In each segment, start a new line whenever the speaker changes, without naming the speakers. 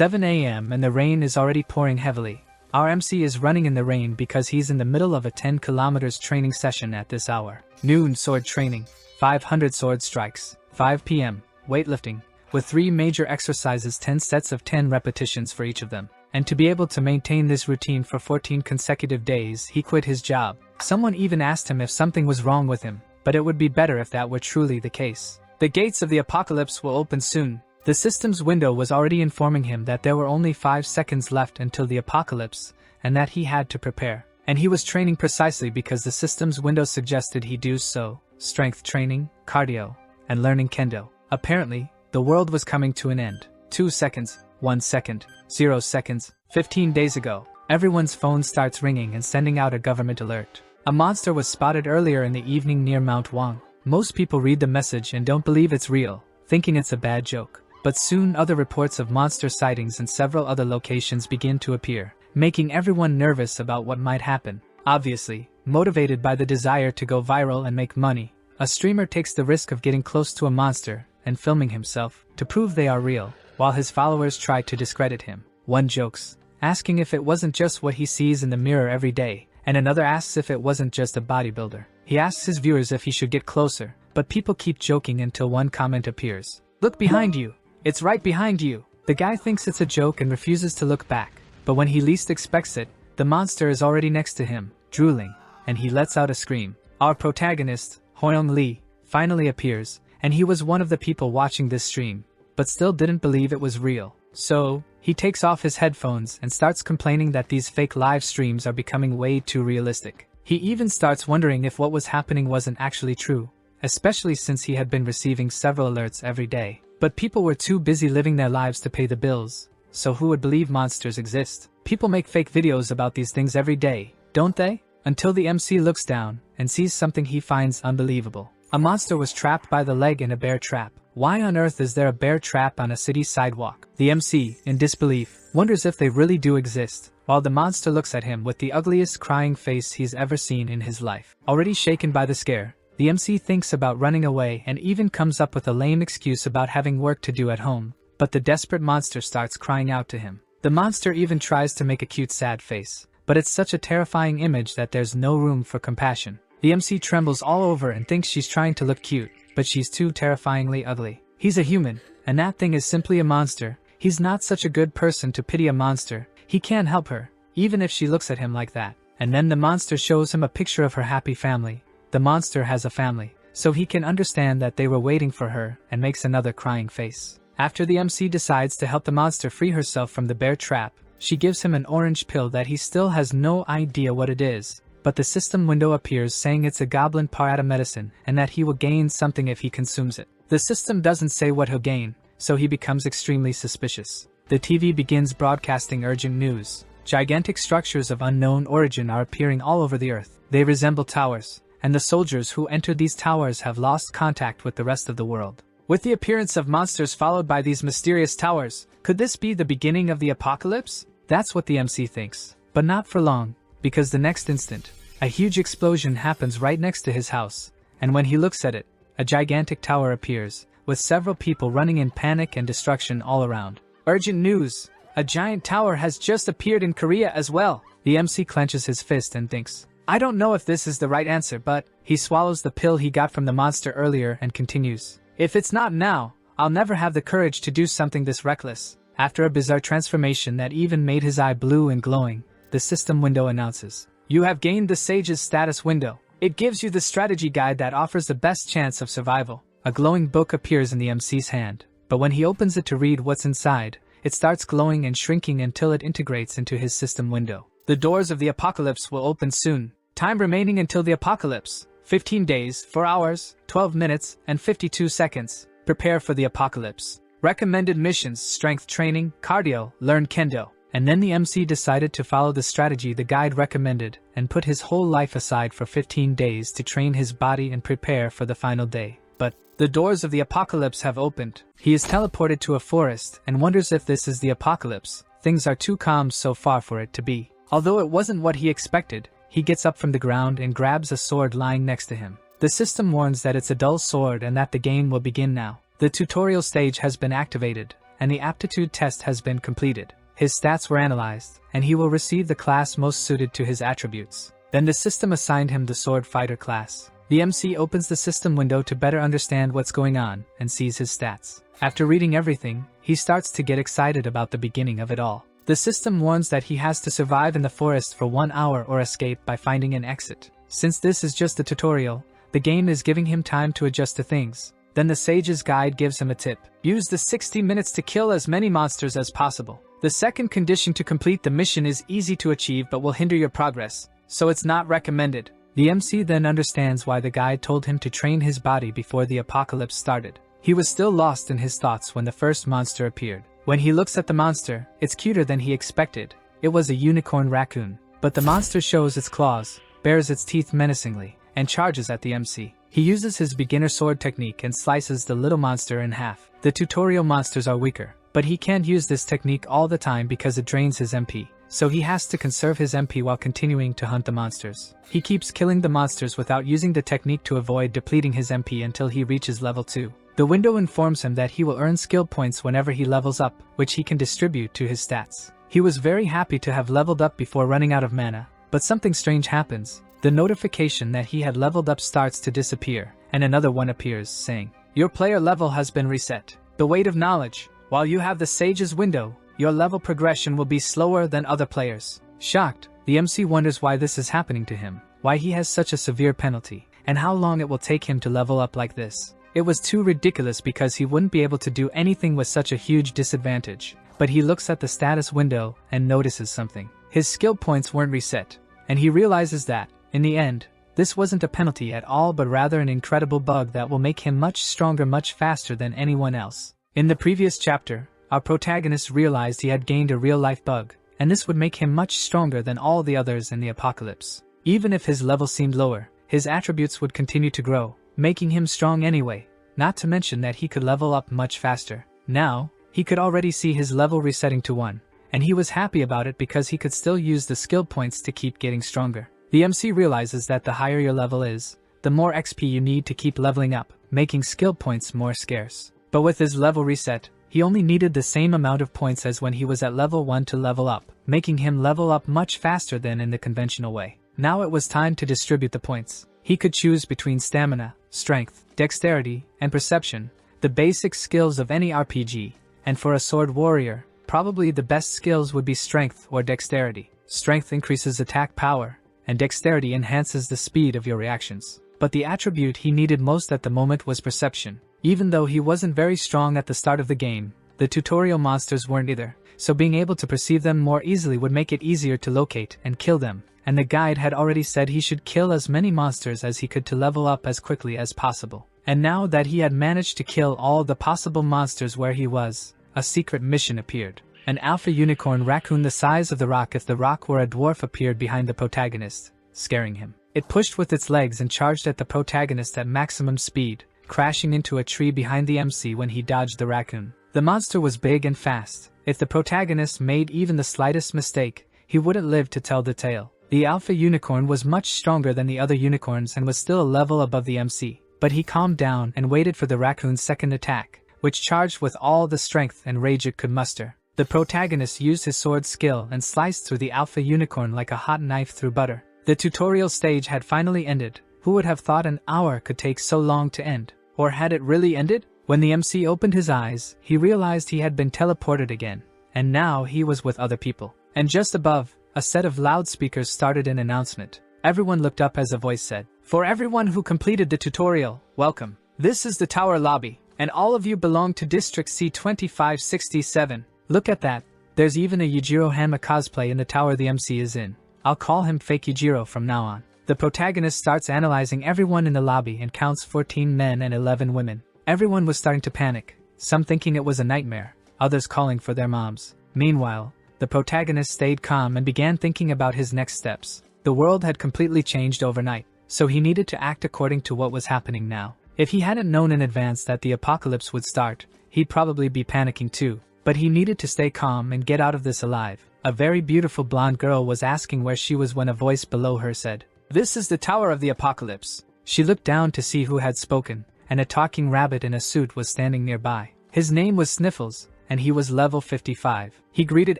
7 a.m. and the rain is already pouring heavily. Our MC is running in the rain because he's in the middle of a 10 kilometers training session at this hour. Noon sword training, 500 sword strikes, 5 p.m. weightlifting, with 3 major exercises, 10 sets of 10 repetitions for each of them. And to be able to maintain this routine for 14 consecutive days, he quit his job. Someone even asked him if something was wrong with him, but it would be better if that were truly the case. The gates of the apocalypse will open soon. The system's window was already informing him that there were only 5 seconds left until the apocalypse, and that he had to prepare. And he was training precisely because the system's window suggested he do so. Strength training, cardio, and learning kendo. Apparently, the world was coming to an end. 2 seconds, 1 second, 0 seconds. 15 days ago, everyone's phone starts ringing and sending out a government alert. A monster was spotted earlier in the evening near Mount Wang. Most people read the message and don't believe it's real, thinking it's a bad joke. But soon other reports of monster sightings in several other locations begin to appear, making everyone nervous about what might happen. Obviously, motivated by the desire to go viral and make money, a streamer takes the risk of getting close to a monster and filming himself to prove they are real, while his followers try to discredit him. One jokes, asking if it wasn't just what he sees in the mirror every day, and another asks if it wasn't just a bodybuilder. He asks his viewers if he should get closer, but people keep joking until one comment appears. "Look behind you! It's right behind you!" The guy thinks it's a joke and refuses to look back, but when he least expects it, the monster is already next to him, drooling, and he lets out a scream. Our protagonist, Hoyoung Lee, finally appears, and he was one of the people watching this stream, but still didn't believe it was real. So, he takes off his headphones and starts complaining that these fake live streams are becoming way too realistic. He even starts wondering if what was happening wasn't actually true, especially since he had been receiving several alerts every day. But people were too busy living their lives to pay the bills, so who would believe monsters exist? People make fake videos about these things every day, don't they? Until the MC looks down and sees something he finds unbelievable. A monster was trapped by the leg in a bear trap. Why on earth is there a bear trap on a city sidewalk? The MC, in disbelief, wonders if they really do exist, while the monster looks at him with the ugliest crying face he's ever seen in his life. Already shaken by the scare, the MC thinks about running away and even comes up with a lame excuse about having work to do at home, but the desperate monster starts crying out to him. The monster even tries to make a cute sad face, but it's such a terrifying image that there's no room for compassion. The MC trembles all over and thinks she's trying to look cute, but she's too terrifyingly ugly. He's a human, and that thing is simply a monster. He's not such a good person to pity a monster. He can't help her, even if she looks at him like that. And then the monster shows him a picture of her happy family. The monster has a family, so he can understand that they were waiting for her, and makes another crying face. After the MC decides to help the monster free herself from the bear trap, she gives him an orange pill that he still has no idea what it is. But the system window appears saying it's a goblin parata medicine and that he will gain something if he consumes it. The system doesn't say what he'll gain, so he becomes extremely suspicious. The TV begins broadcasting urgent news. Gigantic structures of unknown origin are appearing all over the earth. They resemble towers, and the soldiers who entered these towers have lost contact with the rest of the world. With the appearance of monsters followed by these mysterious towers, could this be the beginning of the apocalypse? That's what the MC thinks. But not for long, because the next instant, a huge explosion happens right next to his house, and when he looks at it, a gigantic tower appears, with several people running in panic and destruction all around. Urgent news! A giant tower has just appeared in Korea as well! The MC clenches his fist and thinks, I don't know if this is the right answer, but he swallows the pill he got from the monster earlier and continues. If it's not now, I'll never have the courage to do something this reckless. After a bizarre transformation that even made his eye blue and glowing, the system window announces, you have gained the Sage's status window. It gives you the strategy guide that offers the best chance of survival. A glowing book appears in the MC's hand, but when he opens it to read what's inside, it starts glowing and shrinking until it integrates into his system window. The doors of the apocalypse will open soon. Time remaining until the apocalypse. 15 days, 4 hours, 12 minutes, and 52 seconds. Prepare for the apocalypse. Recommended missions, strength training, cardio, learn kendo. And then the MC decided to follow the strategy the guide recommended and put his whole life aside for 15 days to train his body and prepare for the final day. But the doors of the apocalypse have opened. He is teleported to a forest and wonders if this is the apocalypse. Things are too calm so far for it to be. Although it wasn't what he expected, he gets up from the ground and grabs a sword lying next to him. The system warns that it's a dull sword and that the game will begin now. The tutorial stage has been activated, and the aptitude test has been completed. His stats were analyzed, and he will receive the class most suited to his attributes. Then the system assigned him the sword fighter class. The MC opens the system window to better understand what's going on and sees his stats. After reading everything, he starts to get excited about the beginning of it all. The system warns that he has to survive in the forest for 1 hour or escape by finding an exit. Since this is just a tutorial, the game is giving him time to adjust to things. Then the sage's guide gives him a tip. Use the 60 minutes to kill as many monsters as possible. The second condition to complete the mission is easy to achieve but will hinder your progress, so it's not recommended. The MC then understands why the guide told him to train his body before the apocalypse started. He was still lost in his thoughts when the first monster appeared. When he looks at the monster, it's cuter than he expected. It was a unicorn raccoon. But the monster shows its claws, bares its teeth menacingly, and charges at the MC. He uses his beginner sword technique and slices the little monster in half. The tutorial monsters are weaker, but he can't use this technique all the time because it drains his MP. So he has to conserve his MP while continuing to hunt the monsters. He keeps killing the monsters without using the technique to avoid depleting his MP until he reaches level 2. The window informs him that he will earn skill points whenever he levels up, which he can distribute to his stats. He was very happy to have leveled up before running out of mana, but something strange happens. The notification that he had leveled up starts to disappear, and another one appears, saying, "Your player level has been reset. The weight of knowledge. While you have the sage's window, your level progression will be slower than other players." Shocked, the MC wonders why this is happening to him, why he has such a severe penalty, and how long it will take him to level up like this. It was too ridiculous because he wouldn't be able to do anything with such a huge disadvantage. But he looks at the status window and notices something. His skill points weren't reset, and he realizes that, in the end, this wasn't a penalty at all but rather an incredible bug that will make him much stronger much faster than anyone else. In the previous chapter, our protagonist realized he had gained a real-life bug, and this would make him much stronger than all the others in the apocalypse. Even if his level seemed lower, his attributes would continue to grow, making him strong anyway, not to mention that he could level up much faster. Now, he could already see his level resetting to 1, and he was happy about it because he could still use the skill points to keep getting stronger. The MC realizes that the higher your level is, the more XP you need to keep leveling up, making skill points more scarce. But with his level reset, he only needed the same amount of points as when he was at level 1 to level up, making him level up much faster than in the conventional way. Now it was time to distribute the points. He could choose between stamina, strength, dexterity, and perception, the basic skills of any RPG, and for a sword warrior, probably the best skills would be strength or dexterity. Strength increases attack power, and dexterity enhances the speed of your reactions. But the attribute he needed most at the moment was perception. Even though he wasn't very strong at the start of the game, the tutorial monsters weren't either, so being able to perceive them more easily would make it easier to locate and kill them, and the guide had already said he should kill as many monsters as he could to level up as quickly as possible. And now that he had managed to kill all the possible monsters where he was, a secret mission appeared. An alpha unicorn raccoon the size of the rock if the rock were a dwarf appeared behind the protagonist, scaring him. It pushed with its legs and charged at the protagonist at maximum speed, crashing into a tree behind the MC when he dodged the raccoon. The monster was big and fast. If the protagonist made even the slightest mistake, he wouldn't live to tell the tale. The alpha unicorn was much stronger than the other unicorns and was still a level above the MC. But he calmed down and waited for the raccoon's second attack, which charged with all the strength and rage it could muster. The protagonist used his sword skill and sliced through the alpha unicorn like a hot knife through butter. The tutorial stage had finally ended. Who would have thought an hour could take so long to end? Or had it really ended? When the MC opened his eyes, he realized he had been teleported again, and now he was with other people. And just above, a set of loudspeakers started an announcement. Everyone looked up as a voice said, "For everyone who completed the tutorial, welcome. This is the tower lobby, and all of you belong to District C2567. Look at that, there's even a Yujiro Hanma cosplay in the tower the MC is in. I'll call him Fake Yujiro from now on." The protagonist starts analyzing everyone in the lobby and counts 14 men and 11 women. Everyone was starting to panic, some thinking it was a nightmare, others calling for their moms. Meanwhile, the protagonist stayed calm and began thinking about his next steps. The world had completely changed overnight, so he needed to act according to what was happening now. If he hadn't known in advance that the apocalypse would start, he'd probably be panicking too. But he needed to stay calm and get out of this alive. A very beautiful blonde girl was asking where she was when a voice below her said, "This is the Tower of the Apocalypse." She looked down to see who had spoken, and a talking rabbit in a suit was standing nearby. His name was Sniffles, and he was level 55. He greeted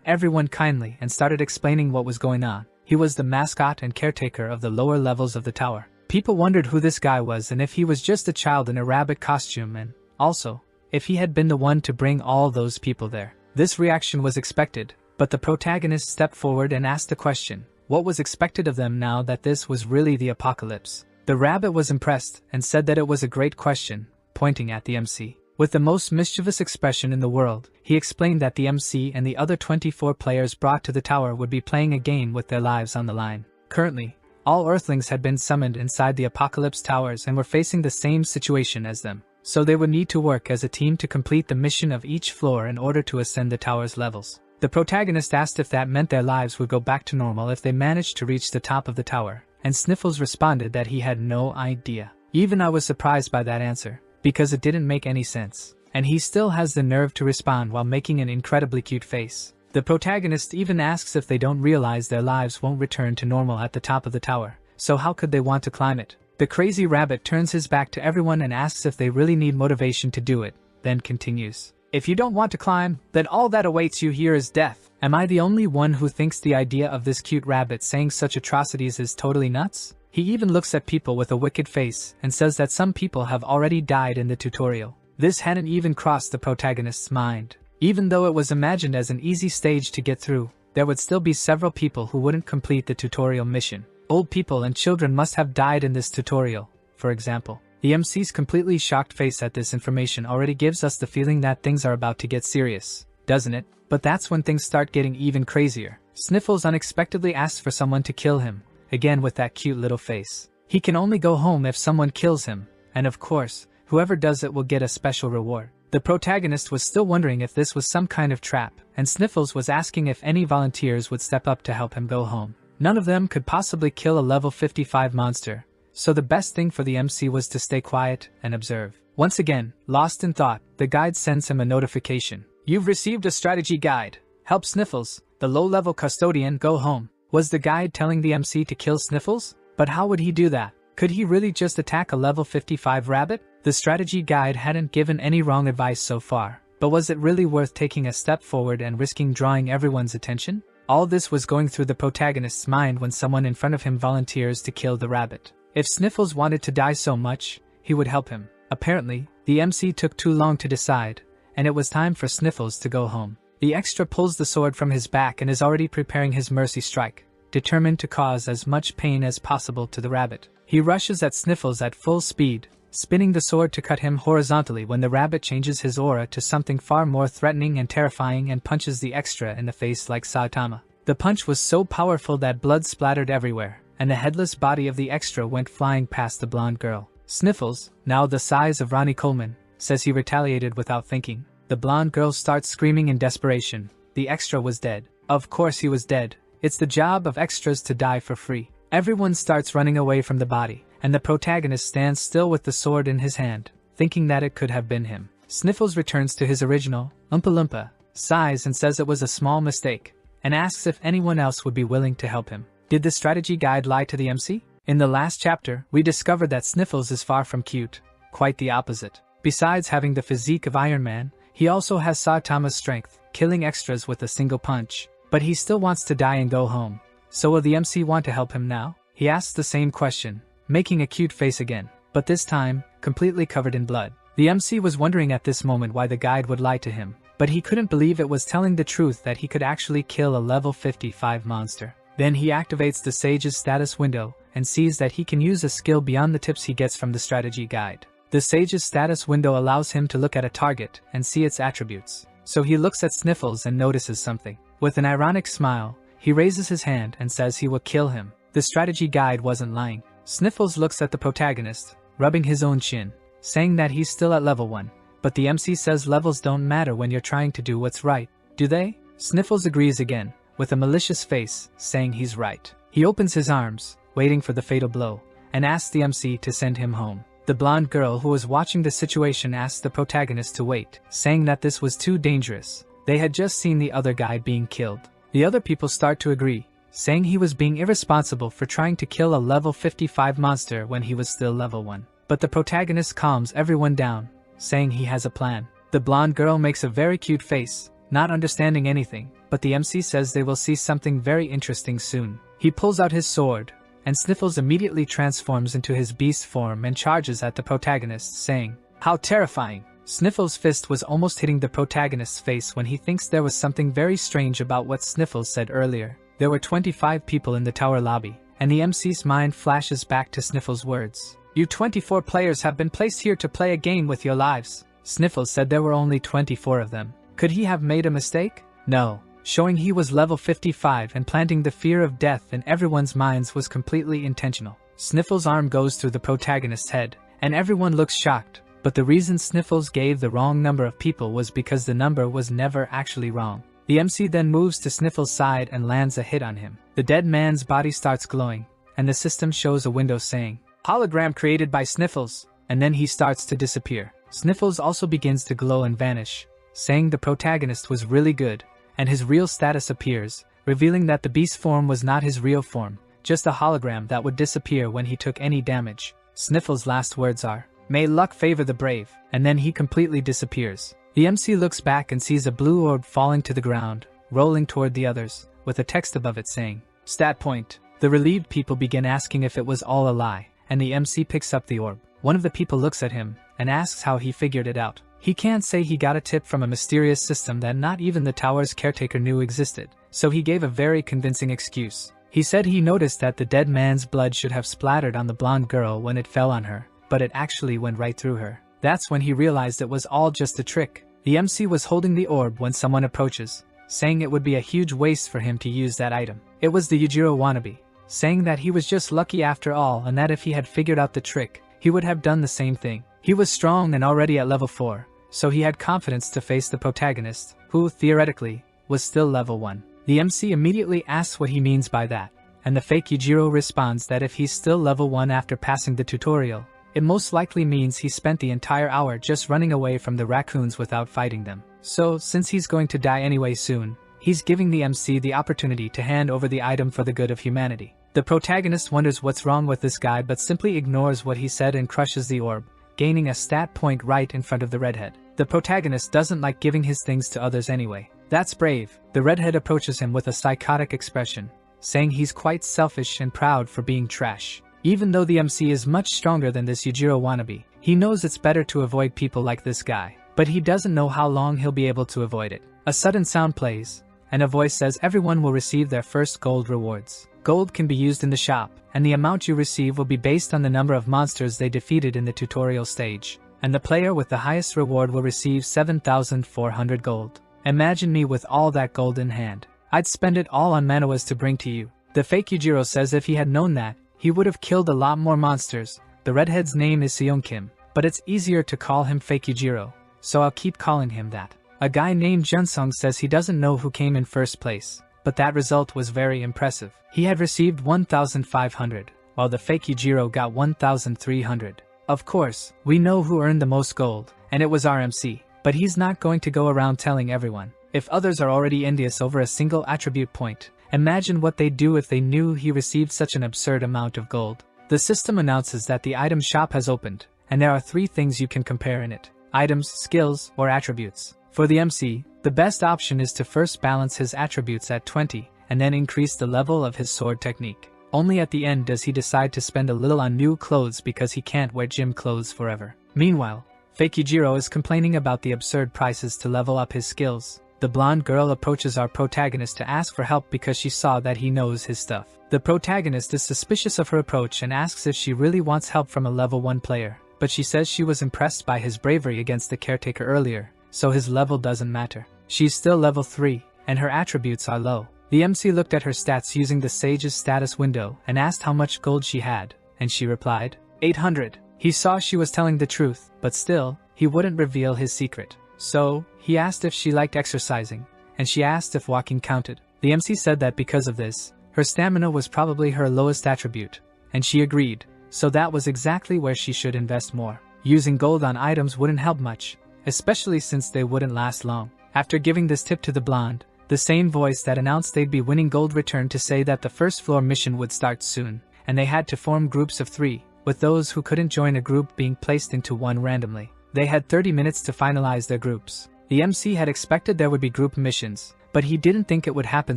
everyone kindly and started explaining what was going on. He was the mascot and caretaker of the lower levels of the tower. People wondered who this guy was and if he was just a child in a rabbit costume, and also, if he had been the one to bring all those people there. This reaction was expected, but the protagonist stepped forward and asked a question. What was expected of them now that this was really the apocalypse? The rabbit was impressed and said that it was a great question, pointing at the MC. With the most mischievous expression in the world, he explained that the MC and the other 24 players brought to the tower would be playing a game with their lives on the line. Currently, all Earthlings had been summoned inside the Apocalypse Towers and were facing the same situation as them, so they would need to work as a team to complete the mission of each floor in order to ascend the tower's levels. The protagonist asked if that meant their lives would go back to normal if they managed to reach the top of the tower, and Sniffles responded that he had no idea. Even I was surprised by that answer, because it didn't make any sense, and he still has the nerve to respond while making an incredibly cute face. The protagonist even asks if they don't realize their lives won't return to normal at the top of the tower, so how could they want to climb it? The crazy rabbit turns his back to everyone and asks if they really need motivation to do it, then continues. If you don't want to climb, then all that awaits you here is death. Am I the only one who thinks the idea of this cute rabbit saying such atrocities is totally nuts? He even looks at people with a wicked face and says that some people have already died in the tutorial. This hadn't even crossed the protagonist's mind. Even though it was imagined as an easy stage to get through, there would still be several people who wouldn't complete the tutorial mission. Old people and children must have died in this tutorial, for example. The MC's completely shocked face at this information already gives us the feeling that things are about to get serious, doesn't it? But that's when things start getting even crazier. Sniffles unexpectedly asks for someone to kill him, again with that cute little face. He can only go home if someone kills him, and of course, whoever does it will get a special reward. The protagonist was still wondering if this was some kind of trap, and Sniffles was asking if any volunteers would step up to help him go home. None of them could possibly kill a level 55 monster, so the best thing for the MC was to stay quiet and observe. Once again, lost in thought, the guide sends him a notification. You've received a strategy guide. Help Sniffles, the low-level custodian, go home. Was the guide telling the MC to kill Sniffles? But how would he do that? Could he really just attack a level 55 rabbit? The strategy guide hadn't given any wrong advice so far, but was it really worth taking a step forward and risking drawing everyone's attention? All this was going through the protagonist's mind when someone in front of him volunteers to kill the rabbit. If Sniffles wanted to die so much, he would help him. Apparently, the MC took too long to decide, and it was time for Sniffles to go home. The extra pulls the sword from his back and is already preparing his mercy strike, determined to cause as much pain as possible to the rabbit. He rushes at Sniffles at full speed, spinning the sword to cut him horizontally when the rabbit changes his aura to something far more threatening and terrifying and punches the extra in the face like Saitama. The punch was so powerful that blood splattered everywhere, and the headless body of the extra went flying past the blonde girl. Sniffles, now the size of Ronnie Coleman, says he retaliated without thinking. The blonde girl starts screaming in desperation. The extra was dead. Of course he was dead. It's the job of extras to die for free. Everyone starts running away from the body, and the protagonist stands still with the sword in his hand, thinking that it could have been him. Sniffles returns to his original, Oompa Loompa, size and says it was a small mistake, and asks if anyone else would be willing to help him. Did the strategy guide lie to the MC? In the last chapter, we discovered that Sniffles is far from cute, quite the opposite. Besides having the physique of Iron Man, he also has Saitama's strength, killing extras with a single punch. But he still wants to die and go home. So will the MC want to help him now? He asks the same question, making a cute face again, but this time, completely covered in blood. The MC was wondering at this moment why the guide would lie to him, but he couldn't believe it was telling the truth that he could actually kill a level 55 monster. Then he activates the Sage's status window and sees that he can use a skill beyond the tips he gets from the strategy guide. The Sage's status window allows him to look at a target and see its attributes. So he looks at Sniffles and notices something. With an ironic smile, he raises his hand and says he will kill him. The strategy guide wasn't lying. Sniffles looks at the protagonist, rubbing his own chin, saying that he's still at level 1. But the MC says levels don't matter when you're trying to do what's right, do they? Sniffles agrees again, with a malicious face, saying he's right. He opens his arms, waiting for the fatal blow, and asks the MC to send him home. The blonde girl who was watching the situation asks the protagonist to wait, saying that this was too dangerous. They had just seen the other guy being killed. The other people start to agree, saying he was being irresponsible for trying to kill a level 55 monster when he was still level 1. But the protagonist calms everyone down, saying he has a plan. The blonde girl makes a very cute face, not understanding anything, but the MC says they will see something very interesting soon. He pulls out his sword, and Sniffles immediately transforms into his beast form and charges at the protagonist, saying, "How terrifying!" Sniffles' fist was almost hitting the protagonist's face when he thinks there was something very strange about what Sniffles said earlier. There were 25 people in the tower lobby, and the MC's mind flashes back to Sniffles' words. "You 24 players have been placed here to play a game with your lives." Sniffles said there were only 24 of them. Could he have made a mistake? No. Showing he was level 55 and planting the fear of death in everyone's minds was completely intentional. Sniffles' arm goes through the protagonist's head, and everyone looks shocked, but the reason Sniffles gave the wrong number of people was because the number was never actually wrong. The MC then moves to Sniffles' side and lands a hit on him. The dead man's body starts glowing, and the system shows a window saying, "Hologram created by Sniffles," and then he starts to disappear. Sniffles also begins to glow and vanish, saying the protagonist was really good, and his real status appears, revealing that the beast form was not his real form, just a hologram that would disappear when he took any damage. Sniffles' last words are, "May luck favor the brave," and then he completely disappears. The MC looks back and sees a blue orb falling to the ground, rolling toward the others, with a text above it saying, "Stat point." The relieved people begin asking if it was all a lie, and the MC picks up the orb. One of the people looks at him and asks how he figured it out. He can't say he got a tip from a mysterious system that not even the tower's caretaker knew existed, so he gave a very convincing excuse. He said he noticed that the dead man's blood should have splattered on the blonde girl when it fell on her, but it actually went right through her. That's when he realized it was all just a trick. The MC was holding the orb when someone approaches, saying it would be a huge waste for him to use that item. It was the Yujiro wannabe, saying that he was just lucky after all and that if he had figured out the trick, he would have done the same thing. He was strong and already at level 4. So he had confidence to face the protagonist, who, theoretically, was still level 1. The MC immediately asks what he means by that, and the fake Yujiro responds that if he's still level 1 after passing the tutorial, it most likely means he spent the entire hour just running away from the raccoons without fighting them. So, since he's going to die anyway soon, he's giving the MC the opportunity to hand over the item for the good of humanity. The protagonist wonders what's wrong with this guy but simply ignores what he said and crushes the orb, gaining a stat point right in front of the redhead. The protagonist doesn't like giving his things to others anyway. That's brave. The redhead approaches him with a psychotic expression, saying he's quite selfish and proud for being trash. Even though the MC is much stronger than this Yujiro wannabe, he knows it's better to avoid people like this guy, but he doesn't know how long he'll be able to avoid it. A sudden sound plays, and a voice says everyone will receive their first gold rewards. Gold can be used in the shop, and the amount you receive will be based on the number of monsters they defeated in the tutorial stage, and the player with the highest reward will receive 7,400 gold. Imagine me with all that gold in hand. I'd spend it all on manhwas to bring to you. The fake Yujiro says if he had known that, he would have killed a lot more monsters. The redhead's name is Seong Kim, but it's easier to call him fake Yujiro, so I'll keep calling him that. A guy named Junsung says he doesn't know who came in first place, but that result was very impressive. He had received 1,500, while the fake Yujiro got 1,300. Of course, we know who earned the most gold, and it was our MC, but he's not going to go around telling everyone. If others are already envious over a single attribute point, imagine what they'd do if they knew he received such an absurd amount of gold. The system announces that the item shop has opened, and there are 3 things you can compare in it: items, skills, or attributes. For the MC, the best option is to first balance his attributes at 20, and then increase the level of his sword technique. Only at the end does he decide to spend a little on new clothes because he can't wear gym clothes forever. Meanwhile, fake Yujiro is complaining about the absurd prices to level up his skills. The blonde girl approaches our protagonist to ask for help because she saw that he knows his stuff. The protagonist is suspicious of her approach and asks if she really wants help from a level 1 player, but she says she was impressed by his bravery against the caretaker earlier, so his level doesn't matter. She's still level 3, and her attributes are low. The MC looked at her stats using the Sage's status window and asked how much gold she had, and she replied, 800. He saw she was telling the truth, but still, he wouldn't reveal his secret. So, he asked if she liked exercising, and she asked if walking counted. The MC said that because of this, her stamina was probably her lowest attribute, and she agreed, so that was exactly where she should invest more. Using gold on items wouldn't help much, especially since they wouldn't last long. After giving this tip to the blonde, the same voice that announced they'd be winning gold returned to say that the first floor mission would start soon, and they had to form groups of 3, with those who couldn't join a group being placed into one randomly. They had 30 minutes to finalize their groups. The MC had expected there would be group missions, but he didn't think it would happen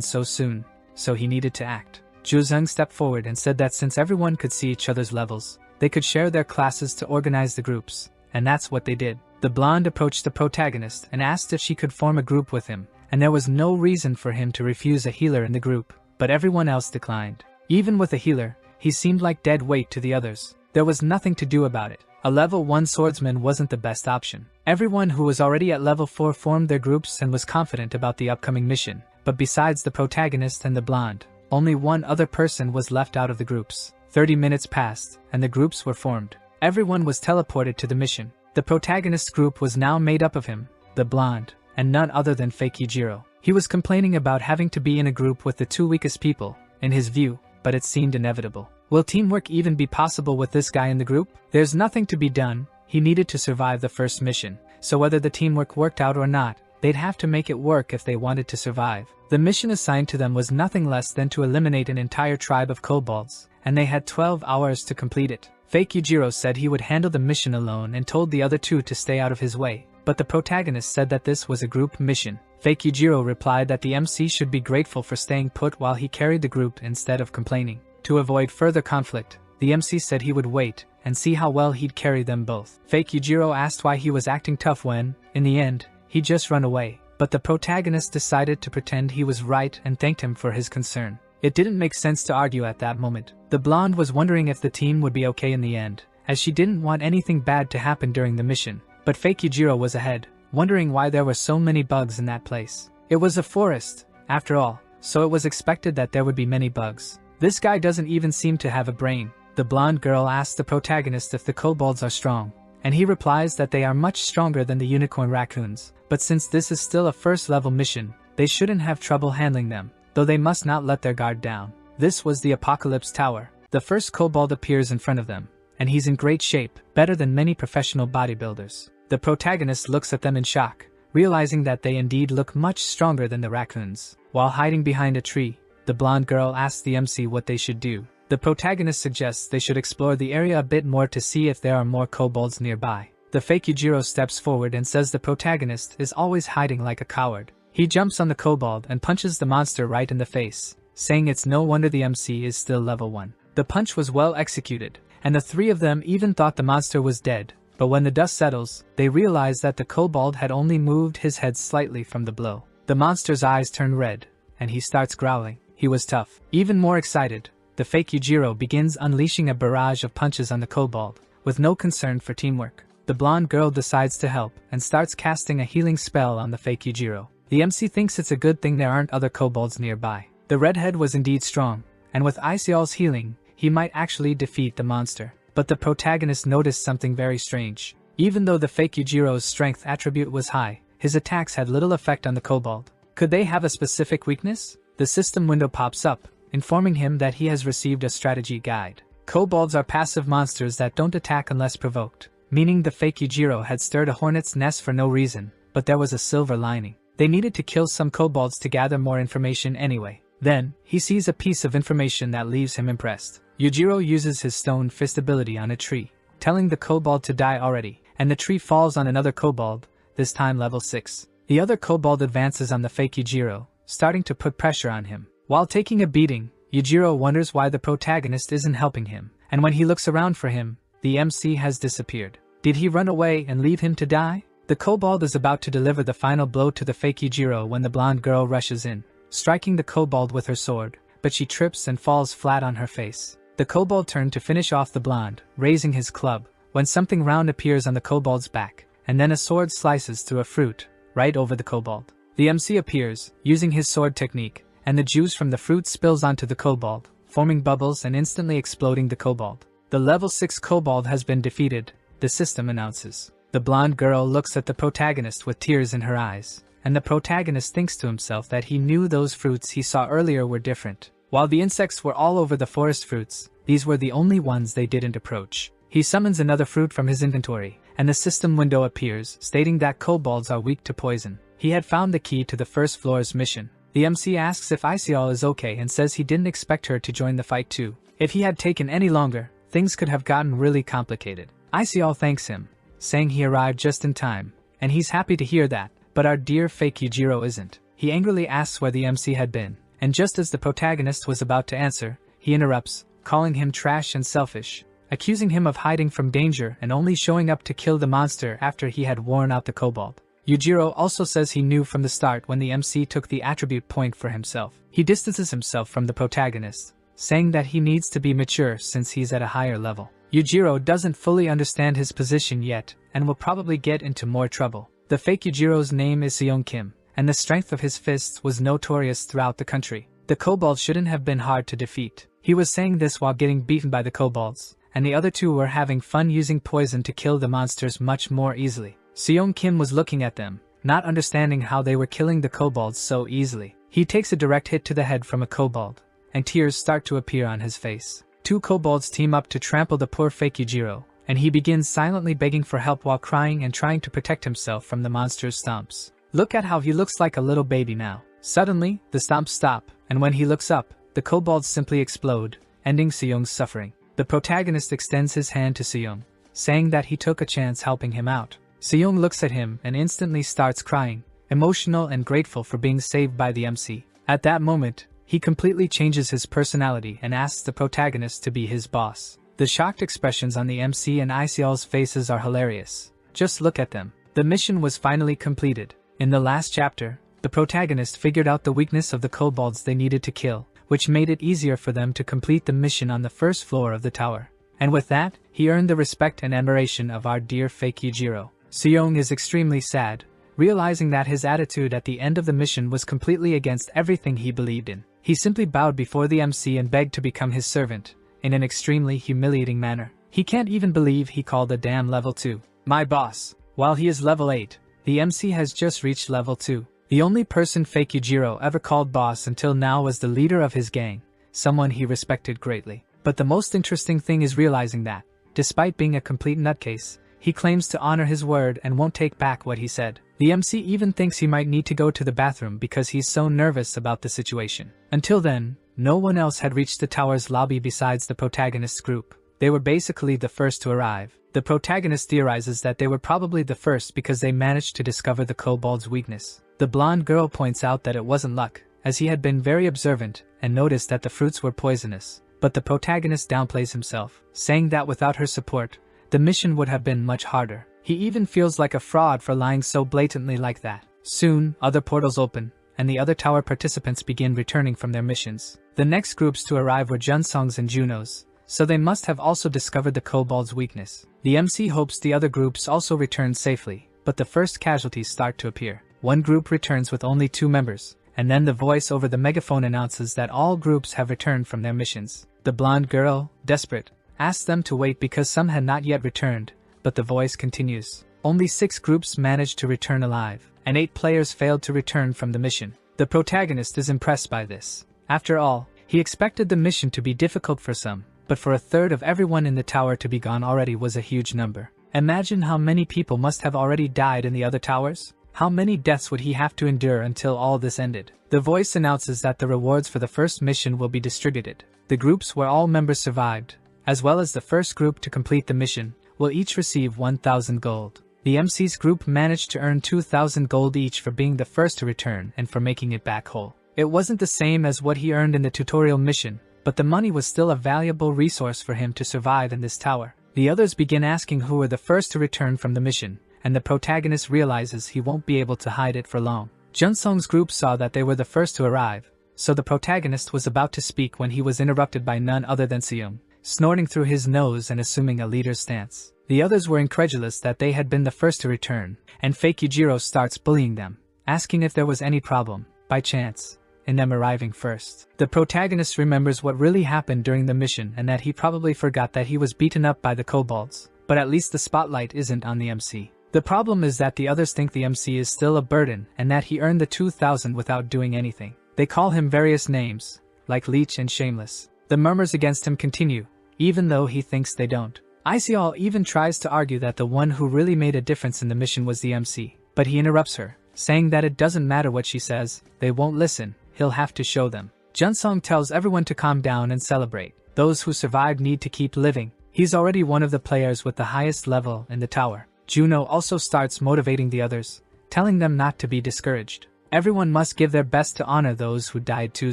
so soon, so he needed to act. Juzeng stepped forward and said that since everyone could see each other's levels, they could share their classes to organize the groups, and that's what they did. The blonde approached the protagonist and asked if she could form a group with him, and there was no reason for him to refuse a healer in the group, but everyone else declined. Even with a healer, he seemed like dead weight to the others. There was nothing to do about it. A level 1 swordsman wasn't the best option. Everyone who was already at level 4 formed their groups and was confident about the upcoming mission, but besides the protagonist and the blonde, only one other person was left out of the groups. 30 minutes passed, and the groups were formed. Everyone was teleported to the mission. The protagonist's group was now made up of him, the blonde, and none other than Fakijiro. He was complaining about having to be in a group with the 2 weakest people, in his view, but it seemed inevitable. Will teamwork even be possible with this guy in the group? There's nothing to be done. He needed to survive the first mission, so whether the teamwork worked out or not, they'd have to make it work if they wanted to survive. The mission assigned to them was nothing less than to eliminate an entire tribe of kobolds, and they had 12 hours to complete it. Fakijiro said he would handle the mission alone and told the other 2 to stay out of his way, but the protagonist said that this was a group mission. Fakijiro replied that the MC should be grateful for staying put while he carried the group instead of complaining. To avoid further conflict, the MC said he would wait and see how well he'd carry them both. Fakijiro asked why he was acting tough when, in the end, he'd just run away, but the protagonist decided to pretend he was right and thanked him for his concern. It didn't make sense to argue at that moment. The blonde was wondering if the team would be okay in the end, as she didn't want anything bad to happen during the mission. But Fakijiro was ahead, wondering why there were so many bugs in that place. It was a forest, after all, so it was expected that there would be many bugs. This guy doesn't even seem to have a brain. The blonde girl asks the protagonist if the kobolds are strong, and he replies that they are much stronger than the unicorn raccoons, but since this is still a first-level mission, they shouldn't have trouble handling them, though they must not let their guard down. This was the Apocalypse Tower. The first kobold appears in front of them, and he's in great shape, better than many professional bodybuilders. The protagonist looks at them in shock, realizing that they indeed look much stronger than the raccoons. While hiding behind a tree, the blonde girl asks the MC what they should do. The protagonist suggests they should explore the area a bit more to see if there are more kobolds nearby. The Fakijiro steps forward and says the protagonist is always hiding like a coward. He jumps on the kobold and punches the monster right in the face, saying it's no wonder the MC is still level 1. The punch was well executed, and the 3 of them even thought the monster was dead, but when the dust settles, they realize that the kobold had only moved his head slightly from the blow. The monster's eyes turn red, and he starts growling. He was tough. Even more excited, the Fakijiro begins unleashing a barrage of punches on the kobold, with no concern for teamwork. The blonde girl decides to help and starts casting a healing spell on the Fakijiro. The MC thinks it's a good thing there aren't other kobolds nearby. The redhead was indeed strong, and with Isiol's healing, he might actually defeat the monster. But the protagonist noticed something very strange. Even though the Fakijiro's strength attribute was high, his attacks had little effect on the kobold. Could they have a specific weakness? The system window pops up, informing him that he has received a strategy guide. Kobolds are passive monsters that don't attack unless provoked, meaning the Fakijiro had stirred a hornet's nest for no reason, but there was a silver lining. They needed to kill some kobolds to gather more information anyway. Then, he sees a piece of information that leaves him impressed. Yujiro uses his stone fist ability on a tree, telling the kobold to die already, and the tree falls on another kobold, this time level 6. The other kobold advances on the Fakijiro, starting to put pressure on him. While taking a beating, Yujiro wonders why the protagonist isn't helping him, and when he looks around for him, the MC has disappeared. Did he run away and leave him to die? The kobold is about to deliver the final blow to the Fakijiro when the blonde girl rushes in, striking the kobold with her sword, but she trips and falls flat on her face. The kobold turned to finish off the blonde, raising his club, when something round appears on the kobold's back, and then a sword slices through a fruit, right over the kobold. The MC appears, using his sword technique, and the juice from the fruit spills onto the kobold, forming bubbles and instantly exploding the kobold. The level 6 kobold has been defeated, the system announces. The blonde girl looks at the protagonist with tears in her eyes, and the protagonist thinks to himself that he knew those fruits he saw earlier were different. While the insects were all over the forest fruits, these were the only ones they didn't approach. He summons another fruit from his inventory, and the system window appears, stating that kobolds are weak to poison. He had found the key to the first floor's mission. The MC asks if Isiol is okay and says he didn't expect her to join the fight too. If he had taken any longer, things could have gotten really complicated. Isiol thanks him, saying he arrived just in time, and he's happy to hear that, but our dear fake Yujiro isn't. He angrily asks where the MC had been, and just as the protagonist was about to answer, he interrupts, calling him trash and selfish, accusing him of hiding from danger and only showing up to kill the monster after he had worn out the kobold. Yujiro also says he knew from the start when the MC took the attribute point for himself. He distances himself from the protagonist, saying that he needs to be mature since he's at a higher level. Yujiro doesn't fully understand his position yet and will probably get into more trouble. The fake Yujiro's name is Seong Kim, and the strength of his fists was notorious throughout the country. The kobold shouldn't have been hard to defeat. He was saying this while getting beaten by the kobolds, and the other two were having fun using poison to kill the monsters much more easily. Seong Kim was looking at them, not understanding how they were killing the kobolds so easily. He takes a direct hit to the head from a kobold, and tears start to appear on his face. Two kobolds team up to trample the poor fake Yujiro, and he begins silently begging for help while crying and trying to protect himself from the monster's stomps. Look at how he looks like a little baby now. Suddenly, the stomps stop, and when he looks up, the kobolds simply explode, ending Seong's suffering. The protagonist extends his hand to Seong, saying that he took a chance helping him out. Seong looks at him and instantly starts crying, emotional and grateful for being saved by the MC. At that moment, he completely changes his personality and asks the protagonist to be his boss. The shocked expressions on the MC and Isial's faces are hilarious. Just look at them. The mission was finally completed. In the last chapter, the protagonist figured out the weakness of the kobolds they needed to kill, which made it easier for them to complete the mission on the first floor of the tower. And with that, he earned the respect and admiration of our dear fake Yujiro. Seong is extremely sad, realizing that his attitude at the end of the mission was completely against everything he believed in. He simply bowed before the MC and begged to become his servant, in an extremely humiliating manner. He can't even believe he called a damn level 2 my boss, while he is level 8. The MC has just reached level 2. The only person fake Yujiro ever called boss until now was the leader of his gang, someone he respected greatly. But the most interesting thing is realizing that, despite being a complete nutcase, he claims to honor his word and won't take back what he said. The MC even thinks he might need to go to the bathroom because he's so nervous about the situation. Until then, no one else had reached the tower's lobby besides the protagonist's group. They were basically the first to arrive. The protagonist theorizes that they were probably the first because they managed to discover the kobold's weakness. The blonde girl points out that it wasn't luck, as he had been very observant and noticed that the fruits were poisonous. But the protagonist downplays himself, saying that without her support, the mission would have been much harder. He even feels like a fraud for lying so blatantly like that. Soon, other portals open, and the other tower participants begin returning from their missions. The next groups to arrive were Junsong's and Juno's, so they must have also discovered the kobold's weakness. The MC hopes the other groups also return safely, but the first casualties start to appear. One group returns with only 2 members, and then the voice over the megaphone announces that all groups have returned from their missions. The blonde girl, desperate, asks them to wait because some had not yet returned, but the voice continues. Only 6 groups managed to return alive, and 8 players failed to return from the mission. The protagonist is impressed by this. After all, he expected the mission to be difficult for some, but for a third of everyone in the tower to be gone already was a huge number. Imagine how many people must have already died in the other towers. How many deaths would he have to endure until all this ended? The voice announces that the rewards for the first mission will be distributed. The groups where all members survived, as well as the first group to complete the mission, will each receive 1,000 gold. The MC's group managed to earn 2,000 gold each for being the first to return and for making it back whole. It wasn't the same as what he earned in the tutorial mission, but the money was still a valuable resource for him to survive in this tower. The others begin asking who were the first to return from the mission, and the protagonist realizes he won't be able to hide it for long. Junsong's group saw that they were the first to arrive, so the protagonist was about to speak when he was interrupted by none other than Seong, snorting through his nose and assuming a leader's stance. The others were incredulous that they had been the first to return, and fake Yujiro starts bullying them, asking if there was any problem, by chance, in them arriving first. The protagonist remembers what really happened during the mission and that he probably forgot that he was beaten up by the kobolds, but at least the spotlight isn't on the MC. The problem is that the others think the MC is still a burden and that he earned the 2,000 without doing anything. They call him various names, like Leech and Shameless. The murmurs against him continue, even though he thinks they don't. Isial even tries to argue that the one who really made a difference in the mission was the MC, but he interrupts her, saying that it doesn't matter what she says, they won't listen, he'll have to show them. Junsong tells everyone to calm down and celebrate. Those who survived need to keep living. He's already one of the players with the highest level in the tower. Juno also starts motivating the others, telling them not to be discouraged. Everyone must give their best to honor those who died too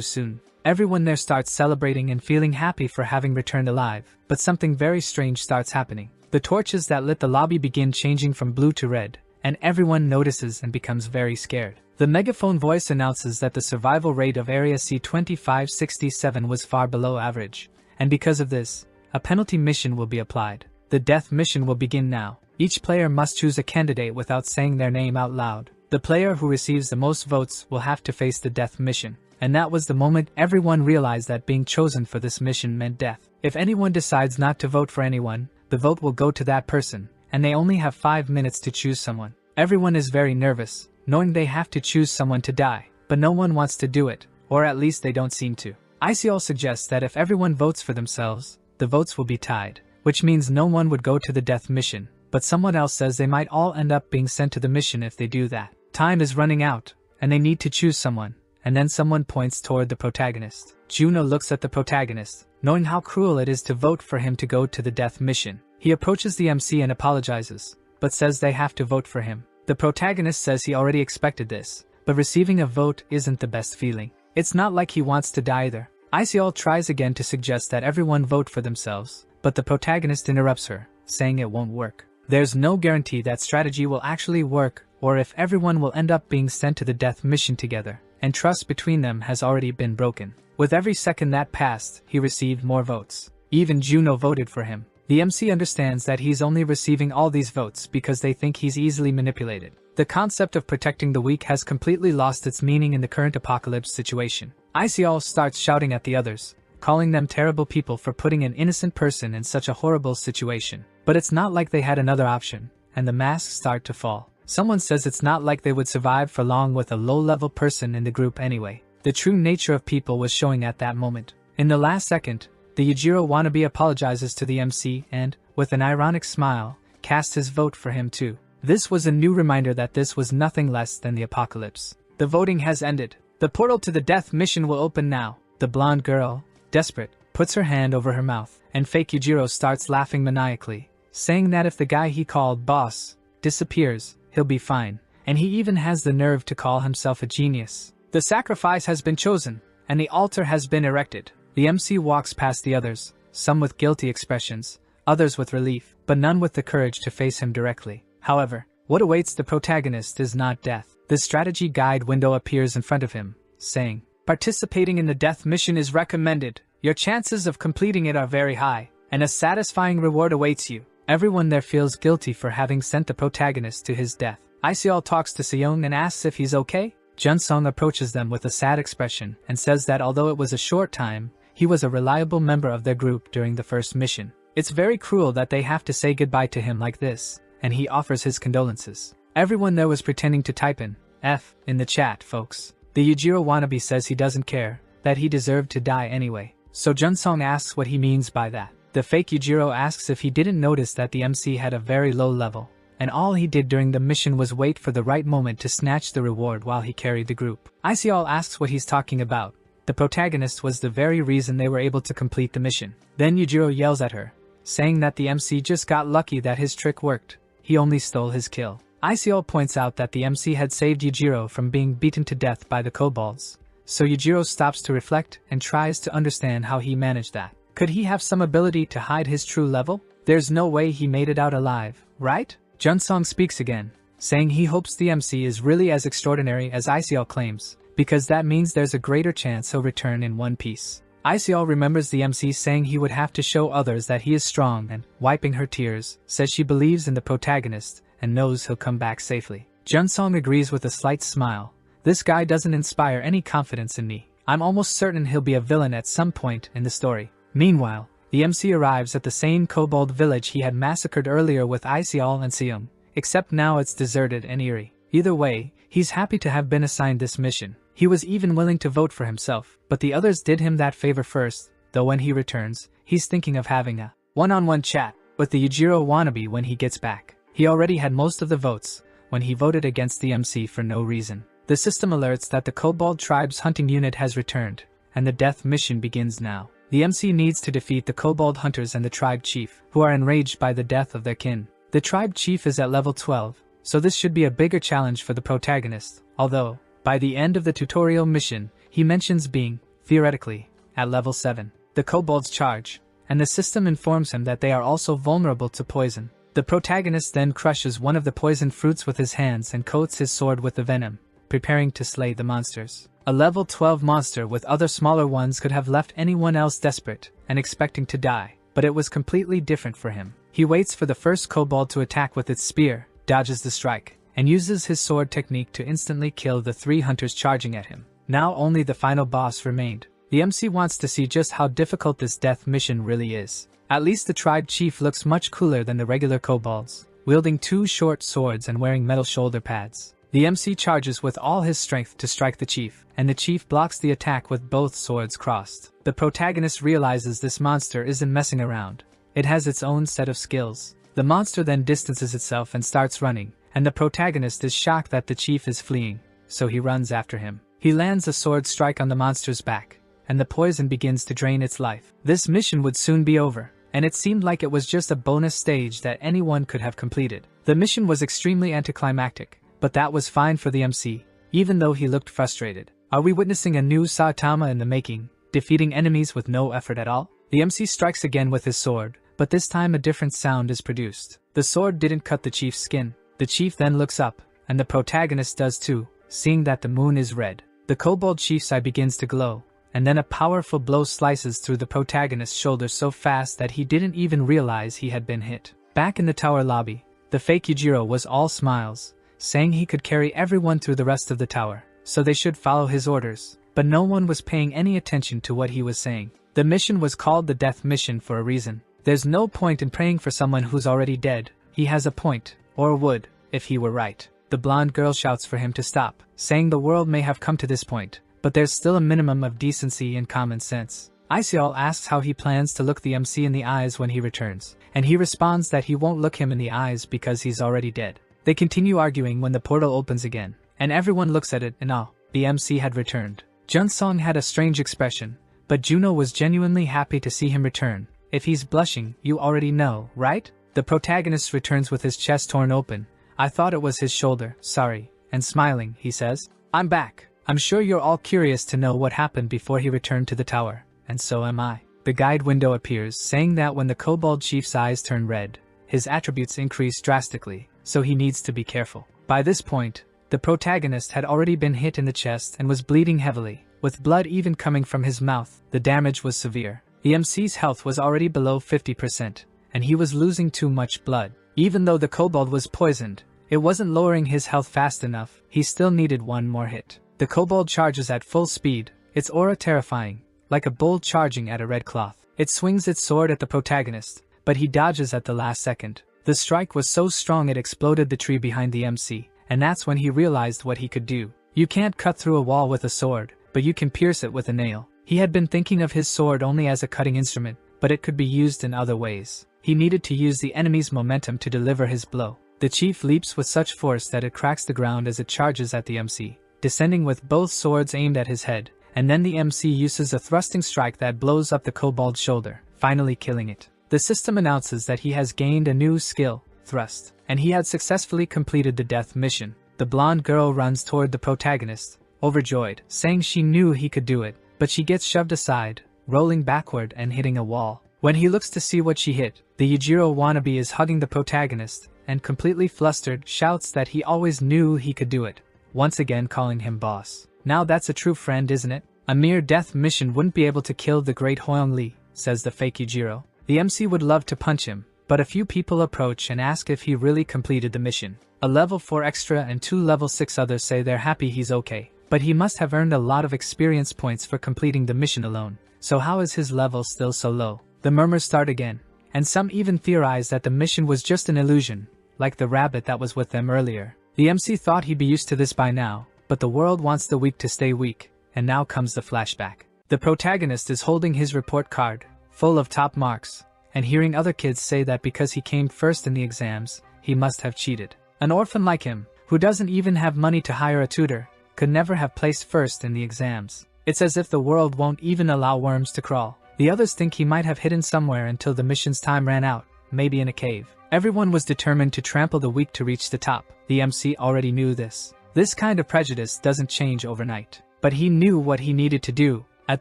soon. Everyone there starts celebrating and feeling happy for having returned alive, but something very strange starts happening. The torches that lit the lobby begin changing from blue to red, and everyone notices and becomes very scared. The megaphone voice announces that the survival rate of Area C-2567 was far below average, and because of this, a penalty mission will be applied. The death mission will begin now. Each player must choose a candidate without saying their name out loud. The player who receives the most votes will have to face the death mission. And that was the moment everyone realized that being chosen for this mission meant death. If anyone decides not to vote for anyone, the vote will go to that person, and they only have 5 minutes to choose someone. Everyone is very nervous, knowing they have to choose someone to die, but no one wants to do it, or at least they don't seem to. ICL suggests that if everyone votes for themselves, the votes will be tied, which means no one would go to the death mission, but someone else says they might all end up being sent to the mission if they do that. Time is running out, and they need to choose someone, and then someone points toward the protagonist. Juno looks at the protagonist, knowing how cruel it is to vote for him to go to the death mission. He approaches the MC and apologizes, but says they have to vote for him. The protagonist says he already expected this, but receiving a vote isn't the best feeling. It's not like he wants to die either. ICL tries again to suggest that everyone vote for themselves, but the protagonist interrupts her, saying it won't work. There's no guarantee that strategy will actually work, or if everyone will end up being sent to the death mission together, and trust between them has already been broken. With every second that passed, he received more votes. Even Juno voted for him. The MC understands that he's only receiving all these votes because they think he's easily manipulated. The concept of protecting the weak has completely lost its meaning in the current apocalypse situation. ICL starts shouting at the others, calling them terrible people for putting an innocent person in such a horrible situation. But it's not like they had another option, and the masks start to fall. Someone says it's not like they would survive for long with a low-level person in the group anyway. The true nature of people was showing at that moment. In the last second, the Yujiro wannabe apologizes to the MC and, with an ironic smile, casts his vote for him too. This was a new reminder that this was nothing less than the apocalypse. The voting has ended. The portal to the death mission will open now. The blonde girl, desperate, puts her hand over her mouth, and fake Yujiro starts laughing maniacally, saying that if the guy he called boss disappears, he'll be fine, and he even has the nerve to call himself a genius. The sacrifice has been chosen, and the altar has been erected. The MC walks past the others, some with guilty expressions, others with relief, but none with the courage to face him directly. However, what awaits the protagonist is not death. The strategy guide window appears in front of him, saying, "Participating in the death mission is recommended. Your chances of completing it are very high, and a satisfying reward awaits you." Everyone there feels guilty for having sent the protagonist to his death. ICL talks to Seong and asks if he's okay. Junsong approaches them with a sad expression and says that although it was a short time, he was a reliable member of their group during the first mission. It's very cruel that they have to say goodbye to him like this, and he offers his condolences. Everyone there was pretending to type in F in the chat, folks. The Yujiro wannabe says he doesn't care, that he deserved to die anyway. So Junsong asks what he means by that. The fake Yujiro asks if he didn't notice that the MC had a very low level, and all he did during the mission was wait for the right moment to snatch the reward while he carried the group. ICL asks what he's talking about. The protagonist was the very reason they were able to complete the mission. Then Yujiro yells at her, saying that the MC just got lucky that his trick worked. He only stole his kill. ICL points out that the MC had saved Yujiro from being beaten to death by the kobolds. So Yujiro stops to reflect and tries to understand how he managed that. Could he have some ability to hide his true level? There's no way he made it out alive, right? Junsong speaks again, saying he hopes the MC is really as extraordinary as ICL claims, because that means there's a greater chance he'll return in one piece. ICL remembers the MC saying he would have to show others that he is strong and, wiping her tears, says she believes in the protagonist and knows he'll come back safely. Junsong agrees with a slight smile. This guy doesn't inspire any confidence in me. I'm almost certain he'll be a villain at some point in the story. Meanwhile, the MC arrives at the same kobold village he had massacred earlier with ICL and Seung, except now it's deserted and eerie. Either way, he's happy to have been assigned this mission. He was even willing to vote for himself, but the others did him that favor first, though when he returns, he's thinking of having a one-on-one chat with the Yujiro wannabe when he gets back. He already had most of the votes when he voted against the MC for no reason. The system alerts that the kobold tribe's hunting unit has returned, and the death mission begins now. The MC needs to defeat the kobold hunters and the tribe chief, who are enraged by the death of their kin. The tribe chief is at level 12, so this should be a bigger challenge for the protagonist, although, by the end of the tutorial mission, he mentions being, theoretically, at level 7. The kobolds charge, and the system informs him that they are also vulnerable to poison. The protagonist then crushes one of the poisoned fruits with his hands and coats his sword with the venom, preparing to slay the monsters. A level 12 monster with other smaller ones could have left anyone else desperate and expecting to die, but it was completely different for him. He waits for the first kobold to attack with its spear, dodges the strike, and uses his sword technique to instantly kill the 3 hunters charging at him. Now only the final boss remained. The MC wants to see just how difficult this death mission really is. At least the tribe chief looks much cooler than the regular kobolds, wielding 2 short swords and wearing metal shoulder pads. The MC charges with all his strength to strike the chief, and the chief blocks the attack with both swords crossed. The protagonist realizes this monster isn't messing around. It has its own set of skills. The monster then distances itself and starts running, and the protagonist is shocked that the chief is fleeing, so he runs after him. He lands a sword strike on the monster's back, and the poison begins to drain its life. This mission would soon be over, and it seemed like it was just a bonus stage that anyone could have completed. The mission was extremely anticlimactic, but that was fine for the MC, even though he looked frustrated. Are we witnessing a new Saitama in the making, defeating enemies with no effort at all? The MC strikes again with his sword, but this time a different sound is produced. The sword didn't cut the chief's skin. The chief then looks up, and the protagonist does too, seeing that the moon is red. The kobold chief's eye begins to glow, and then a powerful blow slices through the protagonist's shoulder so fast that he didn't even realize he had been hit. Back in the tower lobby, the fake Yujiro was all smiles, saying he could carry everyone through the rest of the tower, so they should follow his orders, but no one was paying any attention to what he was saying. The mission was called the death mission for a reason. There's no point in praying for someone who's already dead. He has a point, or would, if he were right. The blonde girl shouts for him to stop, saying the world may have come to this point, but there's still a minimum of decency and common sense. Isekai asks how he plans to look the MC in the eyes when he returns, and he responds that he won't look him in the eyes because he's already dead. They continue arguing when the portal opens again, and everyone looks at it in awe. The MC had returned. Junsong had a strange expression, but Juno was genuinely happy to see him return. If he's blushing, you already know, right? The protagonist returns with his chest torn open. I thought it was his shoulder, sorry, and smiling, he says, I'm back. I'm sure you're all curious to know what happened before he returned to the tower, and so am I. The guide window appears, saying that when the kobold chief's eyes turn red, his attributes increase drastically, so he needs to be careful. By this point, the protagonist had already been hit in the chest and was bleeding heavily, with blood even coming from his mouth. The damage was severe. The MC's health was already below 50%, and he was losing too much blood. Even though the kobold was poisoned, it wasn't lowering his health fast enough. He still needed one more hit. The kobold charges at full speed, its aura terrifying, like a bull charging at a red cloth. It swings its sword at the protagonist, but he dodges at the last second. The strike was so strong it exploded the tree behind the MC, and that's when he realized what he could do. You can't cut through a wall with a sword, but you can pierce it with a nail. He had been thinking of his sword only as a cutting instrument, but it could be used in other ways. He needed to use the enemy's momentum to deliver his blow. The chief leaps with such force that it cracks the ground as it charges at the MC, descending with both swords aimed at his head, and then the MC uses a thrusting strike that blows up the kobold's shoulder, finally killing it. The system announces that he has gained a new skill, thrust, and he had successfully completed the death mission. The blonde girl runs toward the protagonist, overjoyed, saying she knew he could do it, but she gets shoved aside, rolling backward and hitting a wall. When he looks to see what she hit, the Yujiro wannabe is hugging the protagonist, and completely flustered shouts that he always knew he could do it, once again calling him boss. Now that's a true friend, isn't it? A mere death mission wouldn't be able to kill the great Hoyong Lee, says the fake Yujiro. The MC would love to punch him, but a few people approach and ask if he really completed the mission. A level 4 extra and 2 level 6 others say they're happy he's okay, but he must have earned a lot of experience points for completing the mission alone. So how is his level still so low? The murmurs start again, and some even theorize that the mission was just an illusion, like the rabbit that was with them earlier. The MC thought he'd be used to this by now, but the world wants the weak to stay weak, and now comes the flashback. The protagonist is holding his report card, full of top marks, and hearing other kids say that because he came first in the exams, he must have cheated. An orphan like him, who doesn't even have money to hire a tutor, could never have placed first in the exams. It's as if the world won't even allow worms to crawl. The others think he might have hidden somewhere until the mission's time ran out, maybe in a cave. Everyone was determined to trample the weak to reach the top. The MC already knew this. This kind of prejudice doesn't change overnight. But he knew what he needed to do. At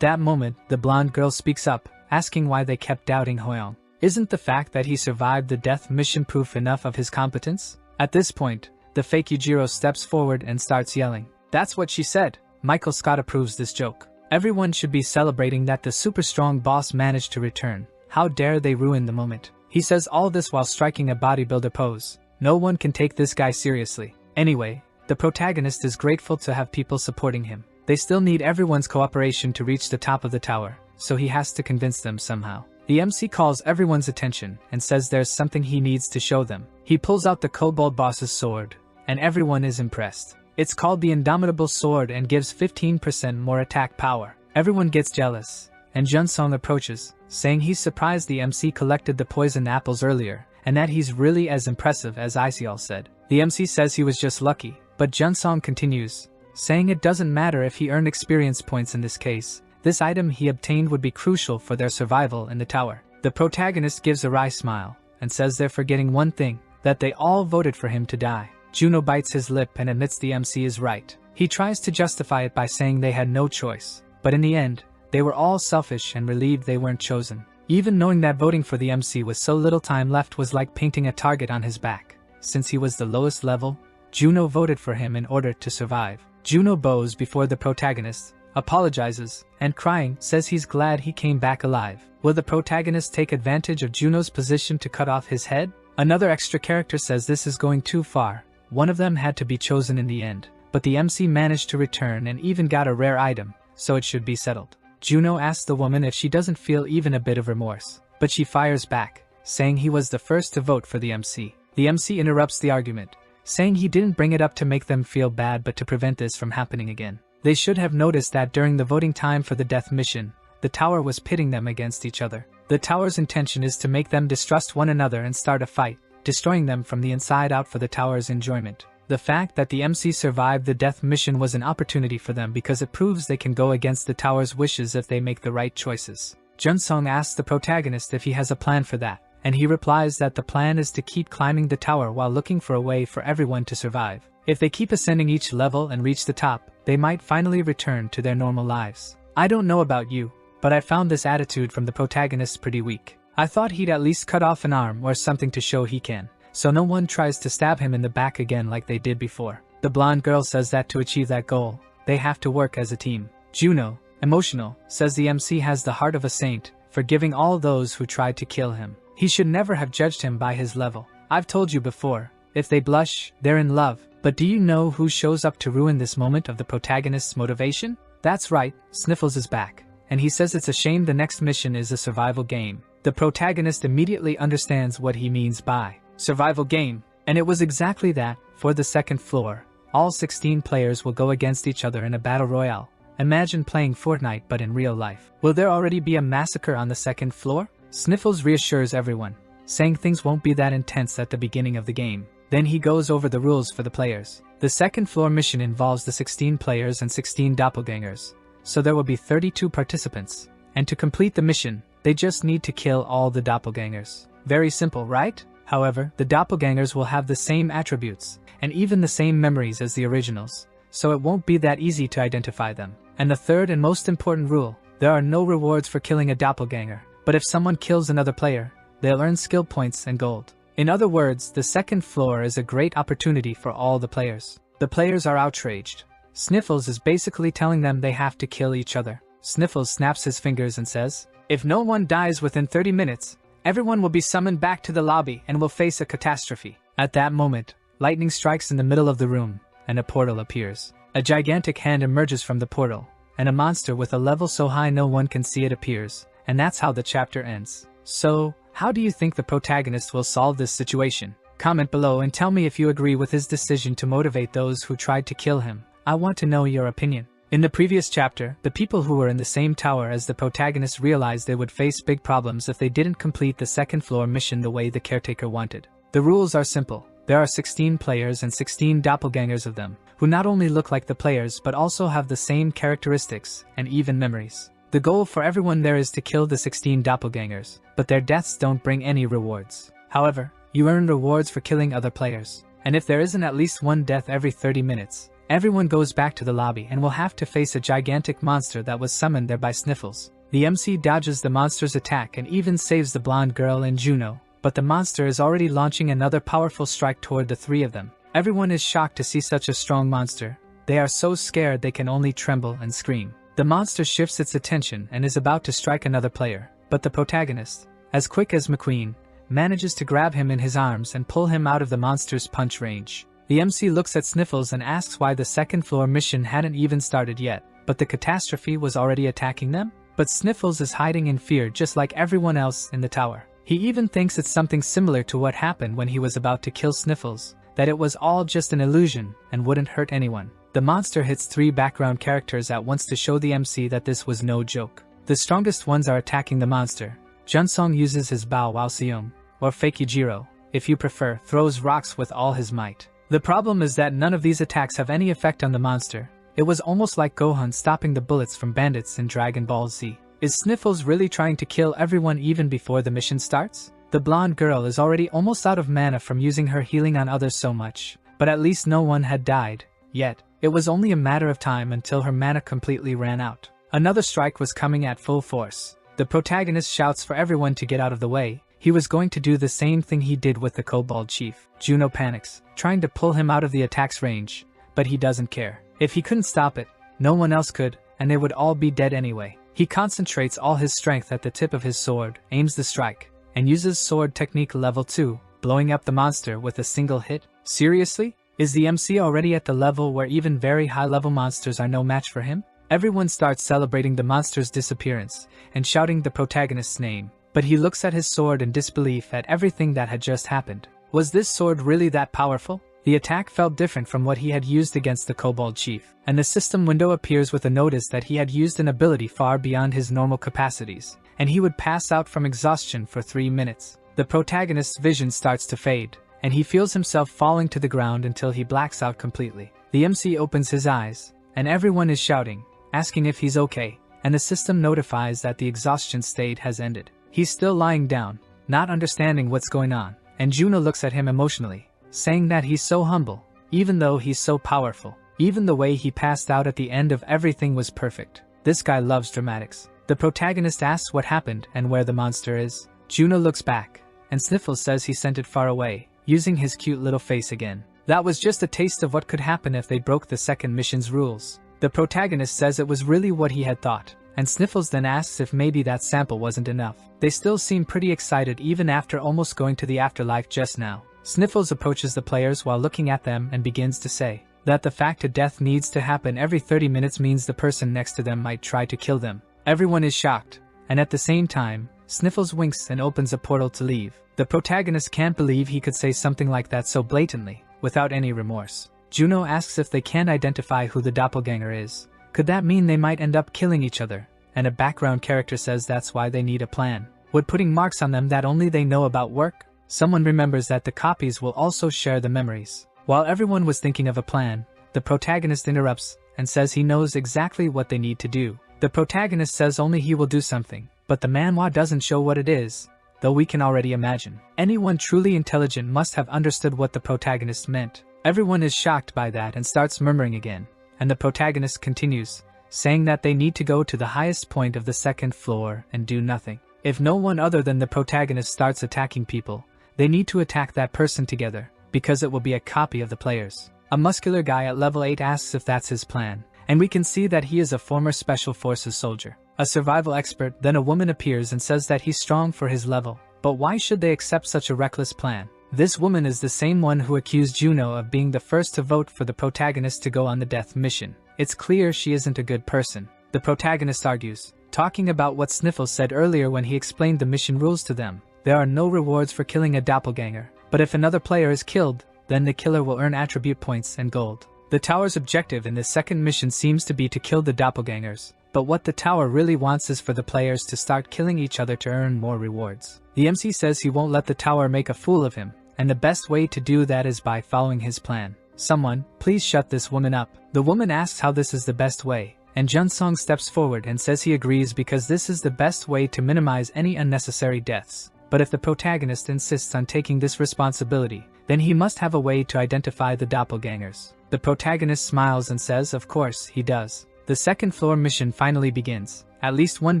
that moment, the blonde girl speaks up, asking why they kept doubting Hoyoung. Isn't the fact that he survived the death mission proof enough of his competence? At this point, the fake Yujiro steps forward and starts yelling. That's what she said. Michael Scott approves this joke. Everyone should be celebrating that the super strong boss managed to return. How dare they ruin the moment? He says all this while striking a bodybuilder pose. No one can take this guy seriously. Anyway, the protagonist is grateful to have people supporting him. They still need everyone's cooperation to reach the top of the tower, so he has to convince them somehow. The MC calls everyone's attention and says there's something he needs to show them. He pulls out the kobold boss's sword, and everyone is impressed. It's called the Indomitable Sword and gives 15% more attack power. Everyone gets jealous, and Junsong approaches, saying he's surprised the MC collected the poison apples earlier, and that he's really as impressive as Isekai said. The MC says he was just lucky, but Junsong continues, saying it doesn't matter if he earned experience points in this case. This item he obtained would be crucial for their survival in the tower. The protagonist gives a wry smile, and says they're forgetting one thing, that they all voted for him to die. Juno bites his lip and admits the MC is right. He tries to justify it by saying they had no choice, but in the end, they were all selfish and relieved they weren't chosen. Even knowing that voting for the MC with so little time left was like painting a target on his back. Since he was the lowest level, Juno voted for him in order to survive. Juno bows before the protagonist, apologizes, and crying, says he's glad he came back alive. Will the protagonist take advantage of Juno's position to cut off his head? Another extra character says this is going too far. One of them had to be chosen in the end, but the MC managed to return and even got a rare item, so it should be settled. Juno asks the woman if she doesn't feel even a bit of remorse, but she fires back, saying he was the first to vote for the MC. The MC interrupts the argument, saying he didn't bring it up to make them feel bad but to prevent this from happening again. They should have noticed that during the voting time for the death mission, the tower was pitting them against each other. The tower's intention is to make them distrust one another and start a fight, destroying them from the inside out for the tower's enjoyment. The fact that the MC survived the death mission was an opportunity for them because it proves they can go against the tower's wishes if they make the right choices. Junsong asks the protagonist if he has a plan for that, and he replies that the plan is to keep climbing the tower while looking for a way for everyone to survive. If they keep ascending each level and reach the top, they might finally return to their normal lives. I don't know about you, but I found this attitude from the protagonist pretty weak. I thought he'd at least cut off an arm or something to show he can, so no one tries to stab him in the back again like they did before. The blonde girl says that to achieve that goal, they have to work as a team. Juno, emotional, says the MC has the heart of a saint, forgiving all those who tried to kill him. He should never have judged him by his level. I've told you before, if they blush, they're in love. But do you know who shows up to ruin this moment of the protagonist's motivation? That's right, Sniffles is back, and he says it's a shame the next mission is a survival game. The protagonist immediately understands what he means by survival game, and it was exactly that. For the second floor, all 16 players will go against each other in a battle royale. Imagine playing Fortnite but in real life. Will there already be a massacre on the second floor? Sniffles reassures everyone, saying things won't be that intense at the beginning of the game. Then he goes over the rules for the players. The second floor mission involves the 16 players and 16 doppelgangers, so there will be 32 participants. And to complete the mission, they just need to kill all the doppelgangers. Very simple, right? However, the doppelgangers will have the same attributes, and even the same memories as the originals, so it won't be that easy to identify them. And the third and most important rule, there are no rewards for killing a doppelganger, but if someone kills another player, they'll earn skill points and gold. In other words, the second floor is a great opportunity for all the players. The players are outraged. Sniffles is basically telling them they have to kill each other. Sniffles snaps his fingers and says, if no one dies within 30 minutes, everyone will be summoned back to the lobby and will face a catastrophe. At that moment, lightning strikes in the middle of the room, and a portal appears. A gigantic hand emerges from the portal, and a monster with a level so high no one can see it appears, and that's how the chapter ends. So, how do you think the protagonist will solve this situation? Comment below and tell me if you agree with his decision to motivate those who tried to kill him. I want to know your opinion. In the previous chapter, the people who were in the same tower as the protagonist realized they would face big problems if they didn't complete the second floor mission the way the caretaker wanted. The rules are simple. There are 16 players and 16 doppelgangers of them, who not only look like the players but also have the same characteristics and even memories. The goal for everyone there is to kill the 16 doppelgangers, but their deaths don't bring any rewards. However, you earn rewards for killing other players. And if there isn't at least one death every 30 minutes, everyone goes back to the lobby and will have to face a gigantic monster that was summoned there by Sniffles. The MC dodges the monster's attack and even saves the blonde girl and Juno, but the monster is already launching another powerful strike toward the three of them. Everyone is shocked to see such a strong monster. They are so scared they can only tremble and scream. The monster shifts its attention and is about to strike another player, but the protagonist, as quick as McQueen, manages to grab him in his arms and pull him out of the monster's punch range. The MC looks at Sniffles and asks why the second floor mission hadn't even started yet, but the catastrophe was already attacking them? But Sniffles is hiding in fear just like everyone else in the tower. He even thinks it's something similar to what happened when he was about to kill Sniffles, that it was all just an illusion and wouldn't hurt anyone. The monster hits 3 background characters at once to show the MC that this was no joke. The strongest ones are attacking the monster. Junsong uses his Bao Wao Seum, or Fake Yujiro, if you prefer, throws rocks with all his might. The problem is that none of these attacks have any effect on the monster. It was almost like Gohan stopping the bullets from bandits in Dragon Ball Z. Is Sniffles really trying to kill everyone even before the mission starts? The blonde girl is already almost out of mana from using her healing on others so much, but at least no one had died. Yet, it was only a matter of time until her mana completely ran out. Another strike was coming at full force. The protagonist shouts for everyone to get out of the way. He was going to do the same thing he did with the Kobold Chief. Juno panics, trying to pull him out of the attack's range, but he doesn't care. If he couldn't stop it, no one else could, and they would all be dead anyway. He concentrates all his strength at the tip of his sword, aims the strike, and uses sword technique level 2, blowing up the monster with a single hit. Seriously? Is the MC already at the level where even very high-level monsters are no match for him? Everyone starts celebrating the monster's disappearance and shouting the protagonist's name, but he looks at his sword in disbelief at everything that had just happened. Was this sword really that powerful? The attack felt different from what he had used against the Kobold Chief, and the system window appears with a notice that he had used an ability far beyond his normal capacities, and he would pass out from exhaustion for 3 minutes. The protagonist's vision starts to fade, and he feels himself falling to the ground until he blacks out completely. The MC opens his eyes, and everyone is shouting, asking if he's okay, and the system notifies that the exhaustion state has ended. He's still lying down, not understanding what's going on, and Juno looks at him emotionally, saying that he's so humble, even though he's so powerful. Even the way he passed out at the end of everything was perfect. This guy loves dramatics. The protagonist asks what happened and where the monster is. Juno looks back, and Sniffles says he sent it far away, using his cute little face again. That was just a taste of what could happen if they broke the second mission's rules. The protagonist says it was really what he had thought, and Sniffles then asks if maybe that sample wasn't enough. They still seem pretty excited even after almost going to the afterlife just now. Sniffles approaches the players while looking at them and begins to say that the fact that death needs to happen every 30 minutes means the person next to them might try to kill them. Everyone is shocked, and at the same time, Sniffles winks and opens a portal to leave. The protagonist can't believe he could say something like that so blatantly, without any remorse. Juno asks if they can't identify who the doppelganger is. Could that mean they might end up killing each other? And a background character says that's why they need a plan. Would putting marks on them that only they know about work? Someone remembers that the copies will also share the memories. While everyone was thinking of a plan, the protagonist interrupts and says he knows exactly what they need to do. The protagonist says only he will do something, but the manhwa doesn't show what it is, though we can already imagine. Anyone truly intelligent must have understood what the protagonist meant. Everyone is shocked by that and starts murmuring again, and the protagonist continues, saying that they need to go to the highest point of the second floor and do nothing. If no one other than the protagonist starts attacking people, they need to attack that person together, because it will be a copy of the players. A muscular guy at level 8 asks if that's his plan, and we can see that he is a former Special Forces soldier. A survival expert, then a woman appears and says that he's strong for his level, but why should they accept such a reckless plan? This woman is the same one who accused Juno of being the first to vote for the protagonist to go on the death mission. It's clear she isn't a good person. The protagonist argues, talking about what Sniffles said earlier when he explained the mission rules to them. There are no rewards for killing a doppelganger, but if another player is killed, then the killer will earn attribute points and gold. The tower's objective in this second mission seems to be to kill the doppelgangers, but what the tower really wants is for the players to start killing each other to earn more rewards. The MC says he won't let the tower make a fool of him, and the best way to do that is by following his plan. Someone, please shut this woman up. The woman asks how this is the best way, and Junsong steps forward and says he agrees because this is the best way to minimize any unnecessary deaths. But if the protagonist insists on taking this responsibility, then he must have a way to identify the doppelgangers. The protagonist smiles and says of course he does. The second floor mission finally begins. At least one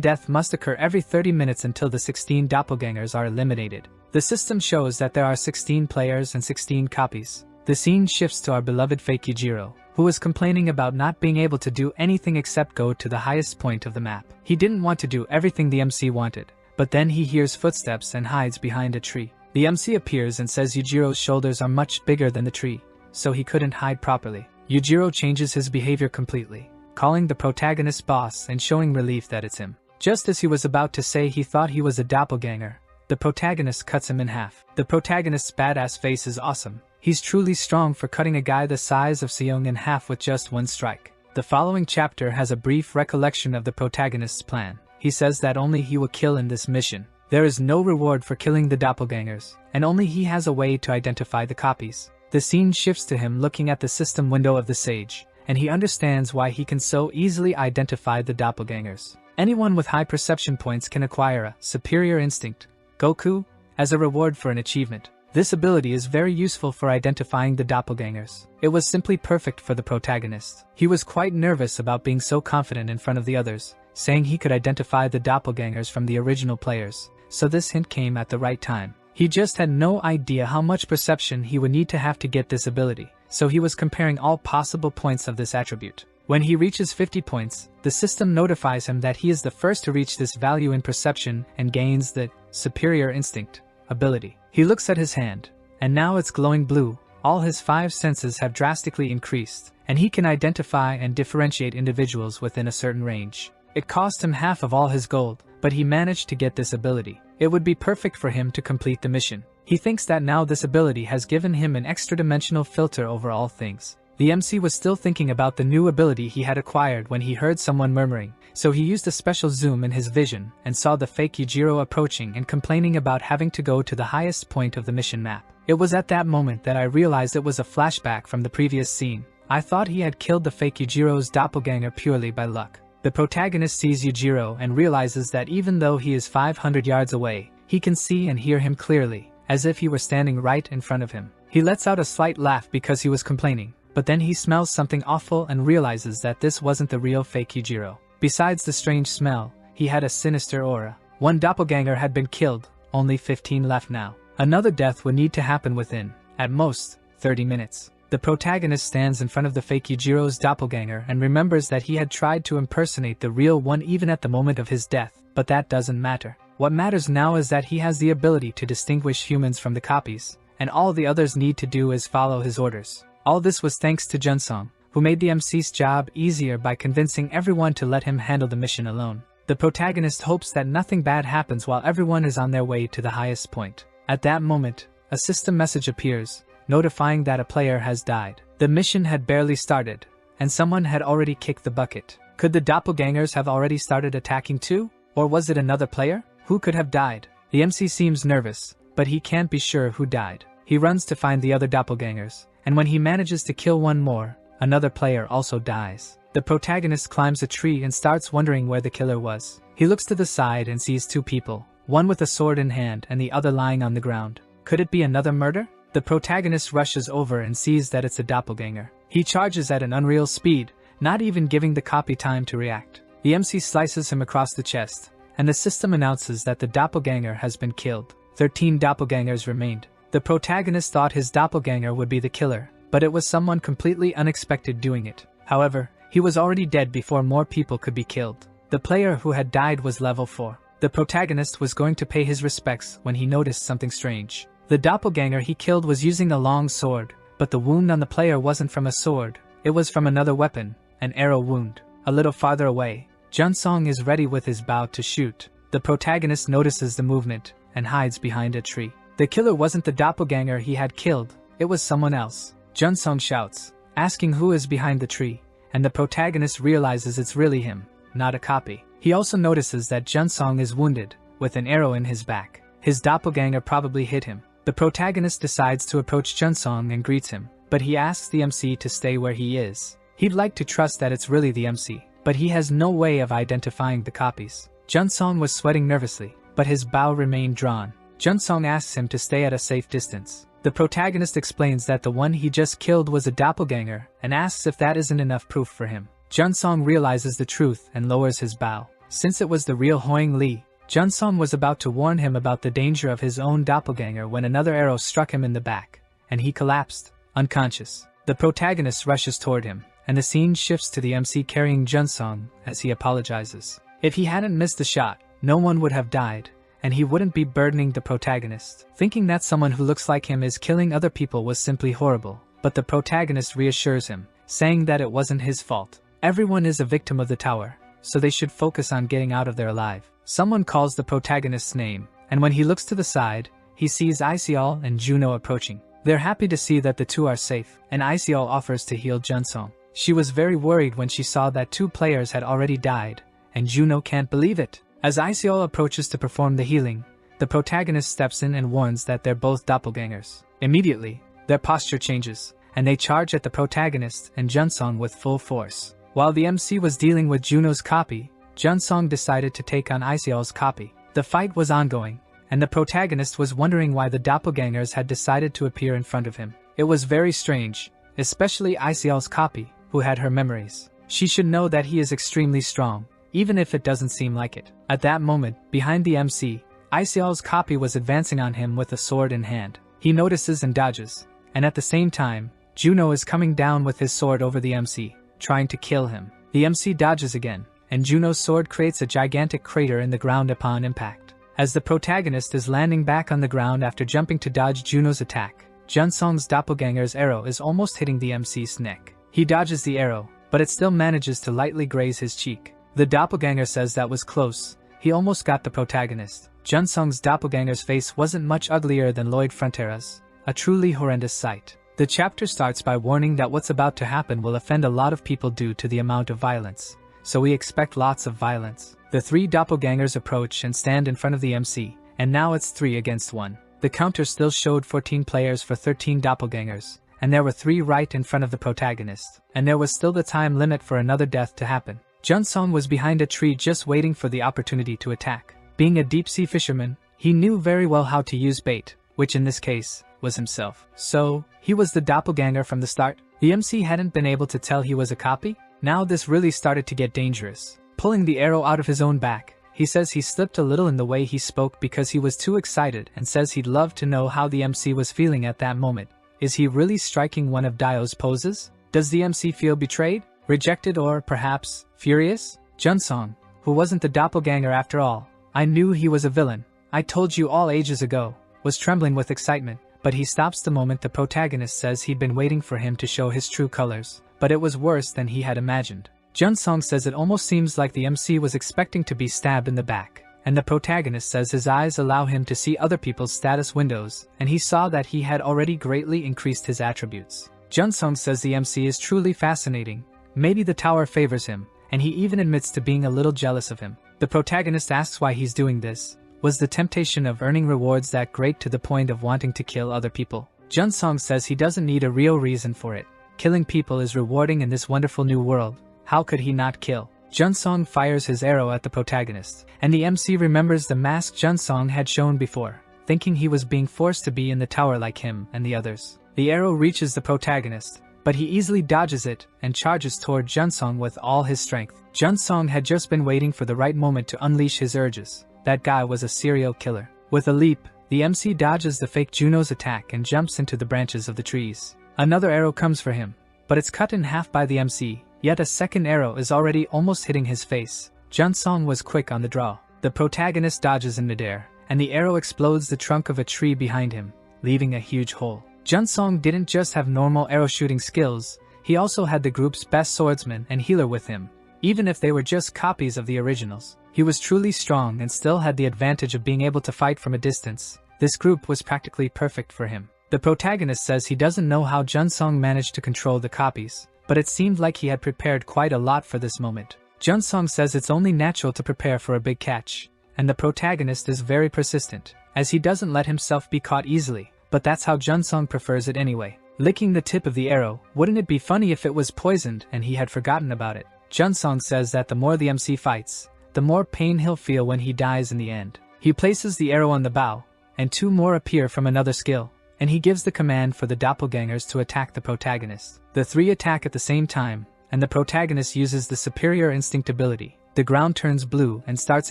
death must occur every 30 minutes until the 16 doppelgangers are eliminated. The system shows that there are 16 players and 16 copies. The scene shifts to our beloved fake Yujiro, who is complaining about not being able to do anything except go to the highest point of the map. He didn't want to do everything the MC wanted, but then he hears footsteps and hides behind a tree. The MC appears and says Yujiro's shoulders are much bigger than the tree, so he couldn't hide properly. Yujiro changes his behavior completely, calling the protagonist boss and showing relief that it's him. Just as he was about to say he thought he was a doppelganger, the protagonist cuts him in half. The protagonist's badass face is awesome. He's truly strong for cutting a guy the size of Seong in half with just one strike. The following chapter has a brief recollection of the protagonist's plan. He says that only he will kill in this mission. There is no reward for killing the doppelgangers, and only he has a way to identify the copies. The scene shifts to him looking at the system window of the sage, and he understands why he can so easily identify the doppelgangers. Anyone with high perception points can acquire a superior instinct, Goku, as a reward for an achievement. This ability is very useful for identifying the doppelgangers. It was simply perfect for the protagonist. He was quite nervous about being so confident in front of the others, saying he could identify the doppelgangers from the original players, so this hint came at the right time. He just had no idea how much perception he would need to have to get this ability, so he was comparing all possible points of this attribute. When he reaches 50 points, the system notifies him that he is the first to reach this value in perception and gains the superior instinct ability. He looks at his hand, and now it's glowing blue. All his 5 senses have drastically increased, and he can identify and differentiate individuals within a certain range. It cost him half of all his gold, but he managed to get this ability. It would be perfect for him to complete the mission. He thinks that now this ability has given him an extra-dimensional filter over all things. The MC was still thinking about the new ability he had acquired when he heard someone murmuring, so he used a special zoom in his vision and saw the fake Yujiro approaching and complaining about having to go to the highest point of the mission map. It was at that moment that I realized it was a flashback from the previous scene. I thought he had killed the fake Yujiro's doppelganger purely by luck. The protagonist sees Yujiro and realizes that even though he is 500 yards away, he can see and hear him clearly, as if he were standing right in front of him. He lets out a slight laugh because he was complaining, but then he smells something awful and realizes that this wasn't the real fake Yujiro. Besides the strange smell, he had a sinister aura. One doppelganger had been killed, only 15 left now. Another death would need to happen within, at most, 30 minutes. The protagonist stands in front of the fake Yujiro's doppelganger and remembers that he had tried to impersonate the real one even at the moment of his death, but that doesn't matter. What matters now is that he has the ability to distinguish humans from the copies, and all the others need to do is follow his orders. All this was thanks to Junsong, who made the MC's job easier by convincing everyone to let him handle the mission alone. The protagonist hopes that nothing bad happens while everyone is on their way to the highest point. At that moment, a system message appears, notifying that a player has died. The mission had barely started, and someone had already kicked the bucket. Could the doppelgangers have already started attacking too? Or was it another player? Who could have died? The MC seems nervous, but he can't be sure who died. He runs to find the other doppelgangers, and when he manages to kill one more, another player also dies. The protagonist climbs a tree and starts wondering where the killer was. He looks to the side and sees 2 people, one with a sword in hand and the other lying on the ground. Could it be another murder? The protagonist rushes over and sees that it's a doppelganger. He charges at an unreal speed, not even giving the copy time to react. The MC slices him across the chest, and the system announces that the doppelganger has been killed. 13 doppelgangers remained. The protagonist thought his doppelganger would be the killer, but it was someone completely unexpected doing it. However, he was already dead before more people could be killed. The player who had died was level 4. The protagonist was going to pay his respects when he noticed something strange. The doppelganger he killed was using a long sword, but the wound on the player wasn't from a sword, it was from another weapon, an arrow wound. A little farther away, Junsong is ready with his bow to shoot. The protagonist notices the movement and hides behind a tree. The killer wasn't the doppelganger he had killed, it was someone else. Junsong shouts, asking who is behind the tree, and the protagonist realizes it's really him, not a copy. He also notices that Junsong is wounded, with an arrow in his back. His doppelganger probably hit him. The protagonist decides to approach Junsong and greets him, but he asks the MC to stay where he is. He'd like to trust that it's really the MC, but he has no way of identifying the copies. Junsong was sweating nervously, but his bow remained drawn. Junsong asks him to stay at a safe distance. The protagonist explains that the one he just killed was a doppelganger and asks if that isn't enough proof for him. Junsong realizes the truth and lowers his bow. Since it was the real Hoang Li, Junsong was about to warn him about the danger of his own doppelganger when another arrow struck him in the back, and he collapsed, unconscious. The protagonist rushes toward him, and the scene shifts to the MC carrying Junsong as he apologizes. If he hadn't missed the shot, no one would have died, and he wouldn't be burdening the protagonist. Thinking that someone who looks like him is killing other people was simply horrible, but the protagonist reassures him, saying that it wasn't his fault. Everyone is a victim of the tower, so they should focus on getting out of there alive. Someone calls the protagonist's name, and when he looks to the side, he sees Isial and Juno approaching. They're happy to see that the two are safe, and Isial offers to heal Junsong. She was very worried when she saw that 2 players had already died, and Juno can't believe it. As Isial approaches to perform the healing, the protagonist steps in and warns that they're both doppelgangers. Immediately, their posture changes, and they charge at the protagonist and Junsong with full force. While the MC was dealing with Juno's copy, Junsong decided to take on Isial's copy. The fight was ongoing, and the protagonist was wondering why the doppelgangers had decided to appear in front of him. It was very strange, especially Isial's copy, who had her memories. She should know that he is extremely strong, even if it doesn't seem like it. At that moment, behind the MC, Isial's copy was advancing on him with a sword in hand. He notices and dodges, and at the same time, Juno is coming down with his sword over the MC, trying to kill him. The MC dodges again, and Juno's sword creates a gigantic crater in the ground upon impact. As the protagonist is landing back on the ground after jumping to dodge Juno's attack, Junsong's doppelganger's arrow is almost hitting the MC's neck. He dodges the arrow, but it still manages to lightly graze his cheek. The doppelganger says that was close. He almost got the protagonist. Junsong's doppelganger's face wasn't much uglier than Lloyd Frontera's, a truly horrendous sight. The chapter starts by warning that what's about to happen will offend a lot of people due to the amount of violence, so we expect lots of violence. The 3 doppelgangers approach and stand in front of the MC, and now it's 3 against 1. The counter still showed 14 players for 13 doppelgangers, and there were 3 right in front of the protagonist, and there was still the time limit for another death to happen. Junsong was behind a tree just waiting for the opportunity to attack. Being a deep-sea fisherman, he knew very well how to use bait, which in this case, was himself. So, he was the doppelganger from the start. The MC hadn't been able to tell he was a copy. Now this really started to get dangerous. Pulling the arrow out of his own back, he says he slipped a little in the way he spoke because he was too excited and says he'd love to know how the MC was feeling at that moment. Is he really striking one of Dio's poses? Does the MC feel betrayed, rejected, or perhaps furious? Junsong, who wasn't the doppelganger after all, I knew he was a villain. I told you all ages ago, was trembling with excitement, but he stops the moment the protagonist says he'd been waiting for him to show his true colors, but it was worse than he had imagined. Junsong says it almost seems like the MC was expecting to be stabbed in the back, and the protagonist says his eyes allow him to see other people's status windows, and he saw that he had already greatly increased his attributes. Junsong says the MC is truly fascinating. Maybe the tower favors him, and he even admits to being a little jealous of him. The protagonist asks why he's doing this. Was the temptation of earning rewards that great to the point of wanting to kill other people? Junsong says he doesn't need a real reason for it. Killing people is rewarding in this wonderful new world. How could he not kill? Junsong fires his arrow at the protagonist, and the MC remembers the mask Junsong had shown before, thinking he was being forced to be in the tower like him and the others. The arrow reaches the protagonist, but he easily dodges it and charges toward Junsong with all his strength. Junsong had just been waiting for the right moment to unleash his urges. That guy was a serial killer. With a leap, the MC dodges the fake Juno's attack and jumps into the branches of the trees. Another arrow comes for him, but it's cut in half by the MC. Yet a second arrow is already almost hitting his face. Junsong was quick on the draw. The protagonist dodges in midair, and the arrow explodes the trunk of a tree behind him, leaving a huge hole. Junsong didn't just have normal arrow shooting skills, he also had the group's best swordsman and healer with him. Even if they were just copies of the originals, he was truly strong and still had the advantage of being able to fight from a distance. This group was practically perfect for him. The protagonist says he doesn't know how Junsong managed to control the copies, but it seemed like he had prepared quite a lot for this moment. Junsong says it's only natural to prepare for a big catch, and the protagonist is very persistent, as he doesn't let himself be caught easily, but that's how Junsong prefers it anyway. Licking the tip of the arrow, wouldn't it be funny if it was poisoned and he had forgotten about it? Junsong says that the more the MC fights, the more pain he'll feel when he dies in the end. He places the arrow on the bow, and 2 more appear from another skill, and he gives the command for the doppelgangers to attack the protagonist. The 3 attack at the same time, and the protagonist uses the superior instinct ability. The ground turns blue and starts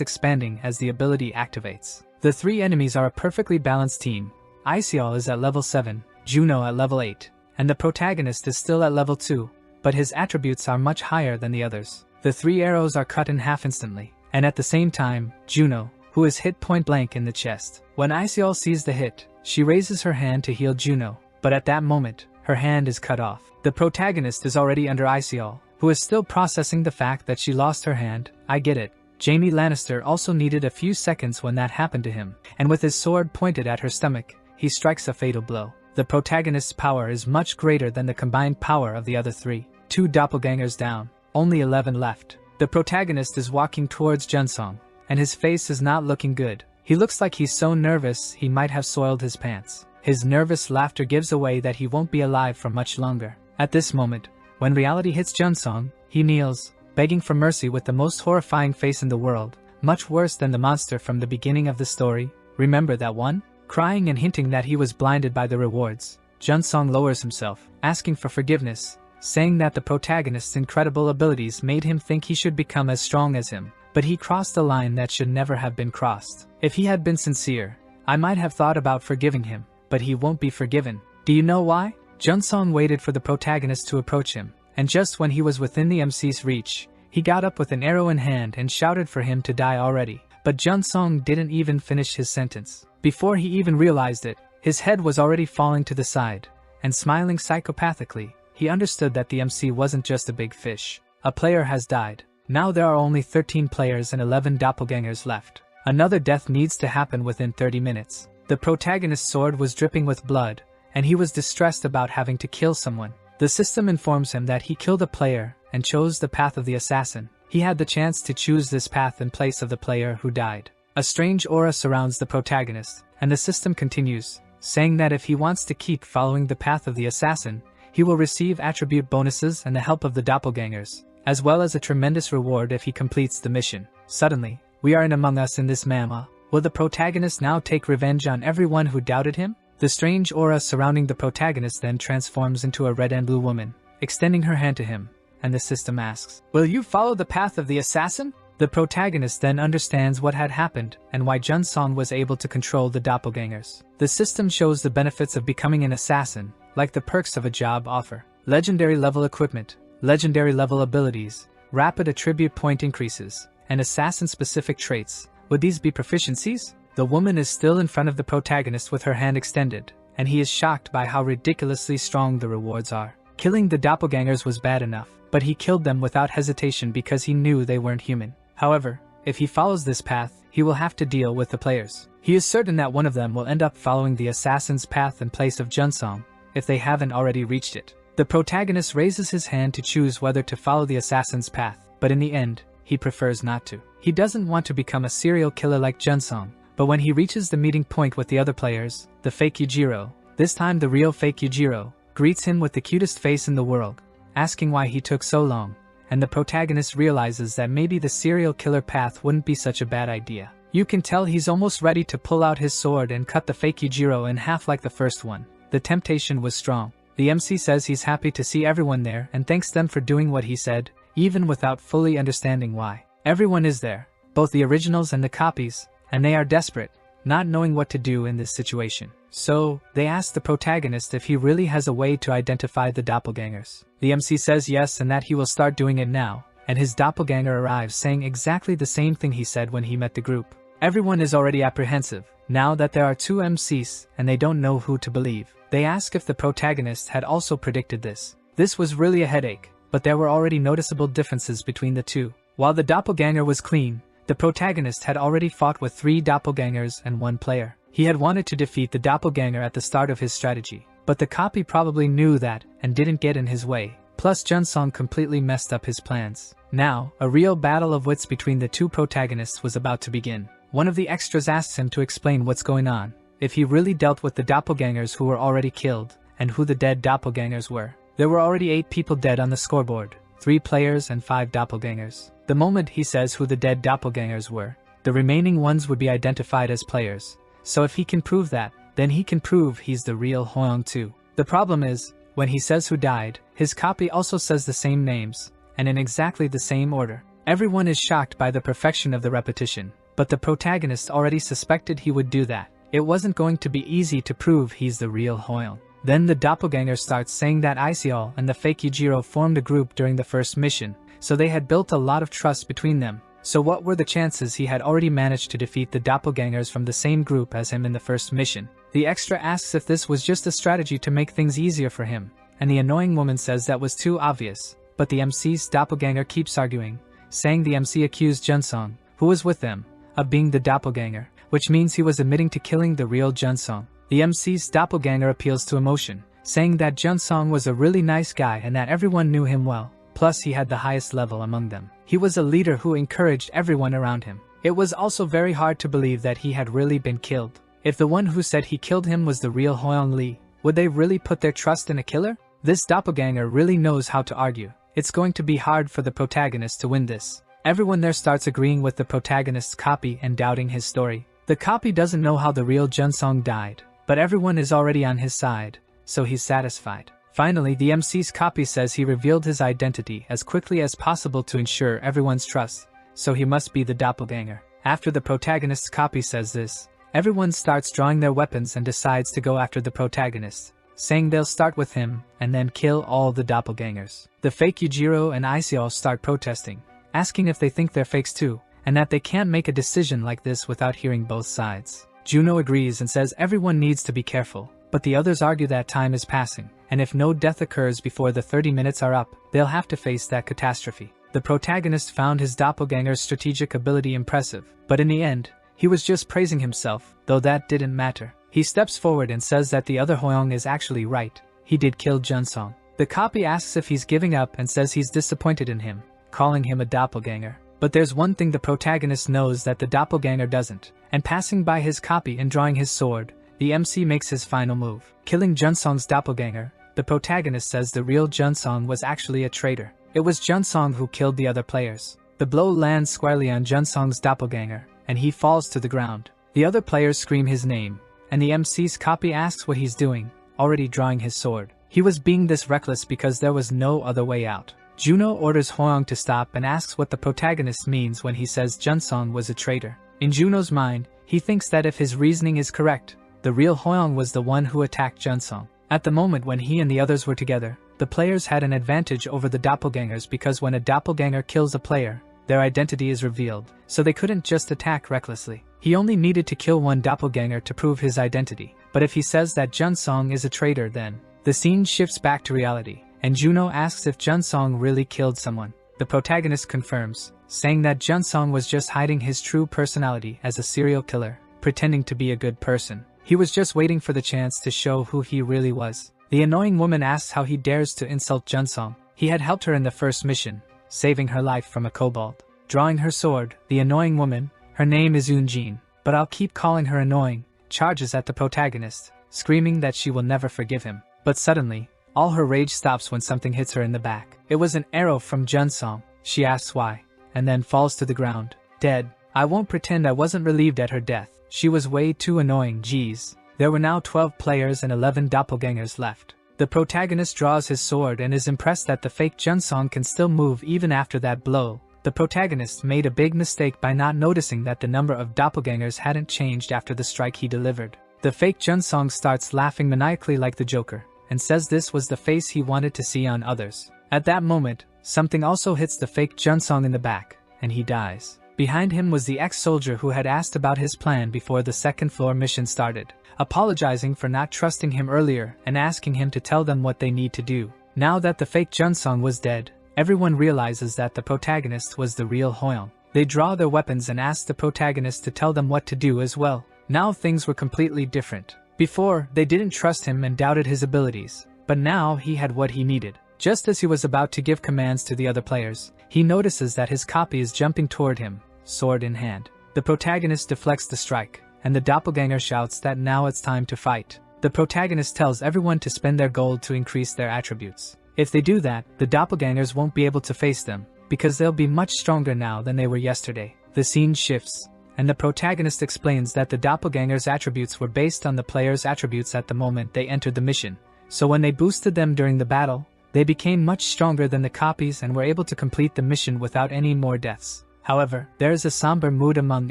expanding as the ability activates. The 3 enemies are a perfectly balanced team. Isekai is at level 7, Juno at level 8, and the protagonist is still at level 2, but his attributes are much higher than the others. The 3 arrows are cut in half instantly, and at the same time, Juno, who is hit point blank in the chest. When Isekai sees the hit, she raises her hand to heal Juno, but at that moment, her hand is cut off. The protagonist is already under Isekai, who is still processing the fact that she lost her hand. I get it. Jaime Lannister also needed a few seconds when that happened to him, and with his sword pointed at her stomach, he strikes a fatal blow. The protagonist's power is much greater than the combined power of the other 3. 2 doppelgangers down, only 11 left. The protagonist is walking towards Junsong, and his face is not looking good. He looks like he's so nervous he might have soiled his pants. His nervous laughter gives away that he won't be alive for much longer. At this moment, when reality hits Junsong, he kneels, begging for mercy with the most horrifying face in the world, much worse than the monster from the beginning of the story. Remember that one? Crying and hinting that he was blinded by the rewards, Junsong lowers himself, asking for forgiveness, saying that the protagonist's incredible abilities made him think he should become as strong as him, but he crossed a line that should never have been crossed. If he had been sincere, I might have thought about forgiving him, but he won't be forgiven. Do you know why? Junsong waited for the protagonist to approach him, and just when he was within the MC's reach, he got up with an arrow in hand and shouted for him to die already. But Junsong didn't even finish his sentence. Before he even realized it, his head was already falling to the side, and smiling psychopathically, he understood that the MC wasn't just a big fish. A player has died. Now there are only 13 players and 11 doppelgangers left. Another death needs to happen within 30 minutes. The protagonist's sword was dripping with blood, and he was distressed about having to kill someone. The system informs him that he killed a player and chose the path of the assassin. He had the chance to choose this path in place of the player who died. A strange aura surrounds the protagonist, and the system continues, saying that if he wants to keep following the path of the assassin, he will receive attribute bonuses and the help of the doppelgangers, as well as a tremendous reward if he completes the mission. Suddenly, we are in Among Us in this Manhwa. Will the protagonist now take revenge on everyone who doubted him? The strange aura surrounding the protagonist then transforms into a red and blue woman, extending her hand to him, and the system asks, "Will you follow the path of the assassin?" The protagonist then understands what had happened and why Junsong was able to control the doppelgangers. The system shows the benefits of becoming an assassin, like the perks of a job offer. Legendary level equipment, legendary level abilities, rapid attribute point increases, and assassin-specific traits. Would these be proficiencies? The woman is still in front of the protagonist with her hand extended, and he is shocked by how ridiculously strong the rewards are. Killing the doppelgangers was bad enough, but he killed them without hesitation because he knew they weren't human. However, if he follows this path, he will have to deal with the players. He is certain that one of them will end up following the assassin's path in place of Junsong, if they haven't already reached it. The protagonist raises his hand to choose whether to follow the assassin's path, but in the end, he prefers not to. He doesn't want to become a serial killer like Junsong, but when he reaches the meeting point with the other players, the fake Yujiro, this time the real fake Yujiro, greets him with the cutest face in the world, asking why he took so long, and the protagonist realizes that maybe the serial killer path wouldn't be such a bad idea. You can tell he's almost ready to pull out his sword and cut the fake Yujiro in half like the first one. The temptation was strong. The MC says he's happy to see everyone there and thanks them for doing what he said, even without fully understanding why. Everyone is there, both the originals and the copies, and they are desperate, not knowing what to do in this situation. So, they ask the protagonist if he really has a way to identify the doppelgangers. The MC says yes and that he will start doing it now, and his doppelganger arrives saying exactly the same thing he said when he met the group. Everyone is already apprehensive, now that there are 2 MCs and they don't know who to believe. They ask if the protagonist had also predicted this. This was really a headache, but there were already noticeable differences between the two. While the doppelganger was clean, the protagonist had already fought with 3 doppelgangers and 1 player. He had wanted to defeat the doppelganger at the start of his strategy, but the copy probably knew that and didn't get in his way. Plus Junsong completely messed up his plans. Now, a real battle of wits between the 2 protagonists was about to begin. One of the extras asks him to explain what's going on, if he really dealt with the doppelgangers who were already killed, and who the dead doppelgangers were. There were already 8 people dead on the scoreboard, 3 players and 5 doppelgangers. The moment he says who the dead doppelgangers were, the remaining ones would be identified as players, so if he can prove that, then he can prove he's the real Hwoyong too. The problem is, when he says who died, his copy also says the same names, and in exactly the same order. Everyone is shocked by the perfection of the repetition, but the protagonist already suspected he would do that. It wasn't going to be easy to prove he's the real Hwoyong. Then the doppelganger starts saying that Iseol and the fake Yujiro formed a group during the first mission, so they had built a lot of trust between them. So what were the chances he had already managed to defeat the doppelgangers from the same group as him in the first mission? The extra asks if this was just a strategy to make things easier for him, and the annoying woman says that was too obvious, but the MC's doppelganger keeps arguing, saying the MC accused Junsong, who was with them, of being the doppelganger, which means he was admitting to killing the real Junsong. The MC's doppelganger appeals to emotion, saying that Junsong was a really nice guy and that everyone knew him well, plus he had the highest level among them. He was a leader who encouraged everyone around him. It was also very hard to believe that he had really been killed. If the one who said he killed him was the real Hwoyong Lee, would they really put their trust in a killer? This doppelganger really knows how to argue. It's going to be hard for the protagonist to win this. Everyone there starts agreeing with the protagonist's copy and doubting his story. The copy doesn't know how the real Junsong died, but everyone is already on his side, so he's satisfied. Finally, the MC's copy says he revealed his identity as quickly as possible to ensure everyone's trust, so he must be the doppelganger. After the protagonist's copy says this, everyone starts drawing their weapons and decides to go after the protagonist, saying they'll start with him and then kill all the doppelgangers. The fake Yujiro and Iseol start protesting, asking if they think they're fakes too, and that they can't make a decision like this without hearing both sides. Juno agrees and says everyone needs to be careful, but the others argue that time is passing, and if no death occurs before the 30 minutes are up, they'll have to face that catastrophe. The protagonist found his doppelganger's strategic ability impressive, but in the end, he was just praising himself, though that didn't matter. He steps forward and says that the other Hwoyong is actually right. He did kill Junsong. The copy asks if he's giving up and says he's disappointed in him, calling him a doppelganger. But there's one thing the protagonist knows that the doppelganger doesn't, and passing by his copy and drawing his sword, the MC makes his final move, killing Junsong's doppelganger. The protagonist says the real Junsong was actually a traitor. It was Junsong who killed the other players. The blow lands squarely on Junsong's doppelganger, and he falls to the ground. The other players scream his name, and the MC's copy asks what he's doing, already drawing his sword. He was being this reckless because there was no other way out. Juno orders Hwoyong to stop and asks what the protagonist means when he says Junsong was a traitor. In Juno's mind, he thinks that if his reasoning is correct, the real Hwoyong was the one who attacked Junsong. At the moment when he and the others were together, the players had an advantage over the doppelgangers because when a doppelganger kills a player, their identity is revealed, so they couldn't just attack recklessly. He only needed to kill one doppelganger to prove his identity, but if he says that Junsong is a traitor, then the scene shifts back to reality, and Juno asks if Junsong really killed someone. The protagonist confirms, saying that Junsong was just hiding his true personality as a serial killer, pretending to be a good person. He was just waiting for the chance to show who he really was. The annoying woman asks how he dares to insult Junsong. He had helped her in the first mission, saving her life from a kobold. Drawing her sword, the annoying woman, her name is Eunjin, but I'll keep calling her annoying, charges at the protagonist, screaming that she will never forgive him. But suddenly, all her rage stops when something hits her in the back. It was an arrow from Junsong. She asks why, and then falls to the ground, dead. I won't pretend I wasn't relieved at her death. She was way too annoying, geez. There were now 12 players and 11 doppelgangers left. The protagonist draws his sword and is impressed that the fake Junsong can still move even after that blow. The protagonist made a big mistake by not noticing that the number of doppelgangers hadn't changed after the strike he delivered. The fake Junsong starts laughing maniacally like the Joker, and says this was the face he wanted to see on others. At that moment, something also hits the fake Junsong in the back, and he dies. Behind him was the ex-soldier who had asked about his plan before the second floor mission started, apologizing for not trusting him earlier and asking him to tell them what they need to do. Now that the fake Junsong was dead, everyone realizes that the protagonist was the real Hwoyong. They draw their weapons and ask the protagonist to tell them what to do as well. Now things were completely different. Before, they didn't trust him and doubted his abilities, but now he had what he needed. Just as he was about to give commands to the other players, he notices that his copy is jumping toward him, sword in hand. The protagonist deflects the strike, and the doppelganger shouts that now it's time to fight. The protagonist tells everyone to spend their gold to increase their attributes. If they do that, the doppelgangers won't be able to face them, because they'll be much stronger now than they were yesterday. The scene shifts, and the protagonist explains that the doppelganger's attributes were based on the player's attributes at the moment they entered the mission, so when they boosted them during the battle, they became much stronger than the copies and were able to complete the mission without any more deaths. However, there is a somber mood among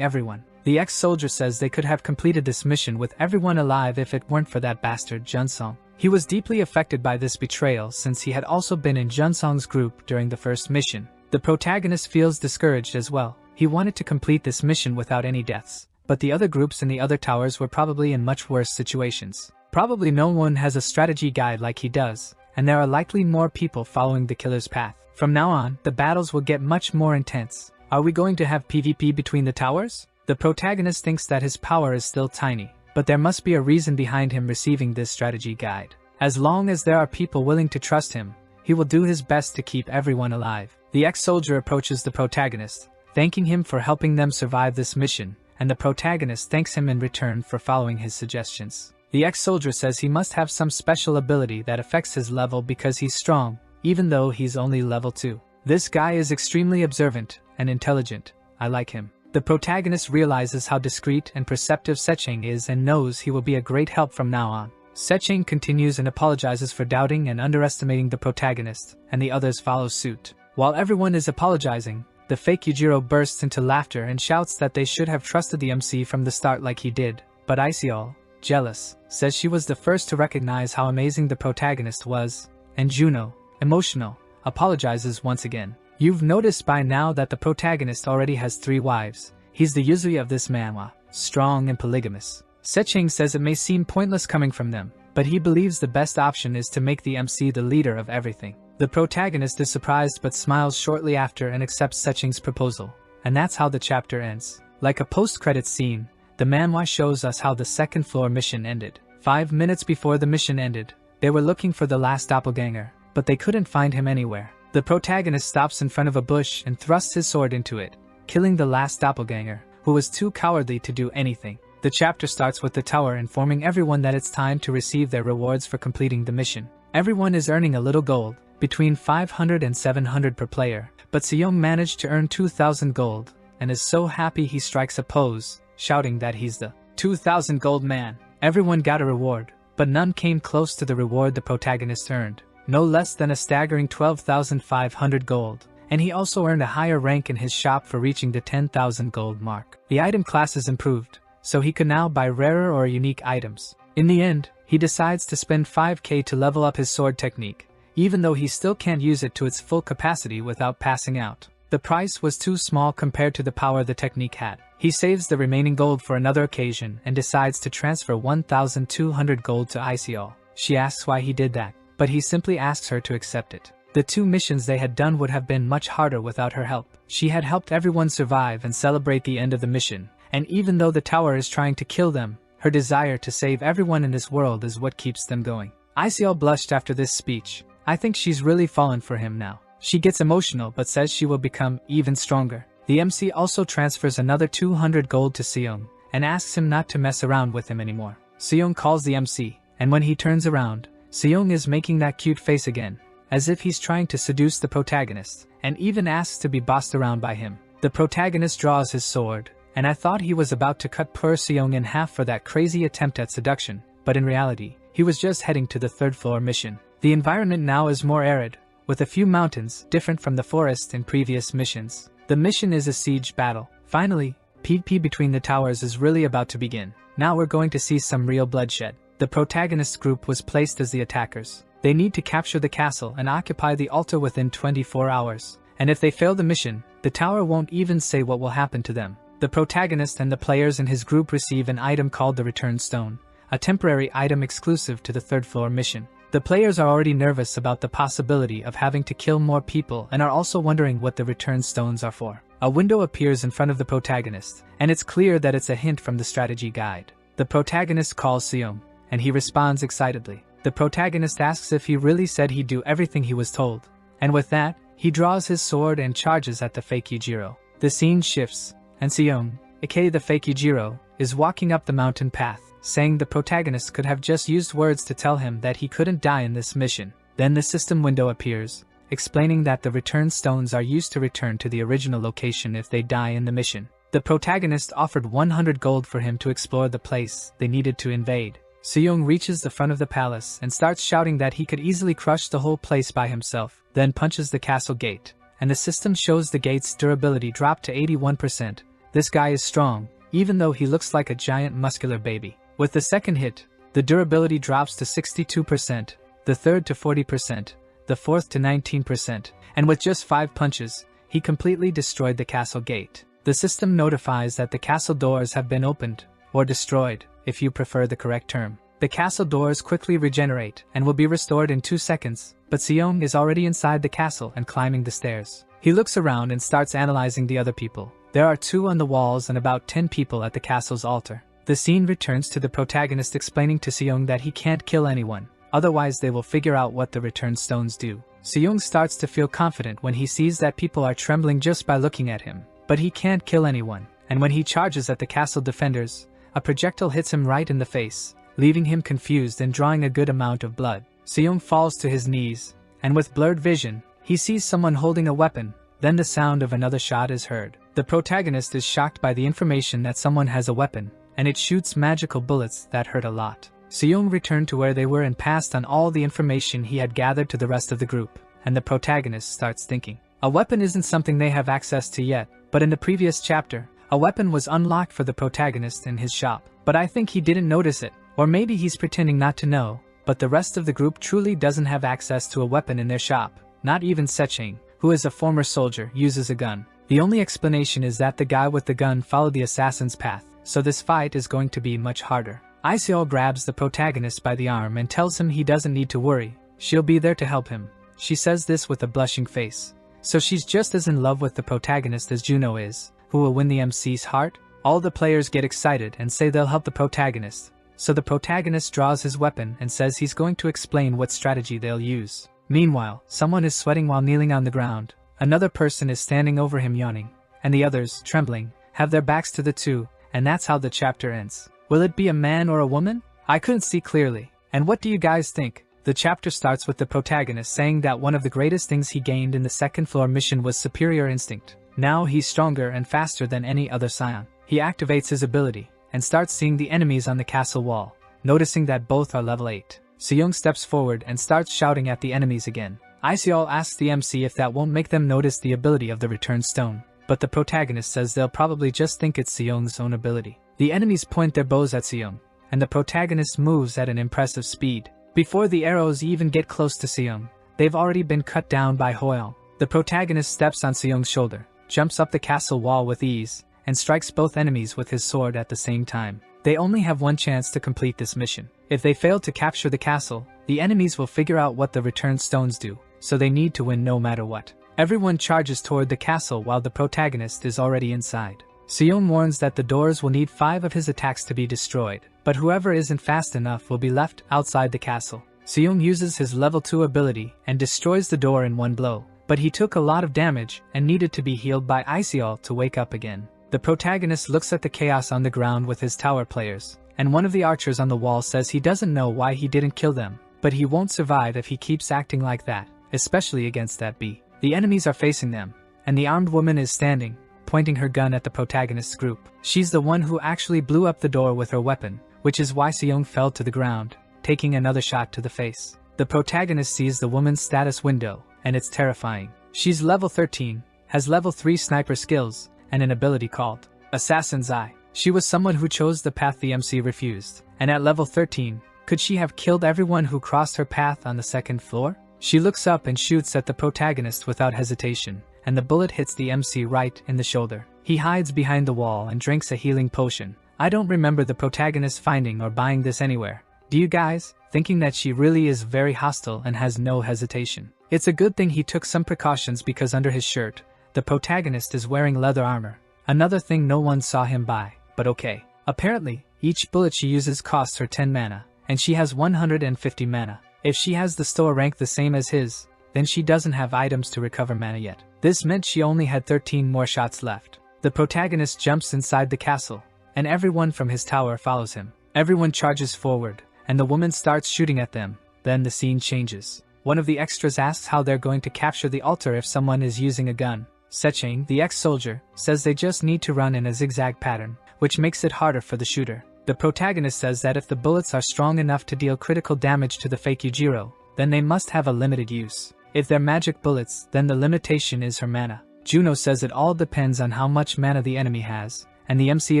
everyone. The ex-soldier says they could have completed this mission with everyone alive if it weren't for that bastard Junsong. He was deeply affected by this betrayal since he had also been in Junsong's group during the first mission. The protagonist feels discouraged as well. He wanted to complete this mission without any deaths, but the other groups in the other towers were probably in much worse situations. Probably no one has a strategy guide like he does, and there are likely more people following the killer's path. From now on, the battles will get much more intense. Are we going to have PvP between the towers? The protagonist thinks that his power is still tiny, but there must be a reason behind him receiving this strategy guide. As long as there are people willing to trust him, he will do his best to keep everyone alive. The ex-soldier approaches the protagonist, thanking him for helping them survive this mission, and the protagonist thanks him in return for following his suggestions. The ex-soldier says he must have some special ability that affects his level because he's strong, even though he's only level 2. This guy is extremely observant and intelligent. I like him. The protagonist realizes how discreet and perceptive Secheng is and knows he will be a great help from now on. Secheng continues and apologizes for doubting and underestimating the protagonist, and the others follow suit. While everyone is apologizing, the fake Yujiro bursts into laughter and shouts that they should have trusted the MC from the start like he did, but Iseol, jealous, says she was the first to recognize how amazing the protagonist was, and Juno, emotional, apologizes once again. You've noticed by now that the protagonist already has 3 wives. He's the Yuzui of this manhwa, strong and polygamous. Secheng says it may seem pointless coming from them, but he believes the best option is to make the MC the leader of everything. The protagonist is surprised but smiles shortly after and accepts Secheng's proposal. And that's how the chapter ends. Like a post-credits scene, the manhwa shows us how the second floor mission ended. 5 minutes before the mission ended, they were looking for the last doppelganger, but they couldn't find him anywhere. The protagonist stops in front of a bush and thrusts his sword into it, killing the last doppelganger, who was too cowardly to do anything. The chapter starts with the tower informing everyone that it's time to receive their rewards for completing the mission. Everyone is earning a little gold, between 500 and 700 per player, but Seong managed to earn 2,000 gold, and is so happy he strikes a pose, shouting that he's the 2,000 gold man. Everyone got a reward, but none came close to the reward the protagonist earned. No less than a staggering 12,500 gold, and he also earned a higher rank in his shop for reaching the 10,000 gold mark. The item classes improved, so he could now buy rarer or unique items. In the end, he decides to spend 5k to level up his sword technique, even though he still can't use it to its full capacity without passing out. The price was too small compared to the power the technique had. He saves the remaining gold for another occasion and decides to transfer 1,200 gold to Iseol. She asks why he did that, but he simply asks her to accept it. The 2 missions they had done would have been much harder without her help. She had helped everyone survive and celebrate the end of the mission, and even though the tower is trying to kill them, her desire to save everyone in this world is what keeps them going. Iseol blushed after this speech. I think she's really fallen for him now. She gets emotional but says she will become even stronger. The MC also transfers another 200 gold to Seong, and asks him not to mess around with him anymore. Seong calls the MC, and when he turns around, Seong is making that cute face again, as if he's trying to seduce the protagonist, and even asks to be bossed around by him. The protagonist draws his sword, and I thought he was about to cut poor Seong in half for that crazy attempt at seduction, but in reality, he was just heading to the 3rd floor mission. The environment now is more arid, with a few mountains, different from the forest in previous missions. The mission is a siege battle. Finally, PvP between the towers is really about to begin. Now we're going to see some real bloodshed. The protagonist group was placed as the attackers. They need to capture the castle and occupy the altar within 24 hours. And if they fail the mission, the tower won't even say what will happen to them. The protagonist and the players in his group receive an item called the Return Stone, a temporary item exclusive to the 3rd floor mission. The players are already nervous about the possibility of having to kill more people and are also wondering what the Return Stones are for. A window appears in front of the protagonist, and it's clear that it's a hint from the strategy guide. The protagonist calls Seong, and he responds excitedly. The protagonist asks if he really said he'd do everything he was told, and with that, he draws his sword and charges at the fake Yujiro. The scene shifts, and Seong, aka the fake Yujiro, is walking up the mountain path, saying the protagonist could have just used words to tell him that he couldn't die in this mission. Then the system window appears, explaining that the return stones are used to return to the original location if they die in the mission. The protagonist offered 100 gold for him to explore the place they needed to invade. Seong reaches the front of the palace and starts shouting that he could easily crush the whole place by himself, then punches the castle gate, and the system shows the gate's durability drop to 81%. This guy is strong, even though he looks like a giant muscular baby. With the second hit, the durability drops to 62%, the third to 40%, the fourth to 19%, and with just 5 punches, he completely destroyed the castle gate. The system notifies that the castle doors have been opened, or destroyed, if you prefer the correct term. The castle doors quickly regenerate and will be restored in 2 seconds, but Seong is already inside the castle and climbing the stairs. He looks around and starts analyzing the other people. There are 2 on the walls and about 10 people at the castle's altar. The scene returns to the protagonist explaining to Seong that he can't kill anyone, otherwise they will figure out what the return stones do. Seong starts to feel confident when he sees that people are trembling just by looking at him, but he can't kill anyone, and when he charges at the castle defenders, a projectile hits him right in the face, leaving him confused and drawing a good amount of blood. Seong falls to his knees, and with blurred vision, he sees someone holding a weapon, then the sound of another shot is heard. The protagonist is shocked by the information that someone has a weapon, and it shoots magical bullets that hurt a lot. Seong returned to where they were and passed on all the information he had gathered to the rest of the group, and the protagonist starts thinking. A weapon isn't something they have access to yet, but in the previous chapter, a weapon was unlocked for the protagonist in his shop. But I think he didn't notice it, or maybe he's pretending not to know, but the rest of the group truly doesn't have access to a weapon in their shop. Not even Seching, who is a former soldier, uses a gun. The only explanation is that the guy with the gun followed the assassin's path, so this fight is going to be much harder. Iseol grabs the protagonist by the arm and tells him he doesn't need to worry, she'll be there to help him. She says this with a blushing face. So she's just as in love with the protagonist as Juno is, who will win the MC's heart? All the players get excited and say they'll help the protagonist, so the protagonist draws his weapon and says he's going to explain what strategy they'll use. Meanwhile, someone is sweating while kneeling on the ground, another person is standing over him yawning, and the others, trembling, have their backs to the two, and that's how the chapter ends. Will it be a man or a woman? I couldn't see clearly. And what do you guys think? The chapter starts with the protagonist saying that one of the greatest things he gained in the second floor mission was superior instinct. Now he's stronger and faster than any other scion. He activates his ability and starts seeing the enemies on the castle wall, noticing that both are level 8. Seong steps forward and starts shouting at the enemies again. Iseol asks the MC if that won't make them notice the ability of the return stone, but the protagonist says they'll probably just think it's Seong's own ability. The enemies point their bows at Seong, and the protagonist moves at an impressive speed. Before the arrows even get close to Seong, they've already been cut down by Hoyeong. The protagonist steps on Seong's shoulder, jumps up the castle wall with ease, and strikes both enemies with his sword at the same time. They only have one chance to complete this mission. If they fail to capture the castle, the enemies will figure out what the return stones do, so they need to win no matter what. Everyone charges toward the castle while the protagonist is already inside. Seong warns that the doors will need 5 of his attacks to be destroyed, but whoever isn't fast enough will be left outside the castle. Seong uses his level 2 ability and destroys the door in one blow, but he took a lot of damage and needed to be healed by Iseol to wake up again. The protagonist looks at the chaos on the ground with his tower players, and one of the archers on the wall says he doesn't know why he didn't kill them, but he won't survive if he keeps acting like that, especially against that bee. The enemies are facing them, and the armed woman is standing, pointing her gun at the protagonist's group. She's the one who actually blew up the door with her weapon, which is why Seong fell to the ground, taking another shot to the face. The protagonist sees the woman's status window, and it's terrifying. She's level 13, has level 3 sniper skills, and an ability called Assassin's Eye. She was someone who chose the path the MC refused, and at level 13, could she have killed everyone who crossed her path on the second floor? She looks up and shoots at the protagonist without hesitation, and the bullet hits the MC right in the shoulder. He hides behind the wall and drinks a healing potion. I don't remember the protagonist finding or buying this anywhere. Do you guys? Thinking that she really is very hostile and has no hesitation. It's a good thing he took some precautions because under his shirt, the protagonist is wearing leather armor. Another thing no one saw him buy, but okay. Apparently, each bullet she uses costs her 10 mana, and she has 150 mana. If she has the store rank the same as his, then she doesn't have items to recover mana yet. This meant she only had 13 more shots left. The protagonist jumps inside the castle, and everyone from his tower follows him. Everyone charges forward, and the woman starts shooting at them. Then the scene changes. One of the extras asks how they're going to capture the altar if someone is using a gun. Secheng, the ex-soldier, says they just need to run in a zigzag pattern, which makes it harder for the shooter. The protagonist says that if the bullets are strong enough to deal critical damage to the fake Yujiro, then they must have a limited use. If they're magic bullets, then the limitation is her mana. Juno says it all depends on how much mana the enemy has, and the MC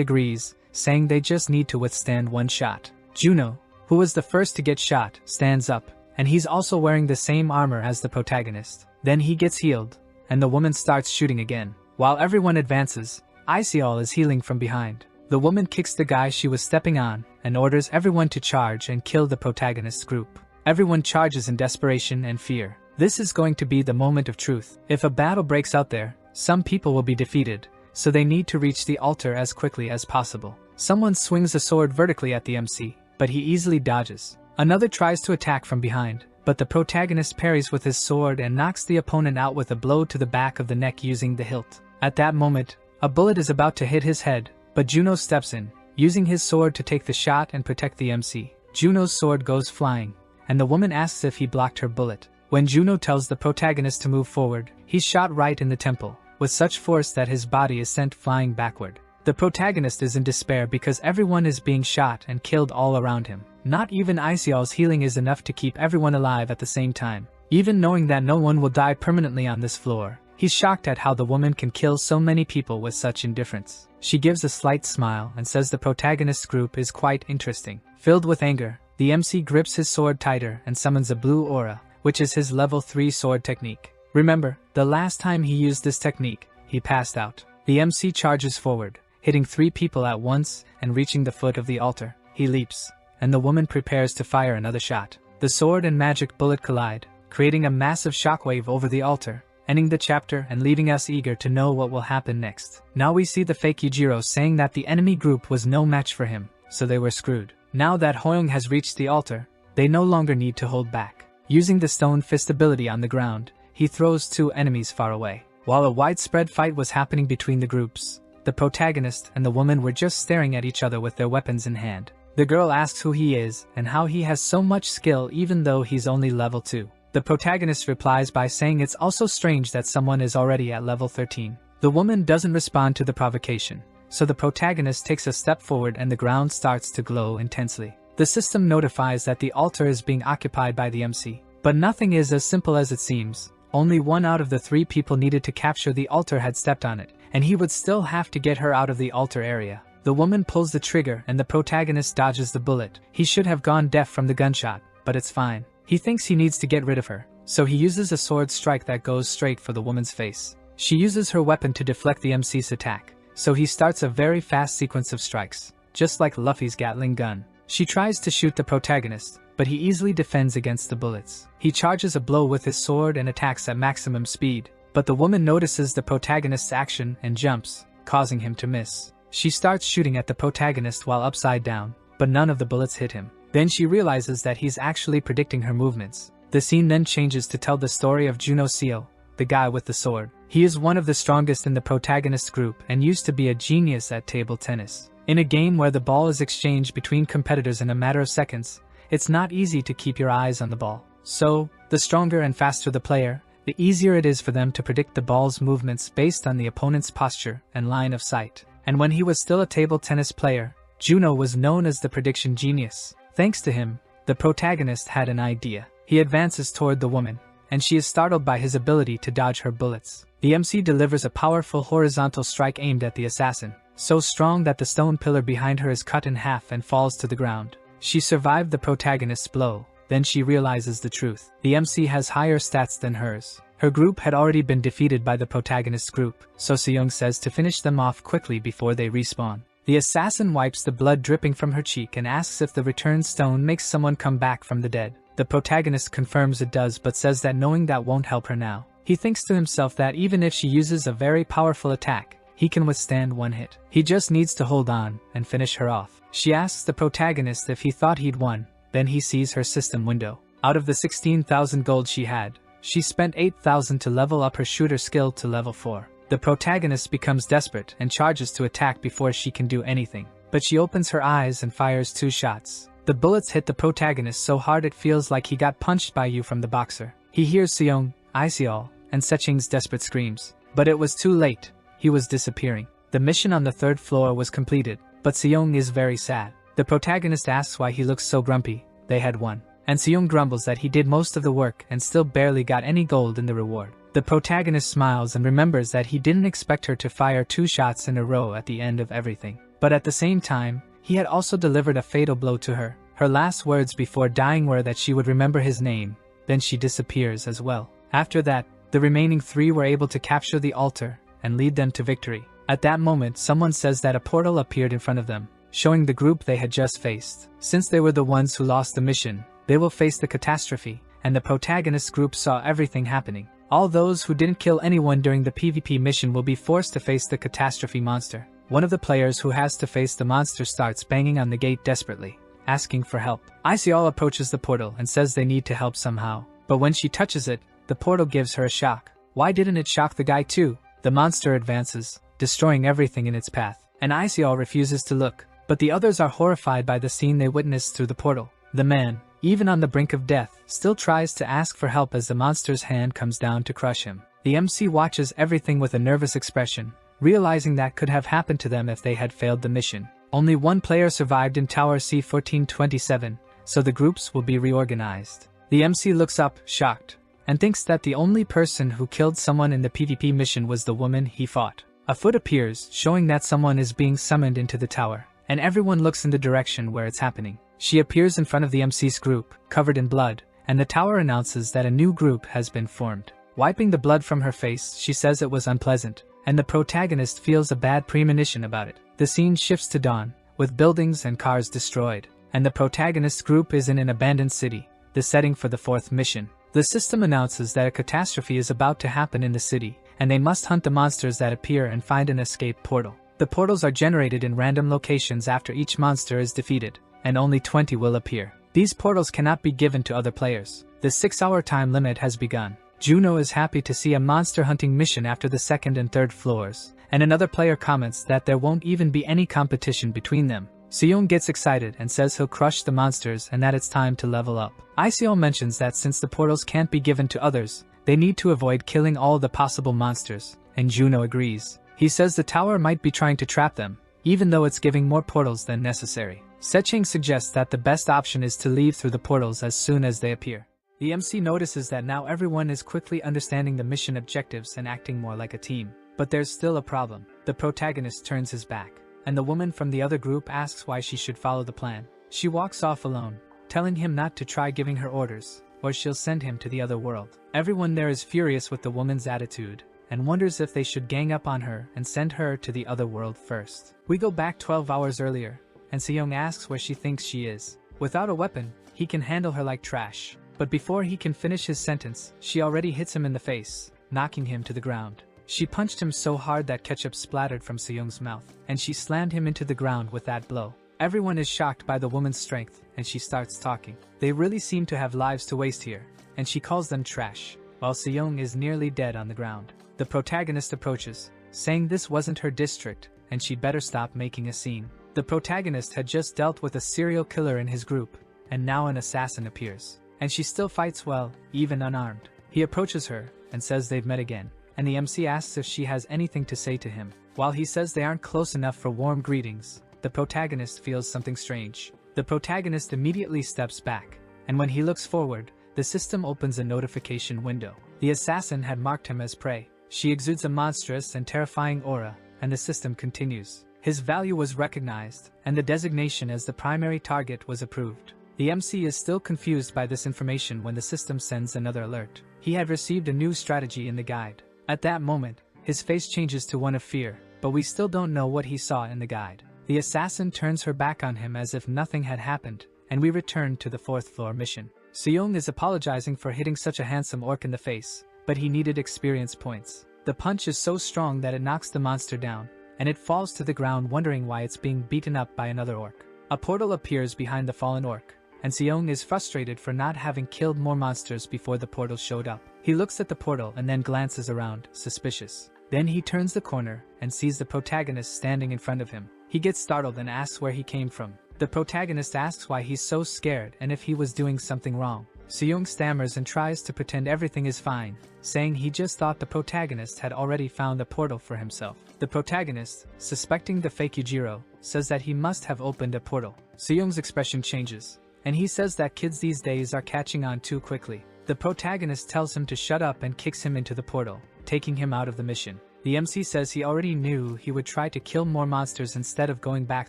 agrees, saying they just need to withstand one shot. Juno, who was the first to get shot, stands up, and he's also wearing the same armor as the protagonist. Then he gets healed, and the woman starts shooting again. While everyone advances, Isekai is healing from behind. The woman kicks the guy she was stepping on, and orders everyone to charge and kill the protagonist's group. Everyone charges in desperation and fear. This is going to be the moment of truth. If a battle breaks out there, some people will be defeated, so they need to reach the altar as quickly as possible. Someone swings a sword vertically at the MC, but he easily dodges. Another tries to attack from behind, but the protagonist parries with his sword and knocks the opponent out with a blow to the back of the neck using the hilt. At that moment, a bullet is about to hit his head, but Juno steps in, using his sword to take the shot and protect the MC. Juno's sword goes flying, and the woman asks if he blocked her bullet. When Juno tells the protagonist to move forward, he's shot right in the temple, with such force that his body is sent flying backward. The protagonist is in despair because everyone is being shot and killed all around him. Not even Iseol's healing is enough to keep everyone alive at the same time. Even knowing that no one will die permanently on this floor, he's shocked at how the woman can kill so many people with such indifference. She gives a slight smile and says the protagonist's group is quite interesting. Filled with anger, the MC grips his sword tighter and summons a blue aura, which is his level 3 sword technique. Remember, the last time he used this technique, he passed out. The MC charges forward, hitting 3 people at once and reaching the foot of the altar. He leaps, and the woman prepares to fire another shot. The sword and magic bullet collide, creating a massive shockwave over the altar, ending the chapter and leaving us eager to know what will happen next. Now we see the fake Yujiro saying that the enemy group was no match for him, so they were screwed. Now that Hoyoung has reached the altar, they no longer need to hold back. Using the stone fist ability on the ground, he throws 2 enemies far away. While a widespread fight was happening between the groups, the protagonist and the woman were just staring at each other with their weapons in hand. The girl asks who he is and how he has so much skill even though he's only level 2. The protagonist replies by saying it's also strange that someone is already at level 13. The woman doesn't respond to the provocation, so the protagonist takes a step forward and the ground starts to glow intensely. The system notifies that the altar is being occupied by the MC. But nothing is as simple as it seems. Only 1 out of the 3 people needed to capture the altar had stepped on it, and he would still have to get her out of the altar area. The woman pulls the trigger and the protagonist dodges the bullet. He should have gone deaf from the gunshot, but it's fine. He thinks he needs to get rid of her, so he uses a sword strike that goes straight for the woman's face. She uses her weapon to deflect the MC's attack, so he starts a very fast sequence of strikes, just like Luffy's Gatling gun. She tries to shoot the protagonist, but he easily defends against the bullets. He charges a blow with his sword and attacks at maximum speed, but the woman notices the protagonist's action and jumps, causing him to miss. She starts shooting at the protagonist while upside down, but none of the bullets hit him. Then she realizes that he's actually predicting her movements. The scene then changes to tell the story of Juno Seo, the guy with the sword. He is one of the strongest in the protagonist's group and used to be a genius at table tennis. In a game where the ball is exchanged between competitors in a matter of seconds, it's not easy to keep your eyes on the ball. So, the stronger and faster the player, the easier it is for them to predict the ball's movements based on the opponent's posture and line of sight. And when he was still a table tennis player, Juno was known as the prediction genius. Thanks to him, the protagonist had an idea. He advances toward the woman, and she is startled by his ability to dodge her bullets. The MC delivers a powerful horizontal strike aimed at the assassin, so strong that the stone pillar behind her is cut in half and falls to the ground. She survived the protagonist's blow. Then she realizes the truth. The MC has higher stats than hers. Her group had already been defeated by the protagonist's group, so Seyoung says to finish them off quickly before they respawn. The assassin wipes the blood dripping from her cheek and asks if the returned stone makes someone come back from the dead. The protagonist confirms it does but says that knowing that won't help her now. He thinks to himself that even if she uses a very powerful attack, he can withstand one hit. He just needs to hold on and finish her off. She asks the protagonist if he thought he'd won, then he sees her system window. Out of the 16,000 gold she had, she spent 8,000 to level up her shooter skill to level 4. The protagonist becomes desperate and charges to attack before she can do anything. But she opens her eyes and fires 2 shots. The bullets hit the protagonist so hard it feels like he got punched by you from the boxer. He hears Seyoung, Iseol, and Seching's desperate screams. But it was too late. He was disappearing. The mission on the 3rd floor was completed, but Seong is very sad. The protagonist asks why he looks so grumpy. They had won. And Seong grumbles that he did most of the work and still barely got any gold in the reward. The protagonist smiles and remembers that he didn't expect her to fire 2 shots in a row at the end of everything. But at the same time, he had also delivered a fatal blow to her. Her last words before dying were that she would remember his name, then she disappears as well. After that, the remaining 3 were able to capture the altar and lead them to victory. At that moment, someone says that a portal appeared in front of them, showing the group they had just faced. Since they were the ones who lost the mission, they will face the catastrophe, and the protagonist group saw everything happening. All those who didn't kill anyone during the PvP mission will be forced to face the catastrophe monster. One of the players who has to face the monster starts banging on the gate desperately, asking for help. Isekai approaches the portal and says they need to help somehow, but when she touches it, the portal gives her a shock. Why didn't it shock the guy too? The monster advances, destroying everything in its path, and Isekai refuses to look, but the others are horrified by the scene they witnessed through the portal. The man, even on the brink of death, still tries to ask for help as the monster's hand comes down to crush him. The MC watches everything with a nervous expression, realizing that could have happened to them if they had failed the mission. Only one player survived in Tower C1427, so the groups will be reorganized. The MC looks up, shocked, and thinks that the only person who killed someone in the PvP mission was the woman he fought. A foot appears, showing that someone is being summoned into the tower, and everyone looks in the direction where it's happening. She appears in front of the MC's group, covered in blood, and the tower announces that a new group has been formed. Wiping the blood from her face, she says it was unpleasant, and the protagonist feels a bad premonition about it. The scene shifts to dawn, with buildings and cars destroyed, and the protagonist's group is in an abandoned city, the setting for the 4th mission. The system announces that a catastrophe is about to happen in the city, and they must hunt the monsters that appear and find an escape portal. The portals are generated in random locations after each monster is defeated, and only 20 will appear. These portals cannot be given to other players. The 6-hour time limit has begun. Juno is happy to see a monster hunting mission after the 2nd and 3rd floors, and another player comments that there won't even be any competition between them. Seong gets excited and says he'll crush the monsters and that it's time to level up. Isekai mentions that since the portals can't be given to others, they need to avoid killing all the possible monsters, and Juno agrees. He says the tower might be trying to trap them, even though it's giving more portals than necessary. Setching suggests that the best option is to leave through the portals as soon as they appear. The MC notices that now everyone is quickly understanding the mission objectives and acting more like a team. But there's still a problem. The protagonist turns his back, and the woman from the other group asks why she should follow the plan. She walks off alone, telling him not to try giving her orders, or she'll send him to the other world. Everyone there is furious with the woman's attitude, and wonders if they should gang up on her and send her to the other world first. We go back 12 hours earlier, and Seong asks where she thinks she is. Without a weapon, he can handle her like trash. But before he can finish his sentence, she already hits him in the face, knocking him to the ground. She punched him so hard that ketchup splattered from Seong's mouth, and she slammed him into the ground with that blow. Everyone is shocked by the woman's strength, and she starts talking. They really seem to have lives to waste here, and she calls them trash, while Seong is nearly dead on the ground. The protagonist approaches, saying this wasn't her district, and she'd better stop making a scene. The protagonist had just dealt with a serial killer in his group, and now an assassin appears. And she still fights well, even unarmed. He approaches her, and says they've met again, and the MC asks if she has anything to say to him. While he says they aren't close enough for warm greetings, the protagonist feels something strange. The protagonist immediately steps back, and when he looks forward, the system opens a notification window. The assassin had marked him as prey. She exudes a monstrous and terrifying aura, and the system continues. His value was recognized, and the designation as the primary target was approved. The MC is still confused by this information when the system sends another alert. He had received a new strategy in the guide. At that moment, his face changes to one of fear, but we still don't know what he saw in the guide. The assassin turns her back on him as if nothing had happened, and we return to the 4th floor mission. Seong is apologizing for hitting such a handsome orc in the face, but he needed experience points. The punch is so strong that it knocks the monster down, and it falls to the ground wondering why it's being beaten up by another orc. A portal appears behind the fallen orc, and Seong is frustrated for not having killed more monsters before the portal showed up. He looks at the portal and then glances around, suspicious. Then he turns the corner and sees the protagonist standing in front of him. He gets startled and asks where he came from. The protagonist asks why he's so scared and if he was doing something wrong. Seung stammers and tries to pretend everything is fine, saying he just thought the protagonist had already found a portal for himself. The protagonist, suspecting the fake Yujiro, says that he must have opened a portal. Seung's expression changes, and he says that kids these days are catching on too quickly. The protagonist tells him to shut up and kicks him into the portal, taking him out of the mission. The MC says he already knew he would try to kill more monsters instead of going back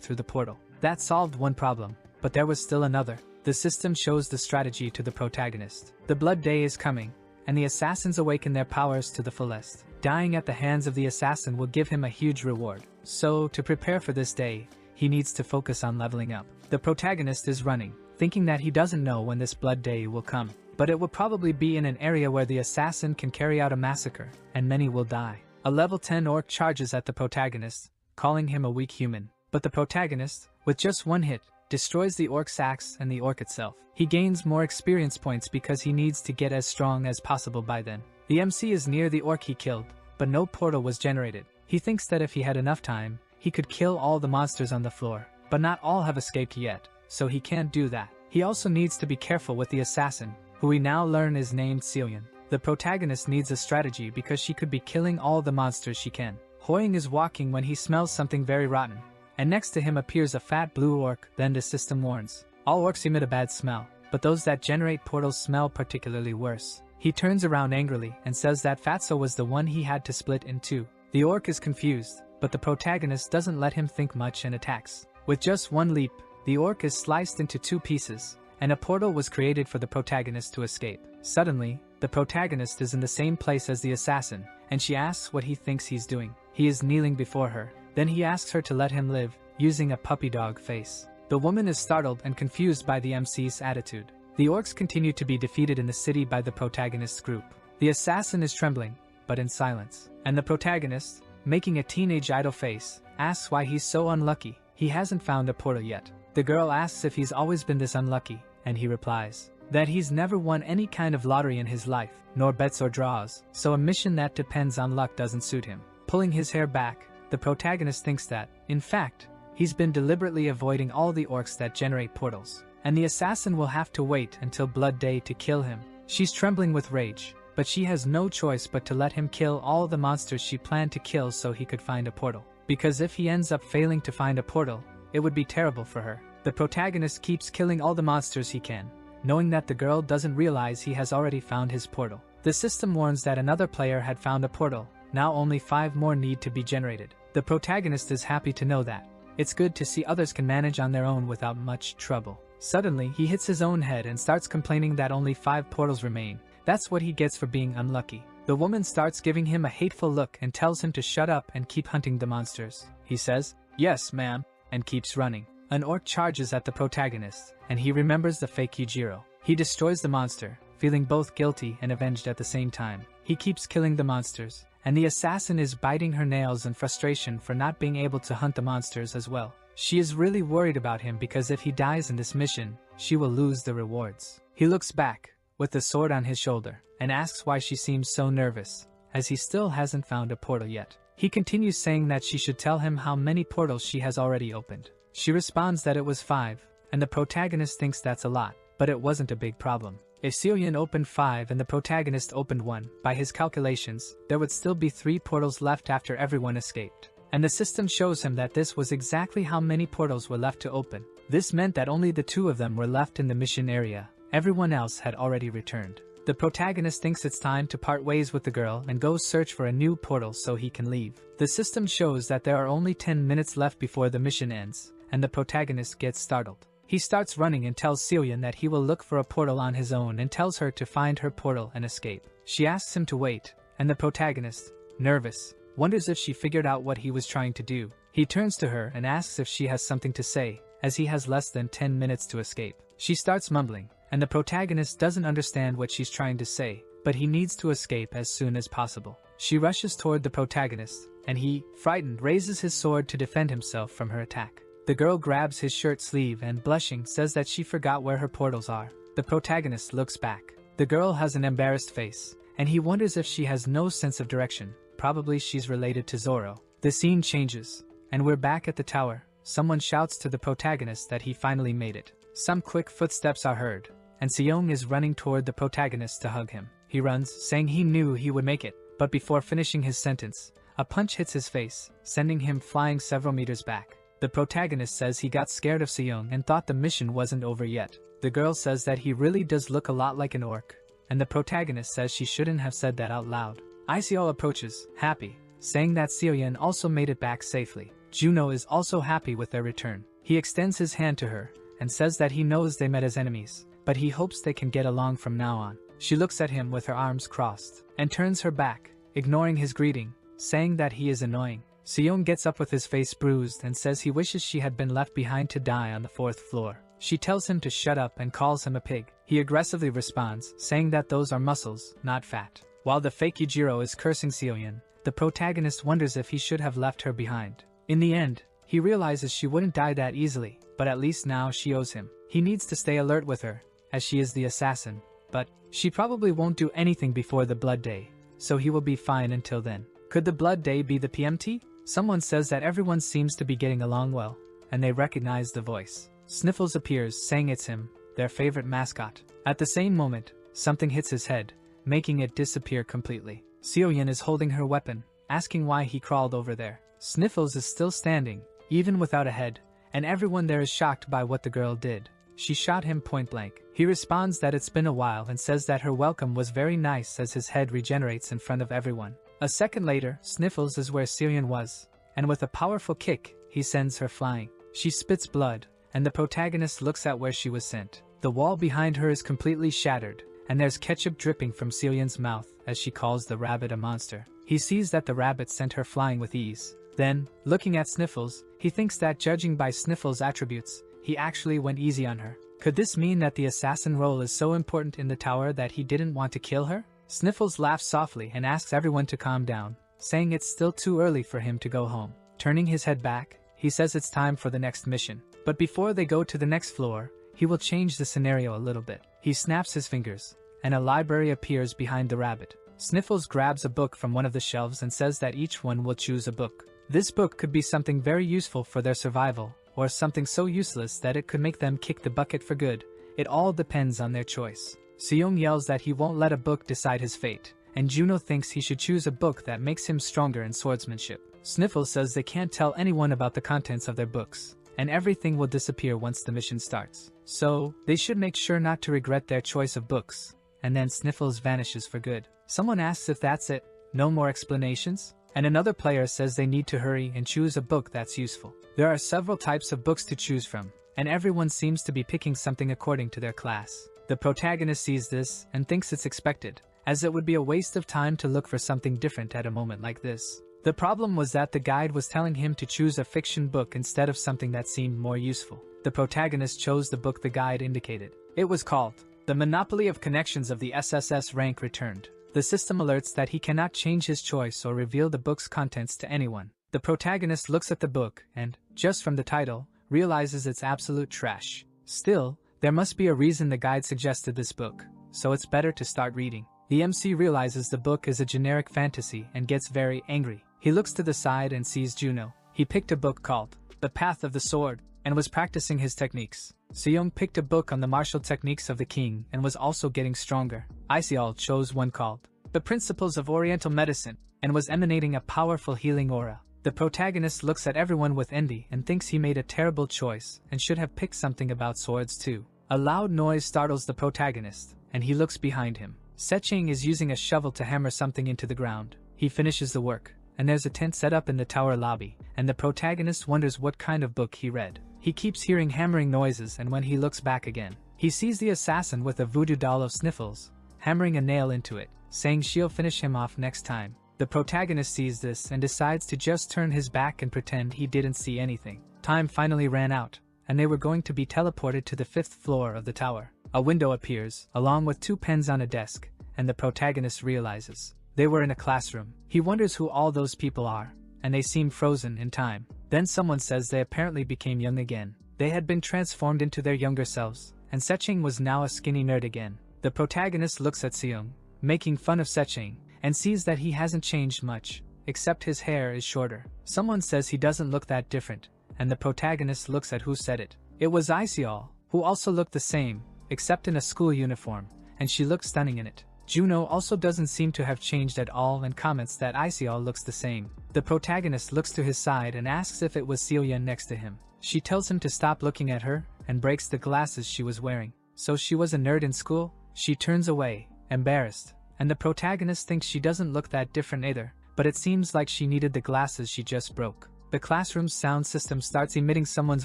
through the portal. That solved one problem, but there was still another. The system shows the strategy to the protagonist. The Blood Day is coming, and the assassins awaken their powers to the fullest. Dying at the hands of the assassin will give him a huge reward. So, to prepare for this day, he needs to focus on leveling up. The protagonist is running, thinking that he doesn't know when this Blood Day will come. But it will probably be in an area where the assassin can carry out a massacre, and many will die. A level 10 orc charges at the protagonist, calling him a weak human. But the protagonist, with just one hit, destroys the orc's axe and the orc itself. He gains more experience points because he needs to get as strong as possible by then. The MC is near the orc he killed, but no portal was generated. He thinks that if he had enough time, he could kill all the monsters on the floor, but not all have escaped yet, so he can't do that. He also needs to be careful with the assassin, who we now learn is named Seolyeon. The protagonist needs a strategy because she could be killing all the monsters she can. Hoying is walking when he smells something very rotten, and next to him appears a fat blue orc. Then the system warns. All orcs emit a bad smell, but those that generate portals smell particularly worse. He turns around angrily and says that Fatso was the one he had to split in two. The orc is confused, but the protagonist doesn't let him think much and attacks. With just one leap, the orc is sliced into two pieces, and a portal was created for the protagonist to escape. Suddenly, the protagonist is in the same place as the assassin, and she asks what he thinks he's doing. He is kneeling before her. Then he asks her to let him live, using a puppy dog face. The woman is startled and confused by the MC's attitude. The orcs continue to be defeated in the city by the protagonist's group. The assassin is trembling, but in silence. And the protagonist, making a teenage idle face, asks why he's so unlucky. He hasn't found a portal yet. The girl asks if he's always been this unlucky, and he replies that he's never won any kind of lottery in his life, nor bets or draws, so a mission that depends on luck doesn't suit him. Pulling his hair back, the protagonist thinks that, in fact, he's been deliberately avoiding all the orcs that generate portals, and the assassin will have to wait until Blood Day to kill him. She's trembling with rage, but she has no choice but to let him kill all the monsters she planned to kill so he could find a portal. Because if he ends up failing to find a portal, it would be terrible for her. The protagonist keeps killing all the monsters he can, knowing that the girl doesn't realize he has already found his portal. The system warns that another player had found a portal. Now only 5 more need to be generated. The protagonist is happy to know that. It's good to see others can manage on their own without much trouble. Suddenly, he hits his own head and starts complaining that only 5 portals remain. That's what he gets for being unlucky. The woman starts giving him a hateful look and tells him to shut up and keep hunting the monsters. He says, "Yes, ma'am," and keeps running. An orc charges at the protagonist, and he remembers the fake Yujiro. He destroys the monster, feeling both guilty and avenged at the same time. He keeps killing the monsters, and the assassin is biting her nails in frustration for not being able to hunt the monsters as well. She is really worried about him because if he dies in this mission, she will lose the rewards. He looks back, with the sword on his shoulder, and asks why she seems so nervous, as he still hasn't found a portal yet. He continues saying that she should tell him how many portals she has already opened. She responds that it was 5, and the protagonist thinks that's a lot, but it wasn't a big problem. If Seolyeon opened 5 and the protagonist opened 1, by his calculations, there would still be 3 portals left after everyone escaped. And the system shows him that this was exactly how many portals were left to open. This meant that only the 2 of them were left in the mission area. Everyone else had already returned. The protagonist thinks it's time to part ways with the girl and goes search for a new portal so he can leave. The system shows that there are only 10 minutes left before the mission ends, and the protagonist gets startled. He starts running and tells Seolyeon that he will look for a portal on his own and tells her to find her portal and escape. She asks him to wait, and the protagonist, nervous, wonders if she figured out what he was trying to do. He turns to her and asks if she has something to say, as he has less than 10 minutes to escape. She starts mumbling, and the protagonist doesn't understand what she's trying to say, but he needs to escape as soon as possible. She rushes toward the protagonist, and he, frightened, raises his sword to defend himself from her attack. The girl grabs his shirt sleeve and, blushing, says that she forgot where her portals are. The protagonist looks back. The girl has an embarrassed face, and he wonders if she has no sense of direction. Probably she's related to Zoro. The scene changes, and we're back at the tower. Someone shouts to the protagonist that he finally made it. Some quick footsteps are heard, and Seong is running toward the protagonist to hug him. He runs, saying he knew he would make it, but before finishing his sentence, a punch hits his face, sending him flying several meters back. The protagonist says he got scared of Seong and thought the mission wasn't over yet. The girl says that he really does look a lot like an orc, and the protagonist says she shouldn't have said that out loud. Iseol approaches, happy, saying that Seoyeon also made it back safely. Juno is also happy with their return. He extends his hand to her, and says that he knows they met as enemies, but he hopes they can get along from now on. She looks at him with her arms crossed, and turns her back, ignoring his greeting, saying that he is annoying. Seong gets up with his face bruised and says he wishes she had been left behind to die on the 4th floor. She tells him to shut up and calls him a pig. He aggressively responds, saying that those are muscles, not fat. While the fake Yujiro is cursing Seoyeon, the protagonist wonders if he should have left her behind. In the end, he realizes she wouldn't die that easily, but at least now she owes him. He needs to stay alert with her, as she is the assassin, but she probably won't do anything before the Blood Day, so he will be fine until then. Could the Blood Day be the PMT? Someone says that everyone seems to be getting along well, and they recognize the voice. Sniffles appears, saying it's him, their favorite mascot. At the same moment, something hits his head, making it disappear completely. Seoyeon is holding her weapon, asking why he crawled over there. Sniffles is still standing, even without a head, and everyone there is shocked by what the girl did. She shot him point blank. He responds that it's been a while and says that her welcome was very nice as his head regenerates in front of everyone. A second later, Sniffles is where Seoyeon was, and with a powerful kick, he sends her flying. She spits blood, and the protagonist looks at where she was sent. The wall behind her is completely shattered, and there's ketchup dripping from Seoyeon's mouth as she calls the rabbit a monster. He sees that the rabbit sent her flying with ease. Then, looking at Sniffles, he thinks that judging by Sniffles' attributes, he actually went easy on her. Could this mean that the assassin role is so important in the tower that he didn't want to kill her? Sniffles laughs softly and asks everyone to calm down, saying it's still too early for him to go home. Turning his head back, he says it's time for the next mission. But before they go to the next floor, he will change the scenario a little bit. He snaps his fingers, and a library appears behind the rabbit. Sniffles grabs a book from one of the shelves and says that each one will choose a book. This book could be something very useful for their survival, or something so useless that it could make them kick the bucket for good. It all depends on their choice. Seong yells that he won't let a book decide his fate, and Juno thinks he should choose a book that makes him stronger in swordsmanship. Sniffles says they can't tell anyone about the contents of their books, and everything will disappear once the mission starts. So, they should make sure not to regret their choice of books, and then Sniffles vanishes for good. Someone asks if that's it, no more explanations? And another player says they need to hurry and choose a book that's useful. There are several types of books to choose from, and everyone seems to be picking something according to their class. The protagonist sees this and thinks it's expected, as it would be a waste of time to look for something different at a moment like this. The problem was that the guide was telling him to choose a fiction book instead of something that seemed more useful. The protagonist chose the book the guide indicated. It was called The Monopoly of Connections of the SSS Rank Returned. The system alerts that he cannot change his choice or reveal the book's contents to anyone. The protagonist looks at the book and, just from the title, realizes it's absolute trash. Still, there must be a reason the guide suggested this book, so it's better to start reading. The MC realizes the book is a generic fantasy and gets very angry. He looks to the side and sees Juno. He picked a book called The Path of the Sword and was practicing his techniques. Seong picked a book on the martial techniques of the king and was also getting stronger. Iseol chose one called The Principles of Oriental Medicine and was emanating a powerful healing aura. The protagonist looks at everyone with envy and thinks he made a terrible choice and should have picked something about swords too. A loud noise startles the protagonist, and he looks behind him. Seching is using a shovel to hammer something into the ground. He finishes the work, and there's a tent set up in the tower lobby, and the protagonist wonders what kind of book he read. He keeps hearing hammering noises, and when he looks back again, he sees the assassin with a voodoo doll of Sniffles, hammering a nail into it, saying she'll finish him off next time. The protagonist sees this and decides to just turn his back and pretend he didn't see anything. Time finally ran out, and they were going to be teleported to the 5th floor of the tower. A window appears, along with 2 pens on a desk, and the protagonist realizes they were in a classroom. He wonders who all those people are, and they seem frozen in time. Then someone says they apparently became young again. They had been transformed into their younger selves, and Seching was now a skinny nerd again. The protagonist looks at Seong, making fun of Seching, and sees that he hasn't changed much, except his hair is shorter. Someone says he doesn't look that different, and the protagonist looks at who said it. It was Iseol, who also looked the same, except in a school uniform, and she looks stunning in it. Juno also doesn't seem to have changed at all and comments that Isekai looks the same. The protagonist looks to his side and asks if it was Celia next to him. She tells him to stop looking at her and breaks the glasses she was wearing. So she was a nerd in school? She turns away, embarrassed, and the protagonist thinks she doesn't look that different either, but it seems like she needed the glasses she just broke. The classroom's sound system starts emitting someone's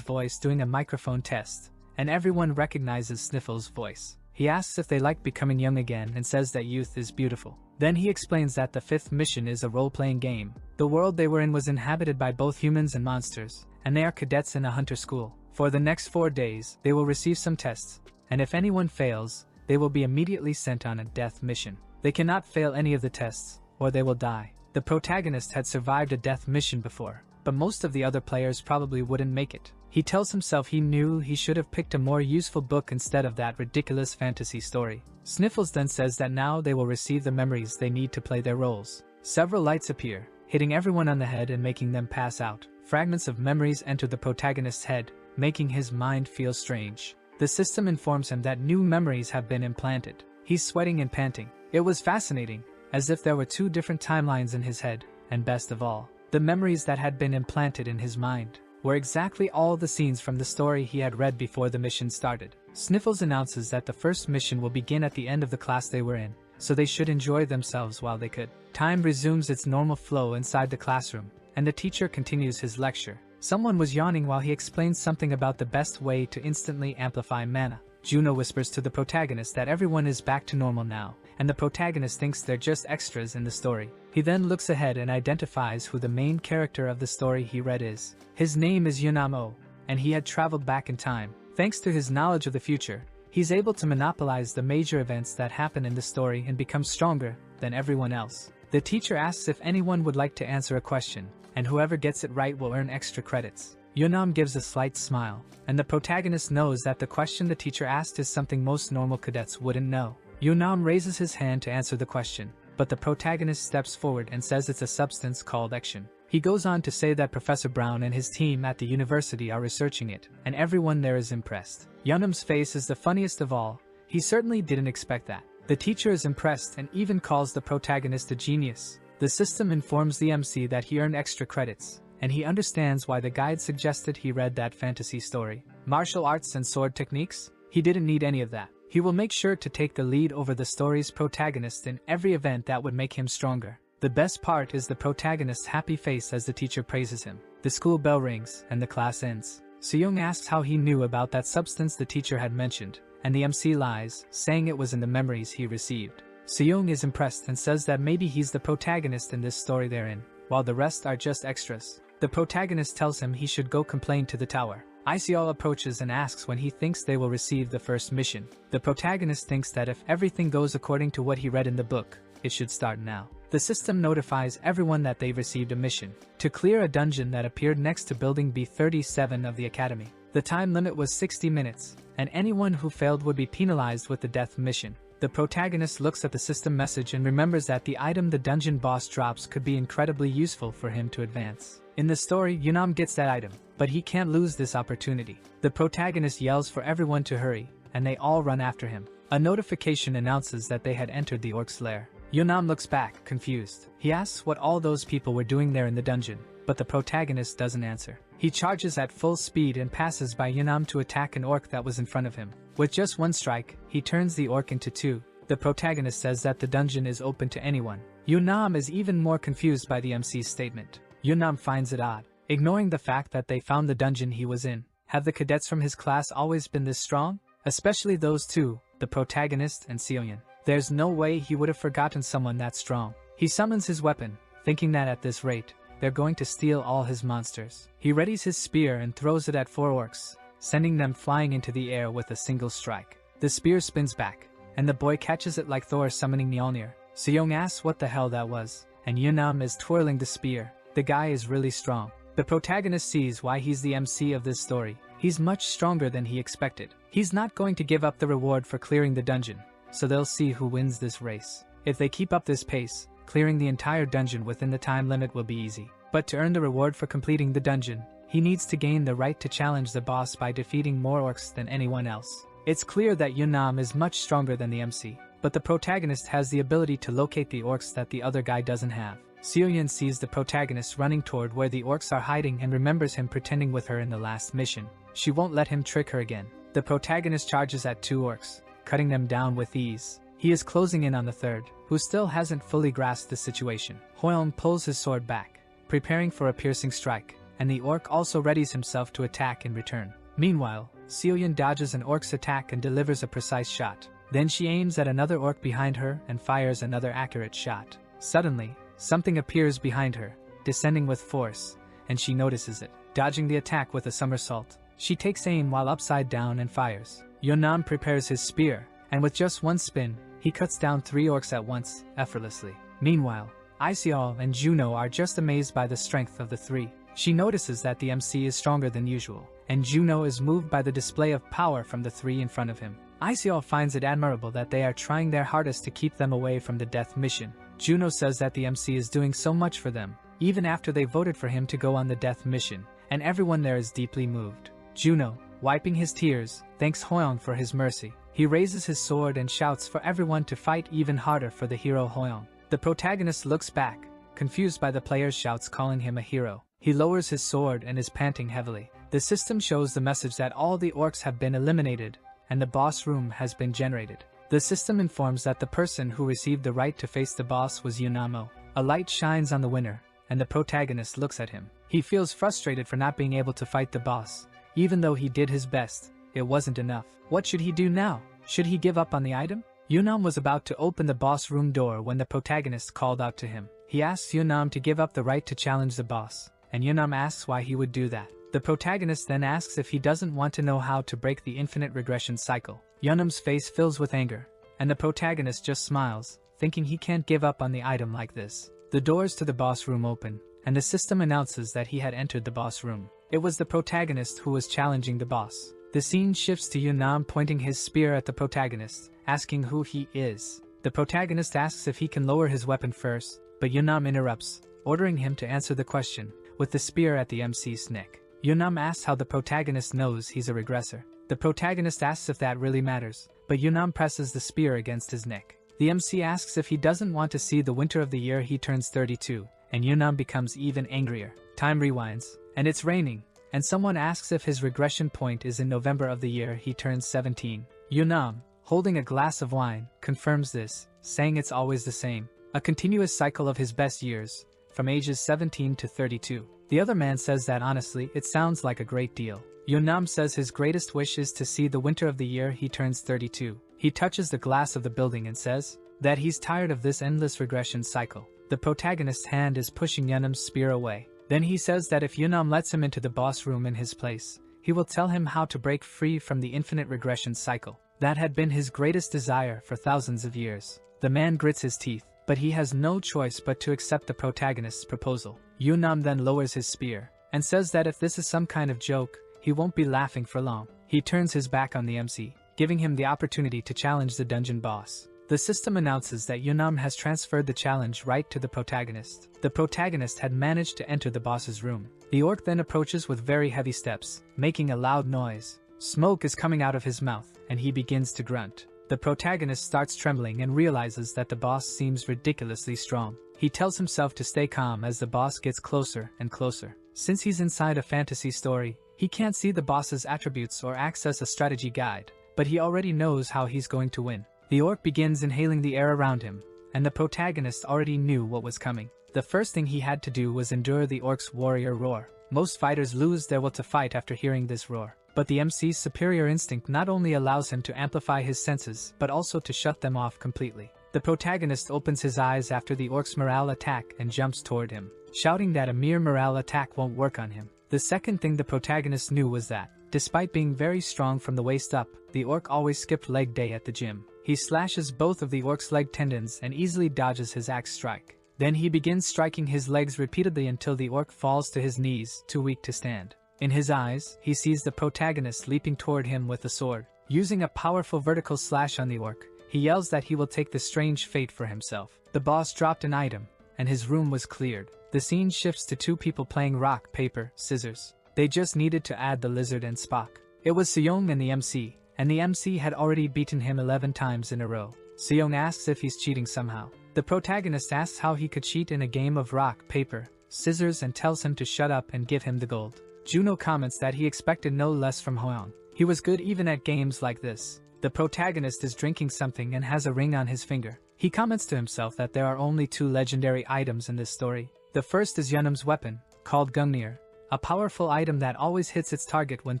voice doing a microphone test, and everyone recognizes Sniffle's voice. He asks if they like becoming young again and says that youth is beautiful. Then he explains that the 5th mission is a role-playing game. The world they were in was inhabited by both humans and monsters, and they are cadets in a hunter school. For the next 4 days, they will receive some tests, and if anyone fails, they will be immediately sent on a death mission. They cannot fail any of the tests, or they will die. The protagonist had survived a death mission before, but most of the other players probably wouldn't make it. He tells himself he knew he should have picked a more useful book instead of that ridiculous fantasy story. Sniffles then says that now they will receive the memories they need to play their roles. Several lights appear, hitting everyone on the head and making them pass out. Fragments of memories enter the protagonist's head, making his mind feel strange. The system informs him that new memories have been implanted. He's sweating and panting. It was fascinating, as if there were 2 different timelines in his head, and best of all, the memories that had been implanted in his mind were exactly all the scenes from the story he had read before the mission started. Sniffles announces that the first mission will begin at the end of the class they were in, so they should enjoy themselves while they could. Time resumes its normal flow inside the classroom, and the teacher continues his lecture. Someone was yawning while he explains something about the best way to instantly amplify mana. Juno whispers to the protagonist that everyone is back to normal now, and the protagonist thinks they're just extras in the story. He then looks ahead and identifies who the main character of the story he read is. His name is Yunamo, and he had traveled back in time. Thanks to his knowledge of the future, he's able to monopolize the major events that happen in the story and become stronger than everyone else. The teacher asks if anyone would like to answer a question, and whoever gets it right will earn extra credits. Yunam gives a slight smile, and the protagonist knows that the question the teacher asked is something most normal cadets wouldn't know. Yunam raises his hand to answer the question, but the protagonist steps forward and says it's a substance called action. He goes on to say that Professor Brown and his team at the university are researching it, and everyone there is impressed. Yunam's face is the funniest of all. He certainly didn't expect that. The teacher is impressed and even calls the protagonist a genius. The system informs the MC that he earned extra credits, and he understands why the guide suggested he read that fantasy story. Martial arts and sword techniques? He didn't need any of that. He will make sure to take the lead over the story's protagonist in every event that would make him stronger. The best part is the protagonist's happy face as the teacher praises him. The school bell rings, and the class ends. Seyoung asks how he knew about that substance the teacher had mentioned, and the MC lies, saying it was in the memories he received. Seyoung is impressed and says that maybe he's the protagonist in this story they're in, while the rest are just extras. The protagonist tells him he should go complain to the tower. Iseol approaches and asks when he thinks they will receive the first mission. The protagonist thinks that if everything goes according to what he read in the book, it should start now. The system notifies everyone that they've received a mission to clear a dungeon that appeared next to Building B37 of the Academy. The time limit was 60 minutes, and anyone who failed would be penalized with the death mission. The protagonist looks at the system message and remembers that the item the dungeon boss drops could be incredibly useful for him to advance. In the story, Yunam gets that item, but he can't lose this opportunity. The protagonist yells for everyone to hurry, and they all run after him. A notification announces that they had entered the orc's lair. Yunam looks back, confused. He asks what all those people were doing there in the dungeon, but the protagonist doesn't answer. He charges at full speed and passes by Yunam to attack an orc that was in front of him. With just one strike, he turns the orc into 2. The protagonist says that the dungeon is open to anyone. Yunam is even more confused by the MC's statement. Yunam finds it odd, ignoring the fact that they found the dungeon he was in. Have the cadets from his class always been this strong? Especially those two, the protagonist and Seoyeon. There's no way he would have forgotten someone that strong. He summons his weapon, thinking that at this rate, they're going to steal all his monsters. He readies his spear and throws it at 4 orcs, sending them flying into the air with a single strike. The spear spins back, and the boy catches it like Thor summoning Mjolnir. Seoyeon asks what the hell that was, and Yunam is twirling the spear. The guy is really strong. The protagonist sees why he's the MC of this story. He's much stronger than he expected. He's not going to give up the reward for clearing the dungeon, so they'll see who wins this race. If they keep up this pace, clearing the entire dungeon within the time limit will be easy. But to earn the reward for completing the dungeon, he needs to gain the right to challenge the boss by defeating more orcs than anyone else. It's clear that Yunam is much stronger than the MC, but the protagonist has the ability to locate the orcs that the other guy doesn't have. Seoyun sees the protagonist running toward where the orcs are hiding and remembers him pretending with her in the last mission. She won't let him trick her again. The protagonist charges at 2 orcs, cutting them down with ease. He is closing in on the third, who still hasn't fully grasped the situation. Hyoung pulls his sword back, preparing for a piercing strike, and the orc also readies himself to attack in return. Meanwhile, Seoyun dodges an orc's attack and delivers a precise shot. Then she aims at another orc behind her and fires another accurate shot. Suddenly, something appears behind her, descending with force, and she notices it. Dodging the attack with a somersault, she takes aim while upside down and fires. Yunam prepares his spear, and with just one spin, he cuts down 3 orcs at once, effortlessly. Meanwhile, Iseol and Juno are just amazed by the strength of the 3. She notices that the MC is stronger than usual, and Juno is moved by the display of power from the 3 in front of him. Iseol finds it admirable that they are trying their hardest to keep them away from the death mission. Juno says that the MC is doing so much for them, even after they voted for him to go on the death mission, and everyone there is deeply moved. Juno, wiping his tears, thanks Hyoung for his mercy. He raises his sword and shouts for everyone to fight even harder for the hero Hyoung. The protagonist looks back, confused by the player's shouts calling him a hero. He lowers his sword and is panting heavily. The system shows the message that all the orcs have been eliminated, and the boss room has been generated. The system informs that the person who received the right to face the boss was Yunamo. A light shines on the winner, and the protagonist looks at him. He feels frustrated for not being able to fight the boss. Even though he did his best, it wasn't enough. What should he do now? Should he give up on the item? Yunam was about to open the boss room door when the protagonist called out to him. He asks Yunam to give up the right to challenge the boss, and Yunam asks why he would do that. The protagonist then asks if he doesn't want to know how to break the infinite regression cycle. Yunam's face fills with anger, and the protagonist just smiles, thinking he can't give up on the item like this. The doors to the boss room open, and the system announces that he had entered the boss room. It was the protagonist who was challenging the boss. The scene shifts to Yunam pointing his spear at the protagonist, asking who he is. The protagonist asks if he can lower his weapon first, but Yunam interrupts, ordering him to answer the question, with the spear at the MC's neck. Yunam asks how the protagonist knows he's a regressor. The protagonist asks if that really matters, but Yunam presses the spear against his neck. The MC asks if he doesn't want to see the winter of the year he turns 32, and Yunam becomes even angrier. Time rewinds, and it's raining, and someone asks if his regression point is in November of the year he turns 17. Yunam, holding a glass of wine, confirms this, saying it's always the same, a continuous cycle of his best years, from ages 17 to 32. The other man says that honestly, it sounds like a great deal. Yunam says his greatest wish is to see the winter of the year he turns 32. He touches the glass of the building and says that he's tired of this endless regression cycle. The protagonist's hand is pushing Yunam's spear away. Then he says that if Yunam lets him into the boss room in his place, he will tell him how to break free from the infinite regression cycle. That had been his greatest desire for thousands of years. The man grits his teeth, but he has no choice but to accept the protagonist's proposal. Yunam then lowers his spear, and says that if this is some kind of joke, he won't be laughing for long. He turns his back on the MC, giving him the opportunity to challenge the dungeon boss. The system announces that Yunam has transferred the challenge right to the protagonist. The protagonist had managed to enter the boss's room. The orc then approaches with very heavy steps, making a loud noise. Smoke is coming out of his mouth, and he begins to grunt. The protagonist starts trembling and realizes that the boss seems ridiculously strong. He tells himself to stay calm as the boss gets closer and closer. Since he's inside a fantasy story, he can't see the boss's attributes or access a strategy guide, but he already knows how he's going to win. The orc begins inhaling the air around him, and the protagonist already knew what was coming. The first thing he had to do was endure the orc's warrior roar. Most fighters lose their will to fight after hearing this roar, but the MC's superior instinct not only allows him to amplify his senses, but also to shut them off completely. The protagonist opens his eyes after the orc's morale attack and jumps toward him, shouting that a mere morale attack won't work on him. The second thing the protagonist knew was that, despite being very strong from the waist up, the orc always skipped leg day at the gym. He slashes both of the orc's leg tendons and easily dodges his axe strike. Then he begins striking his legs repeatedly until the orc falls to his knees, too weak to stand. In his eyes, he sees the protagonist leaping toward him with a sword. Using a powerful vertical slash on the orc, he yells that he will take the strange fate for himself. The boss dropped an item, and his room was cleared. The scene shifts to 2 people playing rock, paper, scissors. They just needed to add the lizard and Spock. It was Seong and the MC, and the MC had already beaten him 11 times in a row. Seong asks if he's cheating somehow. The protagonist asks how he could cheat in a game of rock, paper, scissors and tells him to shut up and give him the gold. Juno comments that he expected no less from Hoang. He was good even at games like this. The protagonist is drinking something and has a ring on his finger. He comments to himself that there are only 2 legendary items in this story. The first is Yeonam's weapon, called Gungnir, a powerful item that always hits its target when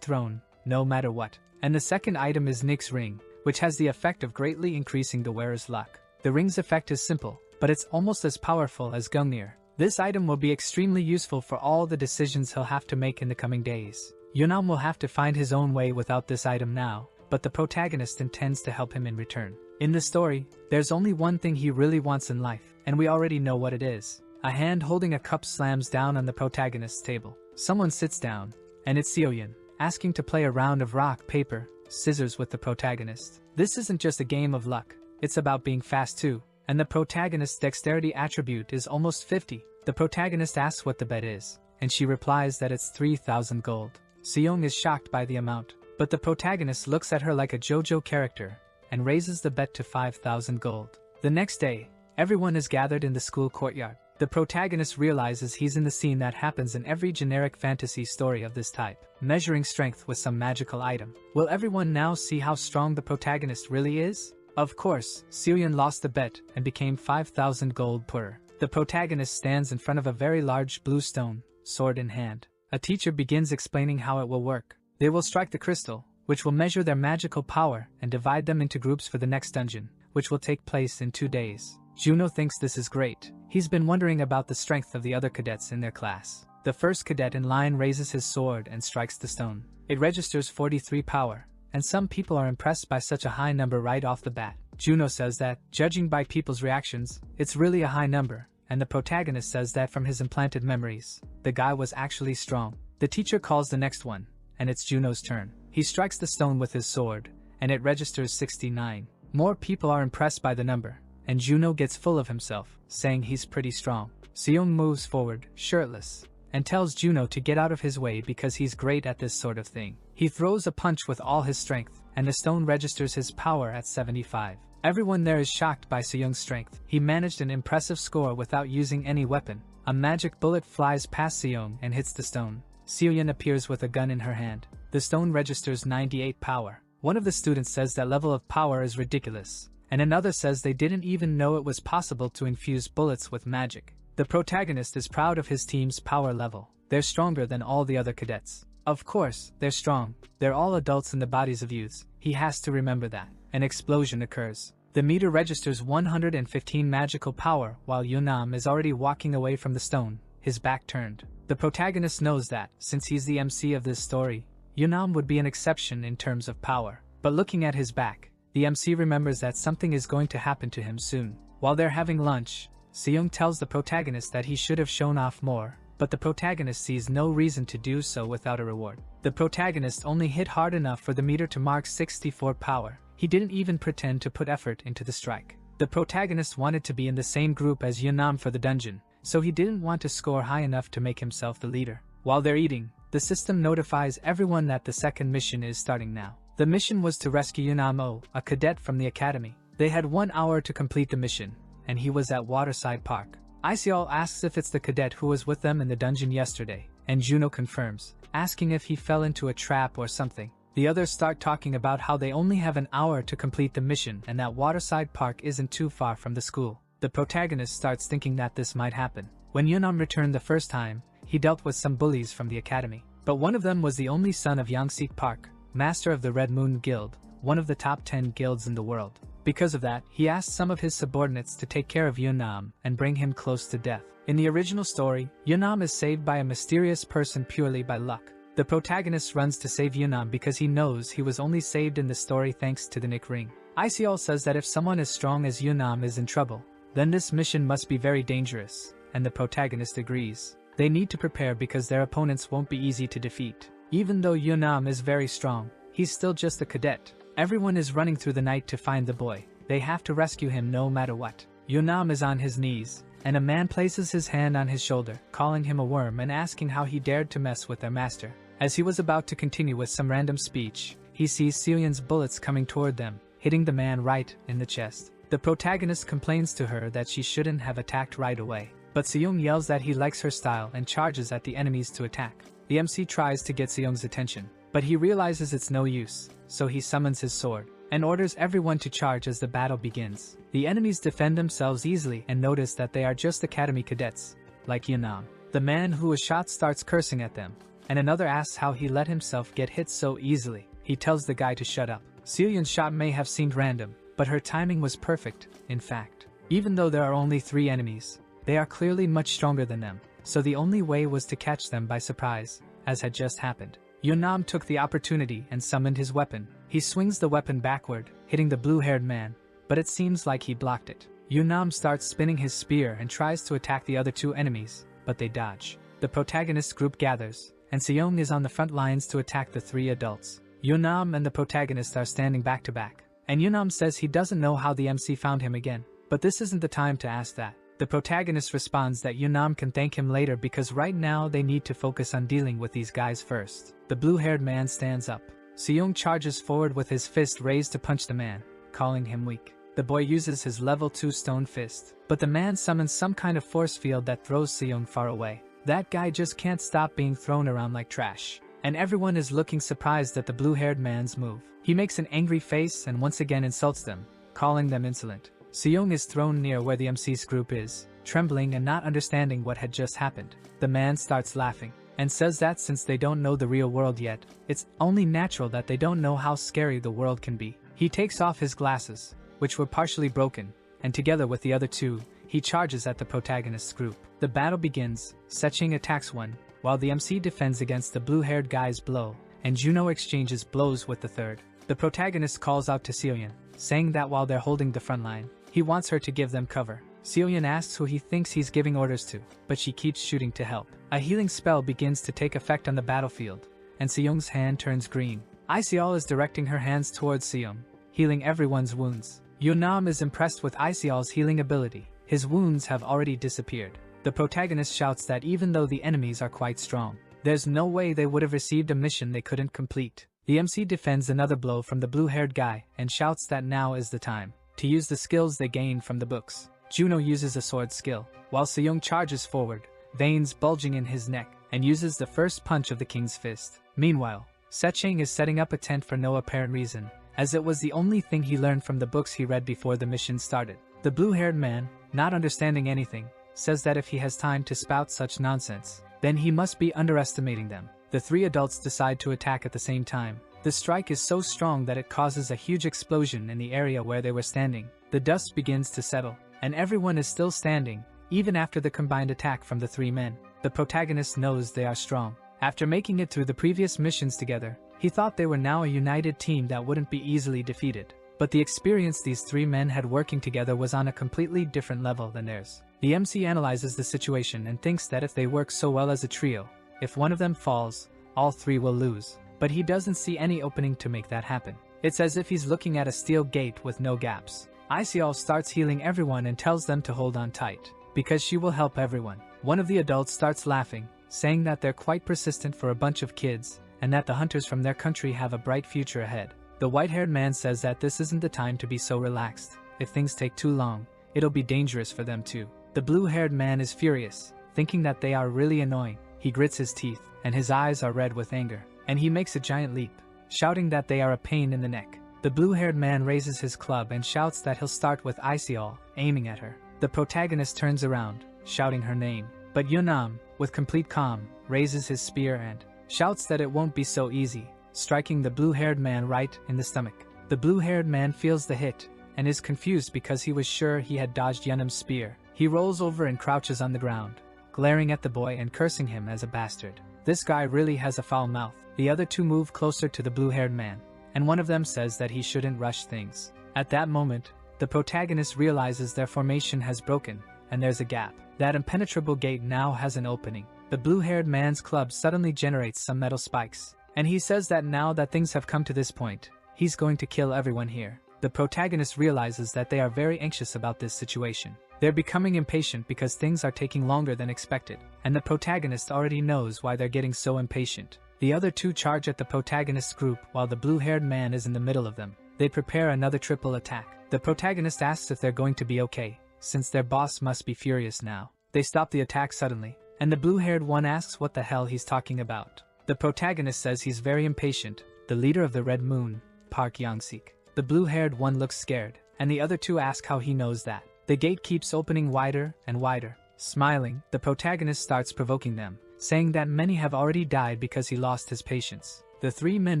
thrown, no matter what. And the second item is Nick's ring, which has the effect of greatly increasing the wearer's luck. The ring's effect is simple, but it's almost as powerful as Gungnir. This item will be extremely useful for all the decisions he'll have to make in the coming days. Yeonam will have to find his own way without this item now, but the protagonist intends to help him in return. In the story, there's only one thing he really wants in life, and we already know what it is. A hand holding a cup slams down on the protagonist's table. Someone sits down, and it's Seoyeon, asking to play a round of rock, paper, scissors with the protagonist. This isn't just a game of luck, it's about being fast too, and the protagonist's dexterity attribute is almost 50. The protagonist asks what the bet is, and she replies that it's 3,000 gold. Seong is shocked by the amount, but the protagonist looks at her like a JoJo character and raises the bet to 5,000 gold. The next day, everyone is gathered in the school courtyard. The protagonist realizes he's in the scene that happens in every generic fantasy story of this type, measuring strength with some magical item. Will everyone now see how strong the protagonist really is? Of course, Seoyeon lost the bet and became 5,000 gold poorer. The protagonist stands in front of a very large blue stone, sword in hand. A teacher begins explaining how it will work. They will strike the crystal, which will measure their magical power and divide them into groups for the next dungeon, which will take place in 2 days. Juno thinks this is great. He's been wondering about the strength of the other cadets in their class. The first cadet in line raises his sword and strikes the stone. It registers 43 power, and some people are impressed by such a high number right off the bat. Juno says that, judging by people's reactions, it's really a high number, and the protagonist says that from his implanted memories, the guy was actually strong. The teacher calls the next one, and it's Juno's turn. He strikes the stone with his sword, and it registers 69. More people are impressed by the number, and Juno gets full of himself, saying he's pretty strong. Seong moves forward, shirtless, and tells Juno to get out of his way because he's great at this sort of thing. He throws a punch with all his strength, and the stone registers his power at 75. Everyone there is shocked by Seong's strength. He managed an impressive score without using any weapon. A magic bullet flies past Seong and hits the stone. Seoyeon appears with a gun in her hand. The stone registers 98 power. One of the students says that level of power is ridiculous, and another says they didn't even know it was possible to infuse bullets with magic. The protagonist is proud of his team's power level. They're stronger than all the other cadets. Of course, they're strong. They're all adults in the bodies of youths. He has to remember that. An explosion occurs. The meter registers 115 magical power while Yeonam is already walking away from the stone, his back turned. The protagonist knows that, since he's the MC of this story, Yeonam would be an exception in terms of power. But looking at his back, the MC remembers that something is going to happen to him soon. While they're having lunch, Seong tells the protagonist that he should have shown off more, but the protagonist sees no reason to do so without a reward. The protagonist only hit hard enough for the meter to mark 64 power. He didn't even pretend to put effort into the strike. The protagonist wanted to be in the same group as Yeonam for the dungeon, so he didn't want to score high enough to make himself the leader. While they're eating, the system notifies everyone that the second mission is starting now. The mission was to rescue Yeonam, a cadet from the academy. They had 1 hour to complete the mission, and he was at Waterside Park. Iseol asks if it's the cadet who was with them in the dungeon yesterday, and Juno confirms, asking if he fell into a trap or something. The others start talking about how they only have an hour to complete the mission and that Waterside Park isn't too far from the school. The protagonist starts thinking that this might happen. When Yeonam returned the first time, he dealt with some bullies from the academy. But one of them was the only son of Yangsik Park, master of the Red Moon Guild, one of the top 10 guilds in the world. Because of that, he asked some of his subordinates to take care of Yeonam and bring him close to death. In the original story, Yeonam is saved by a mysterious person purely by luck. The protagonist runs to save Yeonam because he knows he was only saved in the story thanks to the Nick ring. Iseol says that if someone as strong as Yeonam is in trouble, then this mission must be very dangerous, and the protagonist agrees. They need to prepare because their opponents won't be easy to defeat. Even though Yeonam is very strong, he's still just a cadet. Everyone is running through the night to find the boy. They have to rescue him no matter what. Yeonam is on his knees, and a man places his hand on his shoulder, calling him a worm and asking how he dared to mess with their master. As he was about to continue with some random speech, he sees Seoyeon's bullets coming toward them, hitting the man right in the chest. The protagonist complains to her that she shouldn't have attacked right away, but Seoyeon yells that he likes her style and charges at the enemies to attack. The MC tries to get Seoyeon's attention, but he realizes it's no use, so he summons his sword and orders everyone to charge as the battle begins. The enemies defend themselves easily and notice that they are just academy cadets, like Yeonam. The man who was shot starts cursing at them, and another asks how he let himself get hit so easily. He tells the guy to shut up. Seoyeon's shot may have seemed random, but her timing was perfect, in fact. Even though there are only 3 enemies, they are clearly much stronger than them, so the only way was to catch them by surprise, as had just happened. Yeonam took the opportunity and summoned his weapon. He swings the weapon backward, hitting the blue-haired man, but it seems like he blocked it. Yeonam starts spinning his spear and tries to attack the other 2 enemies, but they dodge. The protagonist group gathers, and Seoyeon is on the front lines to attack the 3 adults. Yeonam and the protagonist are standing back to back, and Yeonam says he doesn't know how the MC found him again, but this isn't the time to ask that. The protagonist responds that Yeonam can thank him later because right now they need to focus on dealing with these guys first. The blue-haired man stands up. Seoyeon charges forward with his fist raised to punch the man, calling him weak. The boy uses his level 2 stone fist, but the man summons some kind of force field that throws Seoyeon far away. That guy just can't stop being thrown around like trash, and everyone is looking surprised at the blue-haired man's move. He makes an angry face and once again insults them, calling them insolent. Seoyeon is thrown near where the MC's group is, trembling and not understanding what had just happened. The man starts laughing, and says that since they don't know the real world yet, it's only natural that they don't know how scary the world can be. He takes off his glasses, which were partially broken, and together with the other 2, he charges at the protagonist's group. The battle begins. Seching attacks one, while the MC defends against the blue-haired guy's blow, and Juno exchanges blows with the third. The protagonist calls out to Seoyeon, saying that while they're holding the front line, he wants her to give them cover. Seoyeon asks who he thinks he's giving orders to, but she keeps shooting to help. A healing spell begins to take effect on the battlefield, and Seoyeon's hand turns green. Iseol is directing her hands towards Seoyeon, healing everyone's wounds. Yeonam is impressed with Iseol's healing ability. His wounds have already disappeared. The protagonist shouts that even though the enemies are quite strong, there's no way they would have received a mission they couldn't complete. The MC defends another blow from the blue-haired guy and shouts that now is the time to use the skills they gained from the books. Juno uses a sword skill, while Seoyeon charges forward, veins bulging in his neck, and uses the first punch of the king's fist. Meanwhile, Seching is setting up a tent for no apparent reason, as it was the only thing he learned from the books he read before the mission started. The blue-haired man, not understanding anything, says that if he has time to spout such nonsense, then he must be underestimating them. The 3 adults decide to attack at the same time. The strike is so strong that it causes a huge explosion in the area where they were standing. The dust begins to settle, and everyone is still standing, even after the combined attack from the 3 men. The protagonist knows they are strong. After making it through the previous missions together, he thought they were now a united team that wouldn't be easily defeated. But the experience these 3 men had working together was on a completely different level than theirs. The MC analyzes the situation and thinks that if they work so well as a trio, if one of them falls, all 3 will lose. But he doesn't see any opening to make that happen. It's as if he's looking at a steel gate with no gaps. Iseol starts healing everyone and tells them to hold on tight, because she will help everyone. One of the adults starts laughing, saying that they're quite persistent for a bunch of kids, and that the hunters from their country have a bright future ahead. The white-haired man says that this isn't the time to be so relaxed. If things take too long, it'll be dangerous for them too. The blue-haired man is furious, thinking that they are really annoying. He grits his teeth, and his eyes are red with anger, and he makes a giant leap, shouting that they are a pain in the neck. The blue-haired man raises his club and shouts that he'll start with Iseol, aiming at her. The protagonist turns around, shouting her name, but Yeonam, with complete calm, raises his spear and shouts that it won't be so easy, striking the blue-haired man right in the stomach. The blue-haired man feels the hit, and is confused because he was sure he had dodged Yeonam's spear. He rolls over and crouches on the ground, glaring at the boy and cursing him as a bastard. This guy really has a foul mouth. The other 2 move closer to the blue-haired man, and one of them says that he shouldn't rush things. At that moment, the protagonist realizes their formation has broken, and there's a gap. That impenetrable gate now has an opening. The blue-haired man's club suddenly generates some metal spikes, and he says that now that things have come to this point, he's going to kill everyone here. The protagonist realizes that they are very anxious about this situation. They're becoming impatient because things are taking longer than expected, and the protagonist already knows why they're getting so impatient. The other two charge at the protagonist's group while the blue-haired man is in the middle of them. They prepare another triple attack. The protagonist asks if they're going to be okay, since their boss must be furious now. They stop the attack suddenly, and the blue-haired one asks what the hell he's talking about. The protagonist says he's very impatient, the leader of the Red Moon, Park Young-sik. The blue-haired one looks scared, and the other two ask how he knows that. The gate keeps opening wider and wider. Smiling, the protagonist starts provoking them, saying that many have already died because he lost his patience. The three men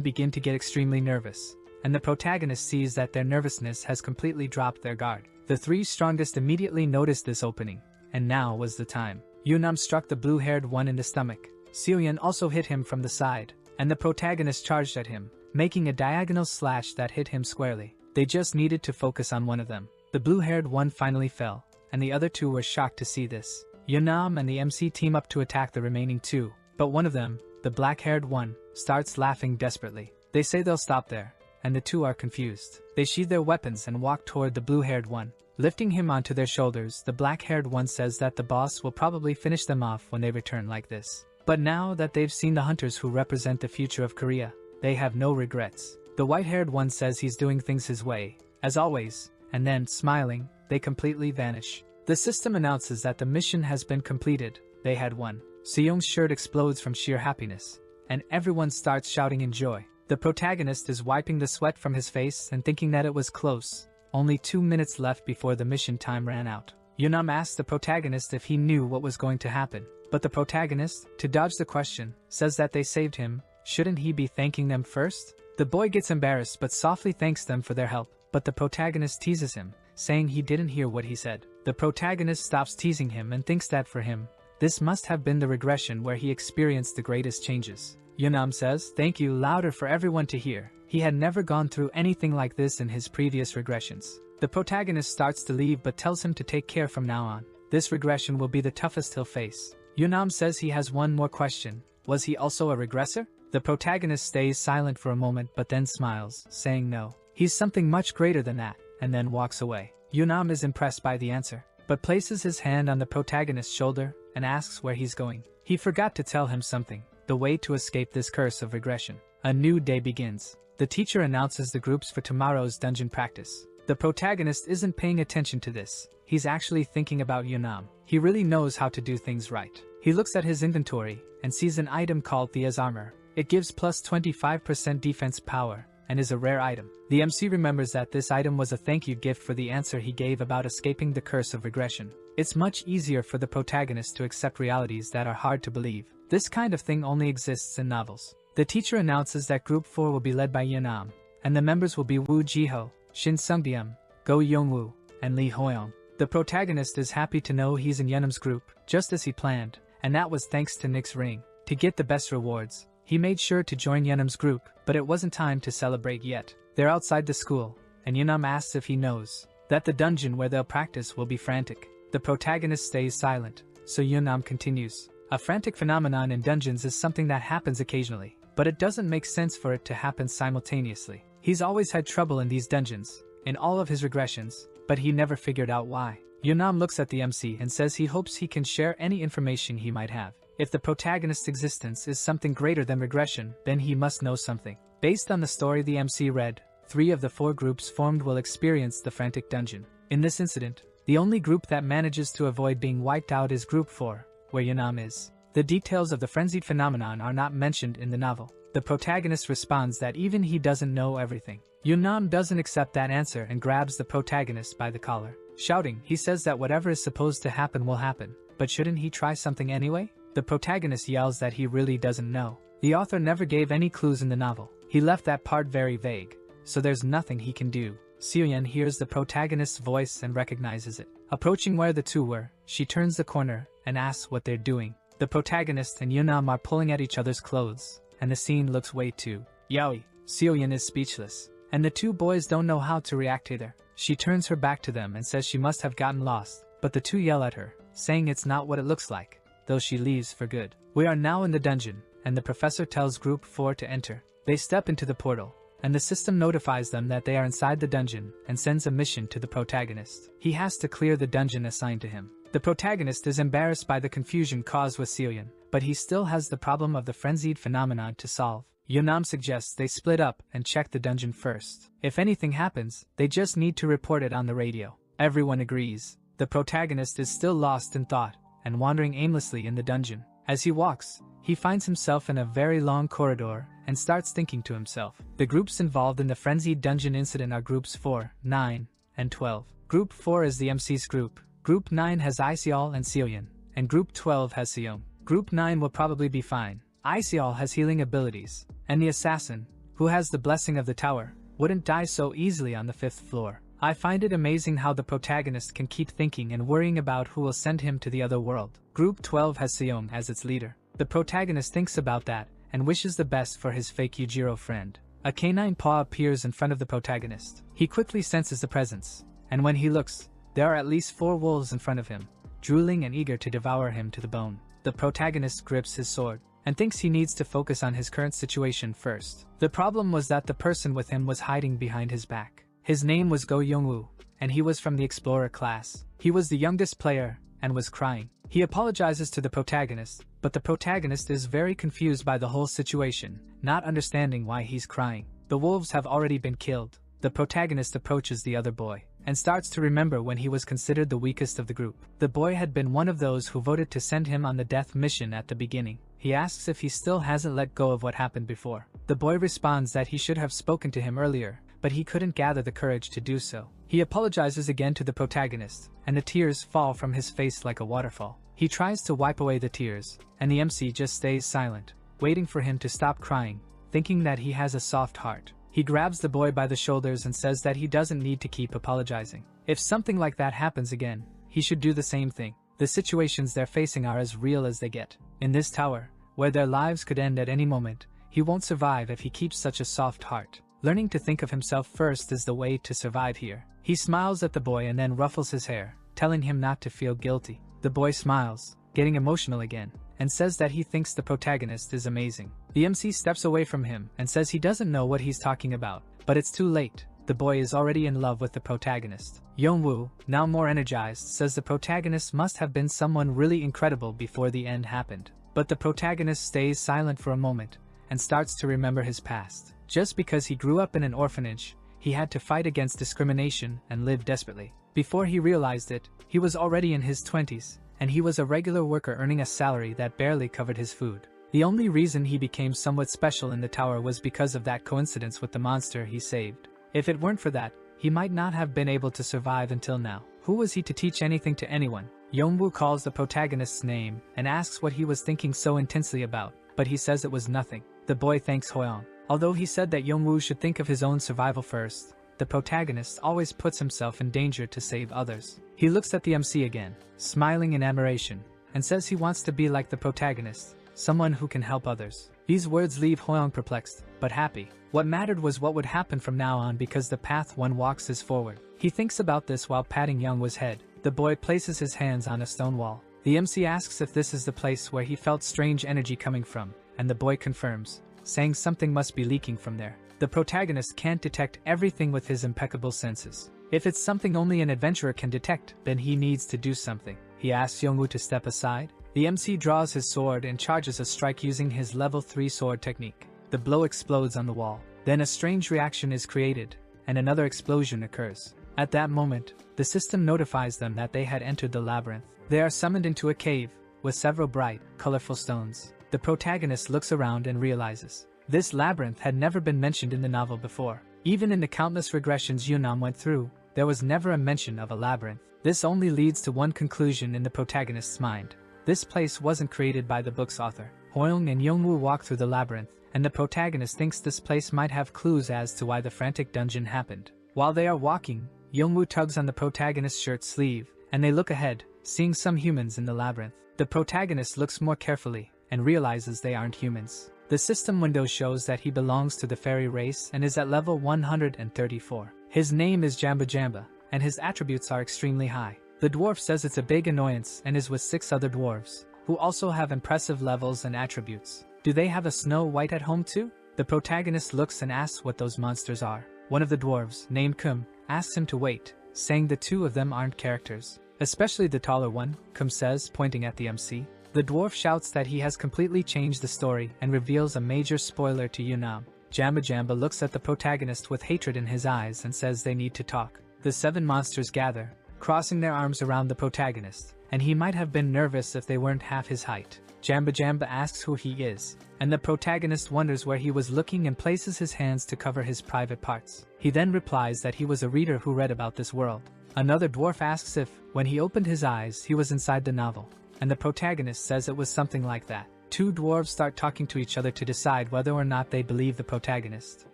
begin to get extremely nervous, and the protagonist sees that their nervousness has completely dropped their guard. The three strongest immediately noticed this opening, and now was the time. Yunam struck the blue-haired one in the stomach. Seoyeon also hit him from the side, and the protagonist charged at him, making a diagonal slash that hit him squarely. They just needed to focus on one of them. The blue-haired one finally fell, and the other two were shocked to see this. Yunam and the MC team up to attack the remaining two, but one of them, the black-haired one, starts laughing desperately. They say they'll stop there, and the two are confused. They sheathe their weapons and walk toward the blue-haired one. Lifting him onto their shoulders, the black-haired one says that the boss will probably finish them off when they return like this. But now that they've seen the hunters who represent the future of Korea, they have no regrets. The white-haired one says he's doing things his way, as always, and then, smiling, they completely vanish. The system announces that the mission has been completed. They had won. Seyoung's shirt explodes from sheer happiness, and everyone starts shouting in joy. The protagonist is wiping the sweat from his face and thinking that it was close. Only 2 minutes left before the mission time ran out. Yunam asked the protagonist if he knew what was going to happen, but the protagonist, to dodge the question, says that they saved him. Shouldn't he be thanking them first? The boy gets embarrassed but softly thanks them for their help, but the protagonist teases him, saying he didn't hear what he said. The protagonist stops teasing him and thinks that for him, this must have been the regression where he experienced the greatest changes. Yunam says, "Thank you," louder for everyone to hear. He had never gone through anything like this in his previous regressions. The protagonist starts to leave but tells him to take care from now on. This regression will be the toughest he'll face. Yunam says he has one more question. Was he also a regressor? The protagonist stays silent for a moment but then smiles, saying no. He's something much greater than that, and then walks away. Yunam is impressed by the answer, but places his hand on the protagonist's shoulder and asks where he's going. He forgot to tell him something, the way to escape this curse of regression. A new day begins. The teacher announces the groups for tomorrow's dungeon practice. The protagonist isn't paying attention to this. He's actually thinking about Yunam. He really knows how to do things right. He looks at his inventory and sees an item called Thea's Armor. It gives plus 25% defense power and is a rare item. The MC remembers that this item was a thank you gift for the answer he gave about escaping the curse of regression. It's much easier for the protagonist to accept realities that are hard to believe. This kind of thing only exists in novels. The teacher announces that Group 4 will be led by Yunam, and the members will be Woo Jiho, Shin Sungbyum, Go Youngwoo, and Lee Hoyoung. The protagonist is happy to know he's in Yunam's group, just as he planned, and that was thanks to Nick's ring. To get the best rewards, he made sure to join Yunam's group, but it wasn't time to celebrate yet. They're outside the school, and Yunam asks if he knows that the dungeon where they'll practice will be frantic. The protagonist stays silent, so Yunam continues. A frantic phenomenon in dungeons is something that happens occasionally, but it doesn't make sense for it to happen simultaneously. He's always had trouble in these dungeons, in all of his regressions, but he never figured out why. Yunam looks at the MC and says he hopes he can share any information he might have. If the protagonist's existence is something greater than regression, then he must know something. Based on the story the MC read, 3 of the 4 groups formed will experience the frantic dungeon. In this incident, the only group that manages to avoid being wiped out is Group 4, where Yunam is. The details of the frenzied phenomenon are not mentioned in the novel. The protagonist responds that even he doesn't know everything. Yunam doesn't accept that answer and grabs the protagonist by the collar. Shouting, he says that whatever is supposed to happen will happen, but shouldn't he try something anyway? The protagonist yells that he really doesn't know. The author never gave any clues in the novel. He left that part very vague, so there's nothing he can do. Seoyeon hears the protagonist's voice and recognizes it. Approaching where the two were, she turns the corner and asks what they're doing. The protagonist and Yunam are pulling at each other's clothes, and the scene looks way too yaoi. Seoyeon is speechless, and the two boys don't know how to react either. She turns her back to them and says she must have gotten lost, but the two yell at her, saying it's not what it looks like, though she leaves for good. We are now in the dungeon, and the professor tells Group 4 to enter. They step into the portal, and the system notifies them that they are inside the dungeon and sends a mission to the protagonist. He has to clear the dungeon assigned to him. The protagonist is embarrassed by the confusion caused with Seoyeon, but he still has the problem of the frenzied phenomenon to solve. Yonam suggests they split up and check the dungeon first. If anything happens, they just need to report it on the radio. Everyone agrees. The protagonist is still lost in thought and wandering aimlessly in the dungeon. As he walks, he finds himself in a very long corridor and starts thinking to himself. The groups involved in the frenzied dungeon incident are groups 4, 9, and 12. Group 4 is the MC's group. Group 9 has Iseol and Seoyeon, and Group 12 has Seong. Group 9 will probably be fine. Iseol has healing abilities, and the assassin, who has the blessing of the tower, wouldn't die so easily on the 5th floor. I find it amazing how the protagonist can keep thinking and worrying about who will send him to the other world. Group 12 has Seong as its leader. The protagonist thinks about that and wishes the best for his fake Yujiro friend. A canine paw appears in front of the protagonist. He quickly senses the presence, and when he looks, there are at least 4 wolves in front of him, drooling and eager to devour him to the bone. The protagonist grips his sword and thinks he needs to focus on his current situation first. The problem was that the person with him was hiding behind his back. His name was Go Youngwoo, and he was from the Explorer class. He was the youngest player and was crying. He apologizes to the protagonist, but the protagonist is very confused by the whole situation, not understanding why he's crying. The wolves have already been killed. The protagonist approaches the other boy and starts to remember when he was considered the weakest of the group. The boy had been one of those who voted to send him on the death mission at the beginning. He asks if he still hasn't let go of what happened before. The boy responds that he should have spoken to him earlier, but he couldn't gather the courage to do so. He apologizes again to the protagonist, and the tears fall from his face like a waterfall. He tries to wipe away the tears, and the MC just stays silent, waiting for him to stop crying, thinking that he has a soft heart. He grabs the boy by the shoulders and says that he doesn't need to keep apologizing. If something like that happens again, he should do the same thing. The situations they're facing are as real as they get. In this tower, where their lives could end at any moment, he won't survive if he keeps such a soft heart. Learning to think of himself first is the way to survive here. He smiles at the boy and then ruffles his hair, telling him not to feel guilty. The boy smiles, getting emotional again, and says that he thinks the protagonist is amazing. The MC steps away from him and says he doesn't know what he's talking about, but it's too late. The boy is already in love with the protagonist. Yongwoo, now more energized, says the protagonist must have been someone really incredible before the end happened. But the protagonist stays silent for a moment and starts to remember his past. Just because he grew up in an orphanage, he had to fight against discrimination and live desperately. Before he realized it, he was already in his 20s, and he was a regular worker earning a salary that barely covered his food. The only reason he became somewhat special in the tower was because of that coincidence with the monster he saved. If it weren't for that, he might not have been able to survive until now. Who was he to teach anything to anyone? Yongwoo calls the protagonist's name and asks what he was thinking so intensely about, but he says it was nothing. The boy thanks Hoyeong. Although he said that Yongwoo should think of his own survival first, the protagonist always puts himself in danger to save others. He looks at the MC again, smiling in admiration, and says he wants to be like the protagonist, someone who can help others. These words leave Hoyeong perplexed, but happy. What mattered was what would happen from now on, because the path one walks is forward. He thinks about this while patting Youngwoo's head. The boy places his hands on a stone wall. The MC asks if this is the place where he felt strange energy coming from, and the boy confirms, saying something must be leaking from there. The protagonist can't detect everything with his impeccable senses. If it's something only an adventurer can detect, then he needs to do something. He asks Yongwoo to step aside. The MC draws his sword and charges a strike using his level 3 sword technique. The blow explodes on the wall. Then a strange reaction is created, and another explosion occurs. At that moment, the system notifies them that they had entered the labyrinth. They are summoned into a cave with several bright, colorful stones. The protagonist looks around and realizes this labyrinth had never been mentioned in the novel before. Even in the countless regressions Yunam went through, there was never a mention of a labyrinth. This only leads to one conclusion in the protagonist's mind. This place wasn't created by the book's author. Hoyeong and Yongwoo walk through the labyrinth, and the protagonist thinks this place might have clues as to why the frantic dungeon happened. While they are walking, Yongwoo tugs on the protagonist's shirt sleeve, and they look ahead, seeing some humans in the labyrinth. The protagonist looks more carefully and realizes they aren't humans. The system window shows that he belongs to the fairy race and is at level 134. His name is Jamba Jamba, and his attributes are extremely high. The dwarf says it's a big annoyance and is with 6 other dwarves, who also have impressive levels and attributes. Do they have a Snow White at home too? The protagonist looks and asks what those monsters are. One of the dwarves, named Kum, asks him to wait, saying the two of them aren't characters. Especially the taller one, Kum says, pointing at the MC. The dwarf shouts that he has completely changed the story and reveals a major spoiler to Yunam. Jamba Jamba looks at the protagonist with hatred in his eyes and says they need to talk. The 7 monsters gather, crossing their arms around the protagonist, and he might have been nervous if they weren't half his height. Jamba Jamba asks who he is, and the protagonist wonders where he was looking and places his hands to cover his private parts. He then replies that he was a reader who read about this world. Another dwarf asks if, when he opened his eyes, he was inside the novel, and the protagonist says it was something like that. 2 dwarves start talking to each other to decide whether or not they believe the protagonist.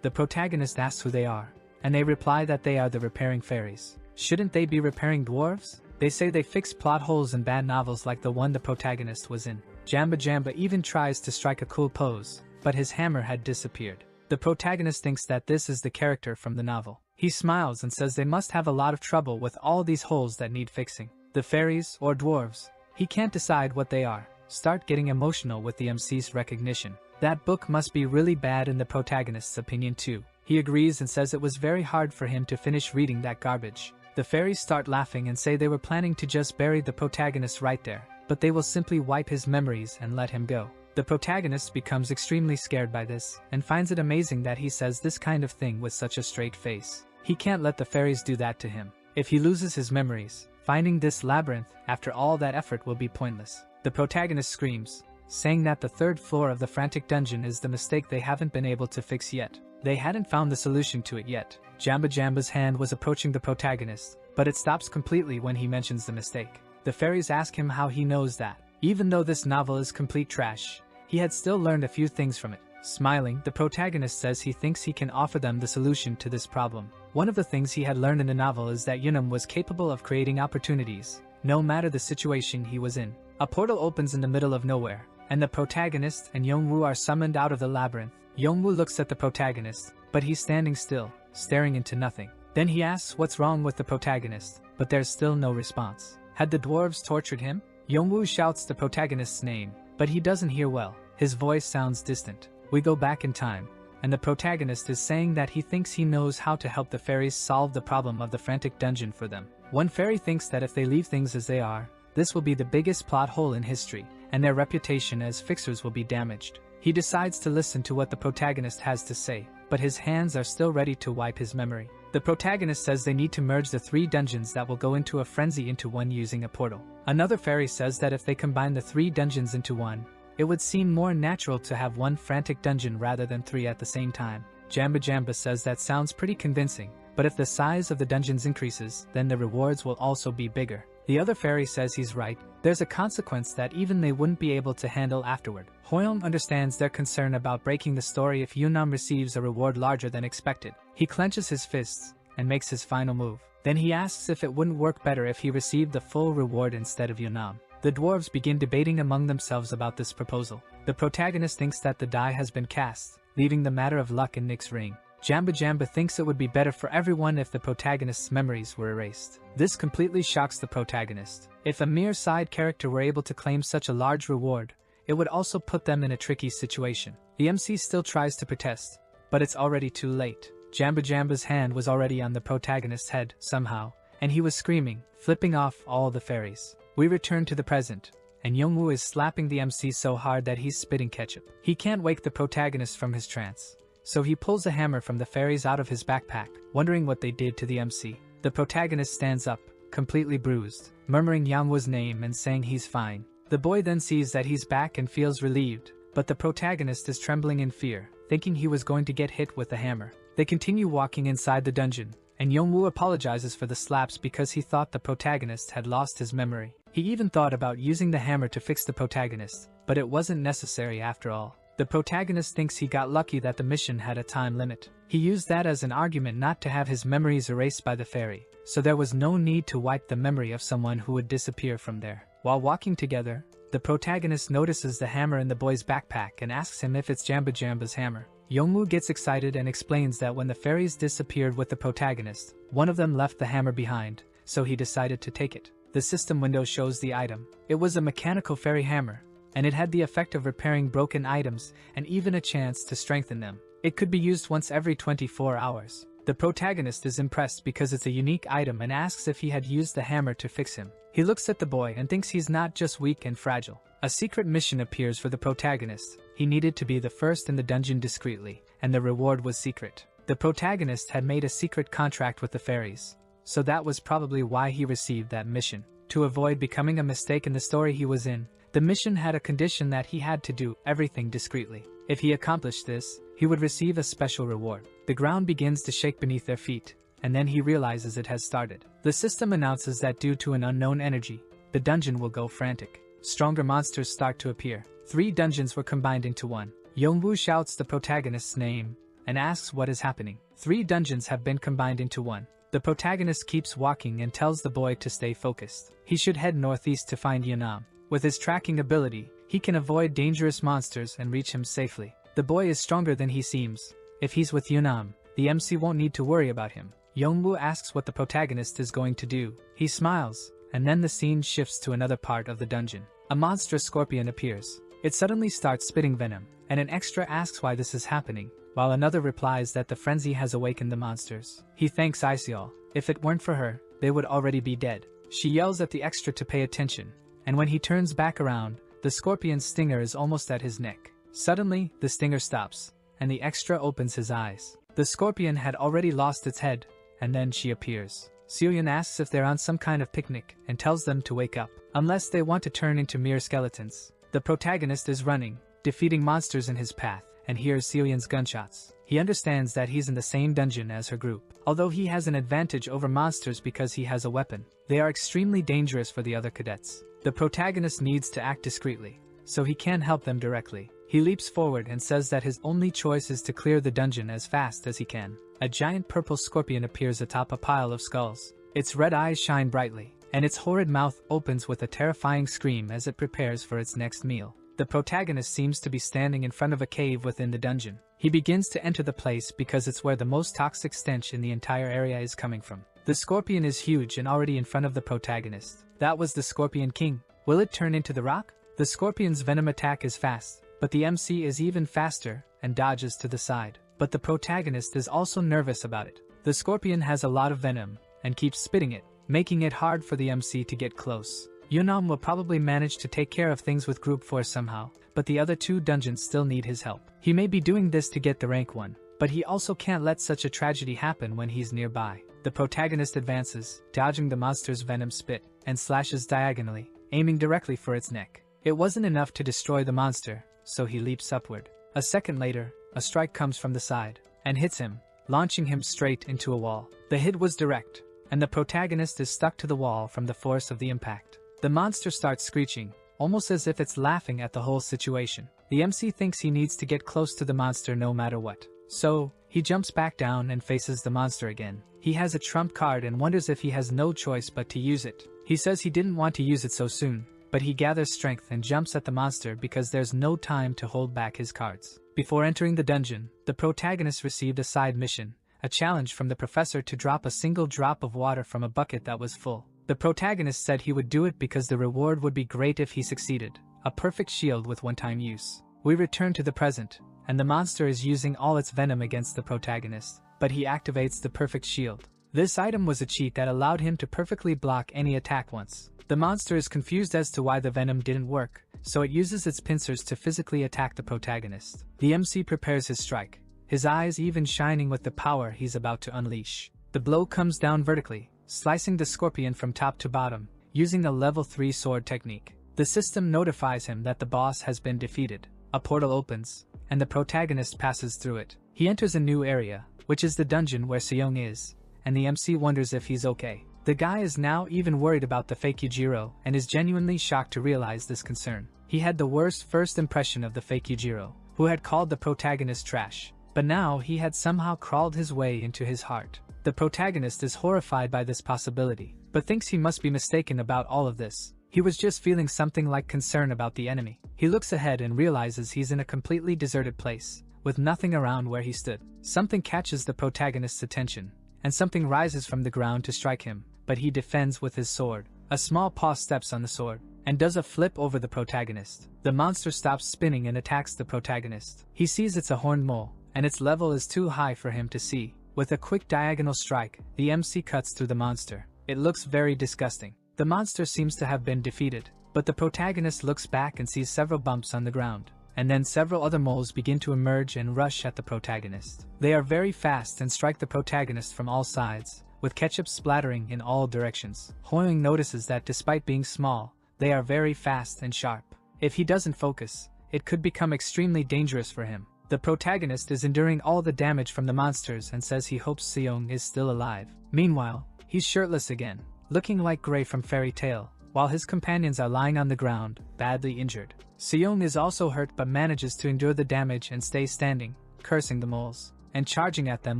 The protagonist asks who they are, and they reply that they are the repairing fairies. Shouldn't they be repairing dwarves? They say they fix plot holes in bad novels like the one the protagonist was in. Jamba Jamba even tries to strike a cool pose, but his hammer had disappeared. The protagonist thinks that this is the character from the novel. He smiles and says they must have a lot of trouble with all these holes that need fixing. The fairies, or dwarves, he can't decide what they are, start getting emotional with the MC's recognition. That book must be really bad in the protagonist's opinion too. He agrees and says it was very hard for him to finish reading that garbage. The fairies start laughing and say they were planning to just bury the protagonist right there, but they will simply wipe his memories and let him go. The protagonist becomes extremely scared by this, and finds it amazing that he says this kind of thing with such a straight face. He can't let the fairies do that to him. If he loses his memories, finding this labyrinth after all that effort will be pointless. The protagonist screams, saying that the 3rd floor of the frantic dungeon is the mistake they haven't been able to fix yet. They hadn't found the solution to it yet. Jamba Jamba's hand was approaching the protagonist, but it stops completely when he mentions the mistake. The fairies ask him how he knows that. Even though this novel is complete trash, he had still learned a few things from it. Smiling, the protagonist says he thinks he can offer them the solution to this problem. One of the things he had learned in the novel is that Yunam was capable of creating opportunities, no matter the situation he was in. A portal opens in the middle of nowhere, and the protagonist and Yongwoo are summoned out of the labyrinth. Yongwoo looks at the protagonist, but he's standing still, staring into nothing. Then he asks what's wrong with the protagonist, but there's still no response. Had the dwarves tortured him? Yongwoo shouts the protagonist's name, but he doesn't hear well. His voice sounds distant. We go back in time, and the protagonist is saying that he thinks he knows how to help the fairies solve the problem of the frantic dungeon for them. One fairy thinks that if they leave things as they are, this will be the biggest plot hole in history, and their reputation as fixers will be damaged. He decides to listen to what the protagonist has to say, but his hands are still ready to wipe his memory. The protagonist says they need to merge the 3 dungeons that will go into a frenzy into one using a portal. Another fairy says that if they combine the 3 dungeons into one, it would seem more natural to have one frantic dungeon rather than 3 at the same time. Jamba Jamba says that sounds pretty convincing, but if the size of the dungeons increases, then the rewards will also be bigger. The other fairy says he's right. There's a consequence that even they wouldn't be able to handle afterward. Hoyeong understands their concern about breaking the story if Yunam receives a reward larger than expected. He clenches his fists and makes his final move. Then he asks if it wouldn't work better if he received the full reward instead of Yunam. The dwarves begin debating among themselves about this proposal. The protagonist thinks that the die has been cast, leaving the matter of luck in Nick's ring. Jamba Jamba thinks it would be better for everyone if the protagonist's memories were erased. This completely shocks the protagonist. If a mere side character were able to claim such a large reward, it would also put them in a tricky situation. The MC still tries to protest, but it's already too late. Jamba Jamba's hand was already on the protagonist's head, somehow, and he was screaming, flipping off all the fairies. We return to the present, and Yongwoo is slapping the MC so hard that he's spitting ketchup. He can't wake the protagonist from his trance, so he pulls a hammer from the fairies out of his backpack, wondering what they did to the MC. The protagonist stands up, completely bruised, murmuring Yongwoo's name and saying he's fine. The boy then sees that he's back and feels relieved, but the protagonist is trembling in fear, thinking he was going to get hit with the hammer. They continue walking inside the dungeon, and Yongwoo apologizes for the slaps because he thought the protagonist had lost his memory. He even thought about using the hammer to fix the protagonist, but it wasn't necessary after all. The protagonist thinks he got lucky that the mission had a time limit. He used that as an argument not to have his memories erased by the fairy, so there was no need to wipe the memory of someone who would disappear from there. While walking together, the protagonist notices the hammer in the boy's backpack and asks him if it's Jamba Jamba's hammer. Yongwoo gets excited and explains that when the fairies disappeared with the protagonist, one of them left the hammer behind, so he decided to take it. The system window shows the item. It was a mechanical fairy hammer, and it had the effect of repairing broken items and even a chance to strengthen them. It could be used once every 24 hours. The protagonist is impressed because it's a unique item and asks if he had used the hammer to fix him. He looks at the boy and thinks he's not just weak and fragile. A secret mission appears for the protagonist. He needed to be the first in the dungeon discreetly, and the reward was secret. The protagonist had made a secret contract with the fairies, so that was probably why he received that mission. To avoid becoming a mistake in the story he was in, the mission had a condition that he had to do everything discreetly. If he accomplished this, he would receive a special reward. The ground begins to shake beneath their feet, and then he realizes it has started. The system announces that due to an unknown energy, the dungeon will go frantic. Stronger monsters start to appear. 3 dungeons were combined into one. Yongwu shouts the protagonist's name and asks what is happening. 3 dungeons have been combined into one. The protagonist keeps walking and tells the boy to stay focused. He should head northeast to find Yunam. With his tracking ability, he can avoid dangerous monsters and reach him safely. The boy is stronger than he seems. If he's with Yunam, the MC won't need to worry about him. Yongwu asks what the protagonist is going to do. He smiles, and then the scene shifts to another part of the dungeon. A monstrous scorpion appears. It suddenly starts spitting venom, and an extra asks why this is happening, while another replies that the frenzy has awakened the monsters. He thanks Iseol. If it weren't for her, they would already be dead. She yells at the extra to pay attention, and when he turns back around, the scorpion's stinger is almost at his neck. Suddenly, the stinger stops, and the extra opens his eyes. The scorpion had already lost its head, and then she appears. Seoyeon asks if they're on some kind of picnic and tells them to wake up, unless they want to turn into mere skeletons. The protagonist is running, defeating monsters in his path, and hears Seoyeon's gunshots. He understands that he's in the same dungeon as her group, although he has an advantage over monsters because he has a weapon. They are extremely dangerous for the other cadets. The protagonist needs to act discreetly, so he can't help them directly. He leaps forward and says that his only choice is to clear the dungeon as fast as he can. A giant purple scorpion appears atop a pile of skulls. Its red eyes shine brightly, and its horrid mouth opens with a terrifying scream as it prepares for its next meal. The protagonist seems to be standing in front of a cave within the dungeon. He begins to enter the place because it's where the most toxic stench in the entire area is coming from. The scorpion is huge and already in front of the protagonist. That was the Scorpion King. Will it turn into the Rock? The scorpion's venom attack is fast, but the MC is even faster and dodges to the side. But the protagonist is also nervous about it. The scorpion has a lot of venom and keeps spitting it, making it hard for the MC to get close. Yunam will probably manage to take care of things with Group 4 somehow, but the other 2 dungeons still need his help. He may be doing this to get the rank 1, but he also can't let such a tragedy happen when he's nearby. The protagonist advances, dodging the monster's venom spit, and slashes diagonally, aiming directly for its neck. It wasn't enough to destroy the monster, so he leaps upward. A second later, a strike comes from the side, and hits him, launching him straight into a wall. The hit was direct, and the protagonist is stuck to the wall from the force of the impact. The monster starts screeching, almost as if it's laughing at the whole situation. The MC thinks he needs to get close to the monster no matter what. So, he jumps back down and faces the monster again. He has a trump card and wonders if he has no choice but to use it. He says he didn't want to use it so soon, but he gathers strength and jumps at the monster because there's no time to hold back his cards. Before entering the dungeon, the protagonist received a side mission, a challenge from the professor to drop a single drop of water from a bucket that was full. The protagonist said he would do it because the reward would be great if he succeeded, a perfect shield with one-time use. We return to the present, and the monster is using all its venom against the protagonist, but he activates the perfect shield. This item was a cheat that allowed him to perfectly block any attack once. The monster is confused as to why the venom didn't work, so it uses its pincers to physically attack the protagonist. The MC prepares his strike, his eyes even shining with the power he's about to unleash. The blow comes down vertically, slicing the scorpion from top to bottom, using a level 3 sword technique. The system notifies him that the boss has been defeated. A portal opens, and the protagonist passes through it. He enters a new area, which is the dungeon where Seong is, and the MC wonders if he's okay. The guy is now even worried about the fake Yujiro and is genuinely shocked to realize this concern. He had the worst first impression of the fake Yujiro, who had called the protagonist trash, but now he had somehow crawled his way into his heart. The protagonist is horrified by this possibility, but thinks he must be mistaken about all of this. He was just feeling something like concern about the enemy. He looks ahead and realizes he's in a completely deserted place, with nothing around where he stood. Something catches the protagonist's attention, and something rises from the ground to strike him, but he defends with his sword. A small paw steps on the sword, and does a flip over the protagonist. The monster stops spinning and attacks the protagonist. He sees it's a horned mole, and its level is too high for him to see. With a quick diagonal strike, the MC cuts through the monster. It looks very disgusting. The monster seems to have been defeated, But the protagonist looks back and sees several bumps on the ground. And then several other moles begin to emerge and rush at the protagonist. They are very fast and strike the protagonist from all sides, with ketchup splattering in all directions. Hoyoung notices that despite being small, they are very fast and sharp. If he doesn't focus, it could become extremely dangerous for him. The protagonist is enduring all the damage from the monsters and says he hopes Seong is still alive. Meanwhile, he's shirtless again, looking like Gray from Fairy Tail, while his companions are lying on the ground, badly injured. Seong is also hurt but manages to endure the damage and stay standing, cursing the moles, and charging at them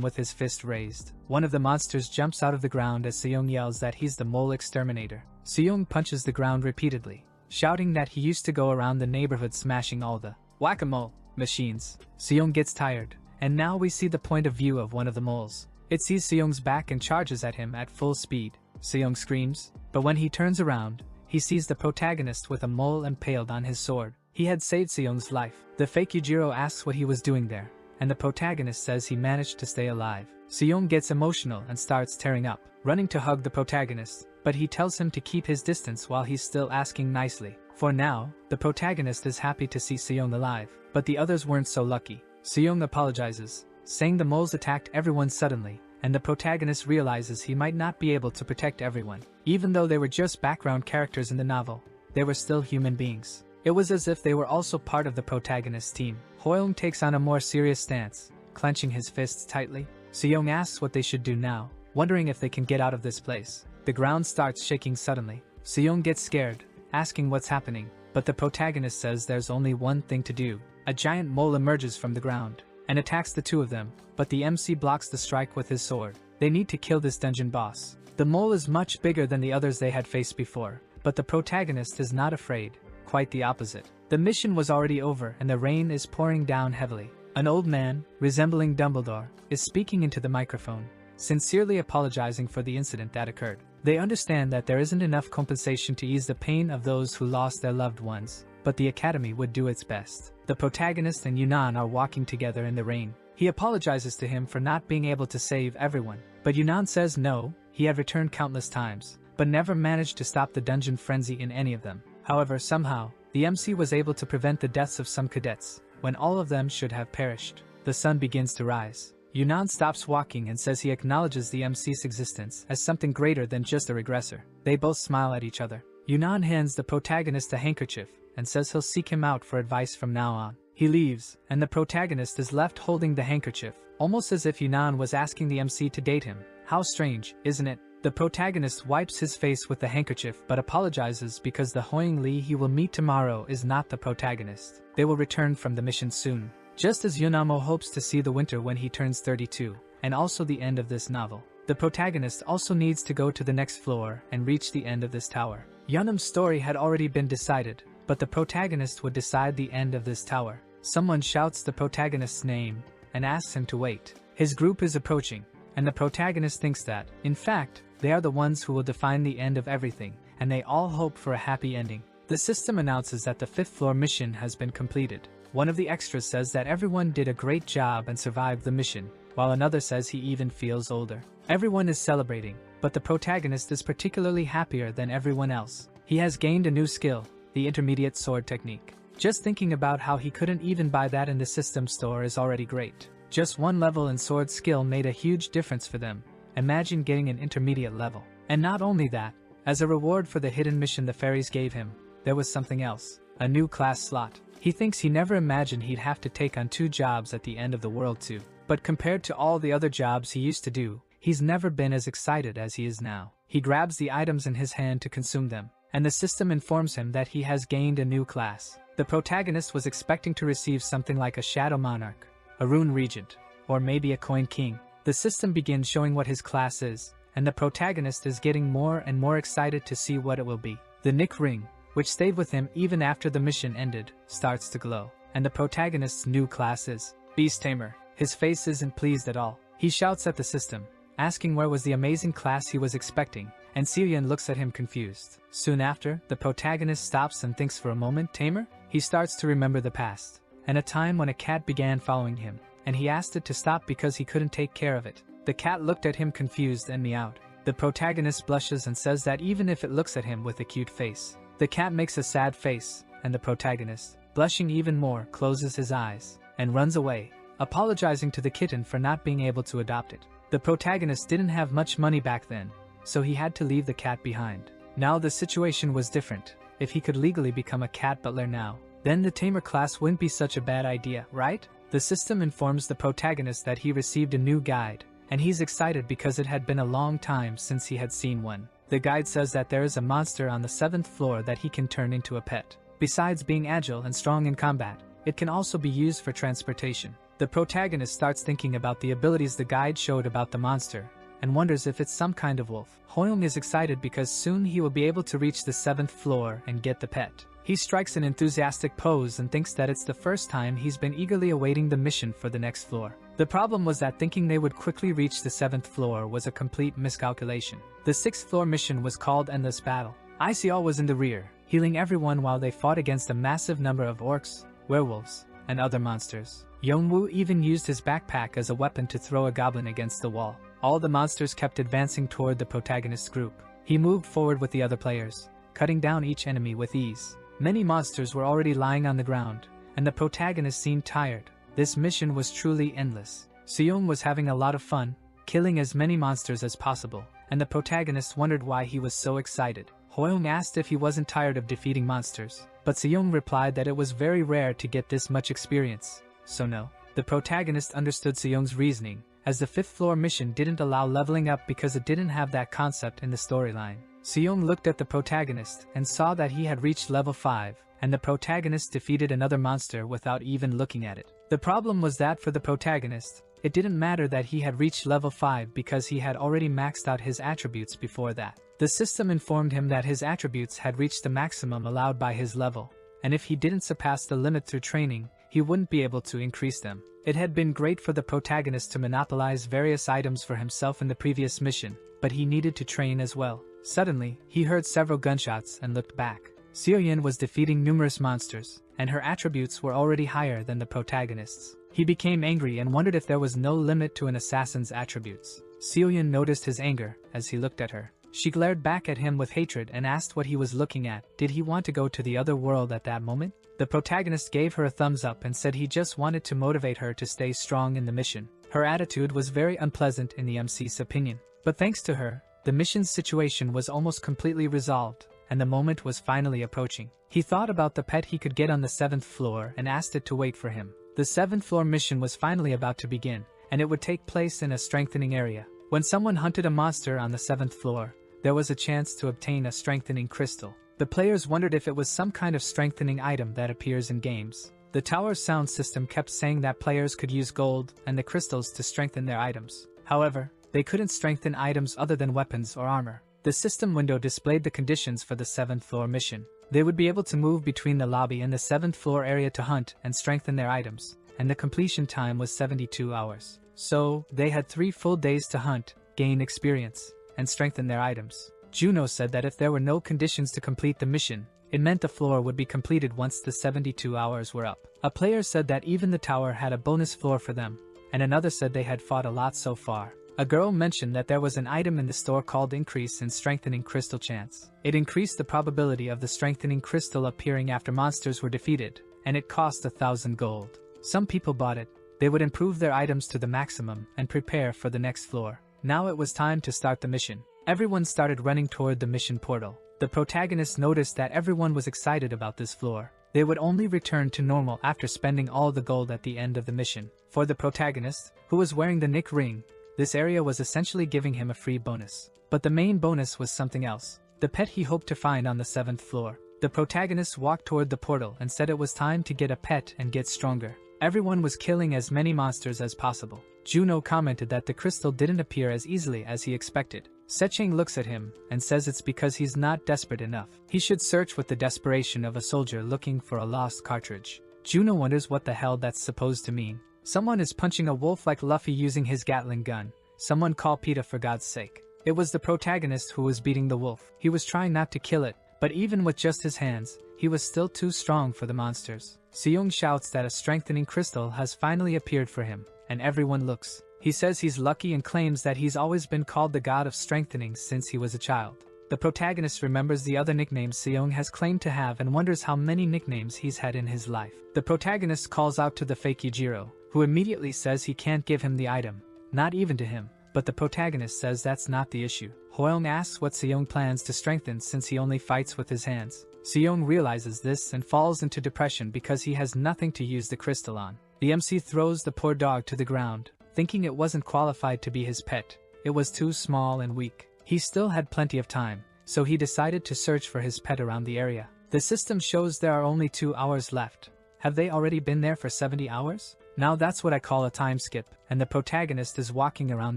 with his fist raised. One of the monsters jumps out of the ground as Seong yells that he's the mole exterminator. Seong punches the ground repeatedly, shouting that he used to go around the neighborhood smashing all the whack-a-mole machines. Seong gets tired, and now we see the point of view of one of the moles. It sees Seong's back and charges at him at full speed. Seong screams, but when he turns around, he sees the protagonist with a mole impaled on his sword. He had saved Seong's life. The fake Yujiro asks what he was doing there, and the protagonist says he managed to stay alive. Seong gets emotional and starts tearing up, running to hug the protagonist, but he tells him to keep his distance while he's still asking nicely. For now, the protagonist is happy to see Seong alive, but the others weren't so lucky. Seong apologizes, saying the moles attacked everyone suddenly, and the protagonist realizes he might not be able to protect everyone. Even though they were just background characters in the novel, they were still human beings. It was as if they were also part of the protagonist's team. Hoyoung takes on a more serious stance, clenching his fists tightly. Seong asks what they should do now, wondering if they can get out of this place. The ground starts shaking suddenly. Seong gets scared, asking what's happening, but the protagonist says there's only one thing to do. A giant mole emerges from the ground and attacks the two of them, but the MC blocks the strike with his sword. They need to kill this dungeon boss. The mole is much bigger than the others they had faced before, but the protagonist is not afraid. Quite the opposite. The mission was already over and the rain is pouring down heavily. An old man, resembling Dumbledore, is speaking into the microphone, sincerely apologizing for the incident that occurred. They understand that there isn't enough compensation to ease the pain of those who lost their loved ones, but the academy would do its best. The protagonist and Yunnan are walking together in the rain. He apologizes to him for not being able to save everyone, but Yunnan says no, he had returned countless times, but never managed to stop the dungeon frenzy in any of them. However, somehow, the MC was able to prevent the deaths of some cadets, when all of them should have perished. The sun begins to rise. Yunnan stops walking and says he acknowledges the MC's existence as something greater than just a regressor. They both smile at each other. Yunnan hands the protagonist a handkerchief and says he'll seek him out for advice from now on. He leaves, and the protagonist is left holding the handkerchief, almost as if Yunnan was asking the MC to date him. How strange, isn't it? The protagonist wipes his face with the handkerchief but apologizes because the Hoyoung Lee he will meet tomorrow is not the protagonist. They will return from the mission soon. Just as Yunamo hopes to see the winter when he turns 32, and also the end of this novel. The protagonist also needs to go to the next floor and reach the end of this tower. Yunam's story had already been decided, but the protagonist would decide the end of this tower. Someone shouts the protagonist's name and asks him to wait. His group is approaching, and the protagonist thinks that, in fact, they are the ones who will define the end of everything, and they all hope for a happy ending. The system announces that the 5th floor mission has been completed. One of the extras says that everyone did a great job and survived the mission, while another says he even feels older. Everyone is celebrating, but the protagonist is particularly happier than everyone else. He has gained a new skill, the intermediate sword technique. Just thinking about how he couldn't even buy that in the system store is already great. Just one level in sword skill made a huge difference for them. Imagine getting an intermediate level. And not only that, as a reward for the hidden mission the fairies gave him, there was something else, a new class slot. He thinks he never imagined he'd have to take on 2 jobs at the end of the world too. But compared to all the other jobs he used to do, he's never been as excited as he is now. He grabs the items in his hand to consume them, and the system informs him that he has gained a new class. The protagonist was expecting to receive something like a Shadow Monarch, a Rune Regent, or maybe a Coin King. The system begins showing what his class is, and the protagonist is getting more and more excited to see what it will be. The Nick Ring, which stayed with him even after the mission ended, starts to glow, and the protagonist's new class is Beast Tamer. His face isn't pleased at all. He shouts at the system, asking where was the amazing class he was expecting, and Celine looks at him confused. Soon after, the protagonist stops and thinks for a moment. Tamer? He starts to remember the past, and a time when a cat began following him, and he asked it to stop because he couldn't take care of it. The cat looked at him confused and meowed. The protagonist blushes and says that even if it looks at him with a cute face, The cat makes a sad face, and the protagonist, blushing even more, closes his eyes and runs away, apologizing to the kitten for not being able to adopt it. The protagonist didn't have much money back then, so he had to leave the cat behind. Now the situation was different. If he could legally become a cat butler now, then the tamer class wouldn't be such a bad idea, right? The system informs the protagonist that he received a new guide, and he's excited because it had been a long time since he had seen one. The guide says that there is a monster on the 7th floor that he can turn into a pet. Besides being agile and strong in combat, it can also be used for transportation. The protagonist starts thinking about the abilities the guide showed about the monster, and wonders if it's some kind of wolf. Hoyoung is excited because soon he will be able to reach the 7th floor and get the pet. He strikes an enthusiastic pose and thinks that it's the first time he's been eagerly awaiting the mission for the next floor. The problem was that thinking they would quickly reach the 7th floor was a complete miscalculation. The 6th floor mission was called Endless Battle. Isekai was in the rear, healing everyone while they fought against a massive number of orcs, werewolves, and other monsters. Yeonwoo even used his backpack as a weapon to throw a goblin against the wall. All the monsters kept advancing toward the protagonist's group. He moved forward with the other players, cutting down each enemy with ease. Many monsters were already lying on the ground, and the protagonist seemed tired. This mission was truly endless. Seung was having a lot of fun, killing as many monsters as possible, and the protagonist wondered why he was so excited. Hoyoung asked if he wasn't tired of defeating monsters, but Seung replied that it was very rare to get this much experience, so no. The protagonist understood Seung's reasoning, as the 5th floor mission didn't allow leveling up because it didn't have that concept in the storyline. Seung looked at the protagonist and saw that he had reached level 5, and the protagonist defeated another monster without even looking at it. The problem was that for the protagonist, it didn't matter that he had reached level 5 because he had already maxed out his attributes before that. The system informed him that his attributes had reached the maximum allowed by his level, and if he didn't surpass the limit through training, he wouldn't be able to increase them. It had been great for the protagonist to monopolize various items for himself in the previous mission, but he needed to train as well. Suddenly, he heard several gunshots and looked back. Seoyin was defeating numerous monsters, and her attributes were already higher than the protagonist's. He became angry and wondered if there was no limit to an assassin's attributes. Seoyin noticed his anger as he looked at her. She glared back at him with hatred and asked what he was looking at. Did he want to go to the other world at that moment? The protagonist gave her a thumbs up and said he just wanted to motivate her to stay strong in the mission. Her attitude was very unpleasant in the MC's opinion, but thanks to her, the mission's situation was almost completely resolved, and the moment was finally approaching. He thought about the pet he could get on the 7th floor and asked it to wait for him. The 7th floor mission was finally about to begin, and it would take place in a strengthening area. When someone hunted a monster on the 7th floor, there was a chance to obtain a strengthening crystal. The players wondered if it was some kind of strengthening item that appears in games. The tower's sound system kept saying that players could use gold and the crystals to strengthen their items. However, they couldn't strengthen items other than weapons or armor. The system window displayed the conditions for the 7th floor mission. They would be able to move between the lobby and the 7th floor area to hunt and strengthen their items, and the completion time was 72 hours. So, they had 3 full days to hunt, gain experience, and strengthen their items. Juno said that if there were no conditions to complete the mission, it meant the floor would be completed once the 72 hours were up. A player said that even the tower had a bonus floor for them, and another said they had fought a lot so far. A girl mentioned that there was an item in the store called Increase in Strengthening Crystal Chance. It increased the probability of the strengthening crystal appearing after monsters were defeated, and it cost 1,000 gold. Some people bought it. They would improve their items to the maximum and prepare for the next floor. Now it was time to start the mission. Everyone started running toward the mission portal. The protagonist noticed that everyone was excited about this floor. They would only return to normal after spending all the gold at the end of the mission. For the protagonist, who was wearing the Nick ring, this area was essentially giving him a free bonus. But the main bonus was something else. The pet he hoped to find on the 7th floor. The protagonist walked toward the portal and said it was time to get a pet and get stronger. Everyone was killing as many monsters as possible. Juno commented that the crystal didn't appear as easily as he expected. Secheng looks at him and says it's because he's not desperate enough. He should search with the desperation of a soldier looking for a lost cartridge. Juno wonders what the hell that's supposed to mean. Someone is punching a wolf like Luffy using his Gatling gun. Someone call PETA for God's sake. It was the protagonist who was beating the wolf. He was trying not to kill it, but even with just his hands, he was still too strong for the monsters. Seung shouts that a strengthening crystal has finally appeared for him, and everyone looks. He says he's lucky and claims that he's always been called the god of strengthening since he was a child. The protagonist remembers the other nicknames Seong has claimed to have and wonders how many nicknames he's had in his life. The protagonist calls out to the fake Yujiro, who immediately says he can't give him the item, not even to him, but the protagonist says that's not the issue. Hoyoung asks what Seong plans to strengthen since he only fights with his hands. Seong realizes this and falls into depression because he has nothing to use the crystal on. The MC throws the poor dog to the ground, thinking it wasn't qualified to be his pet. It was too small and weak. He still had plenty of time, so he decided to search for his pet around the area. The system shows there are only 2 hours left. Have they already been there for 70 hours? Now that's what I call a time skip, and the protagonist is walking around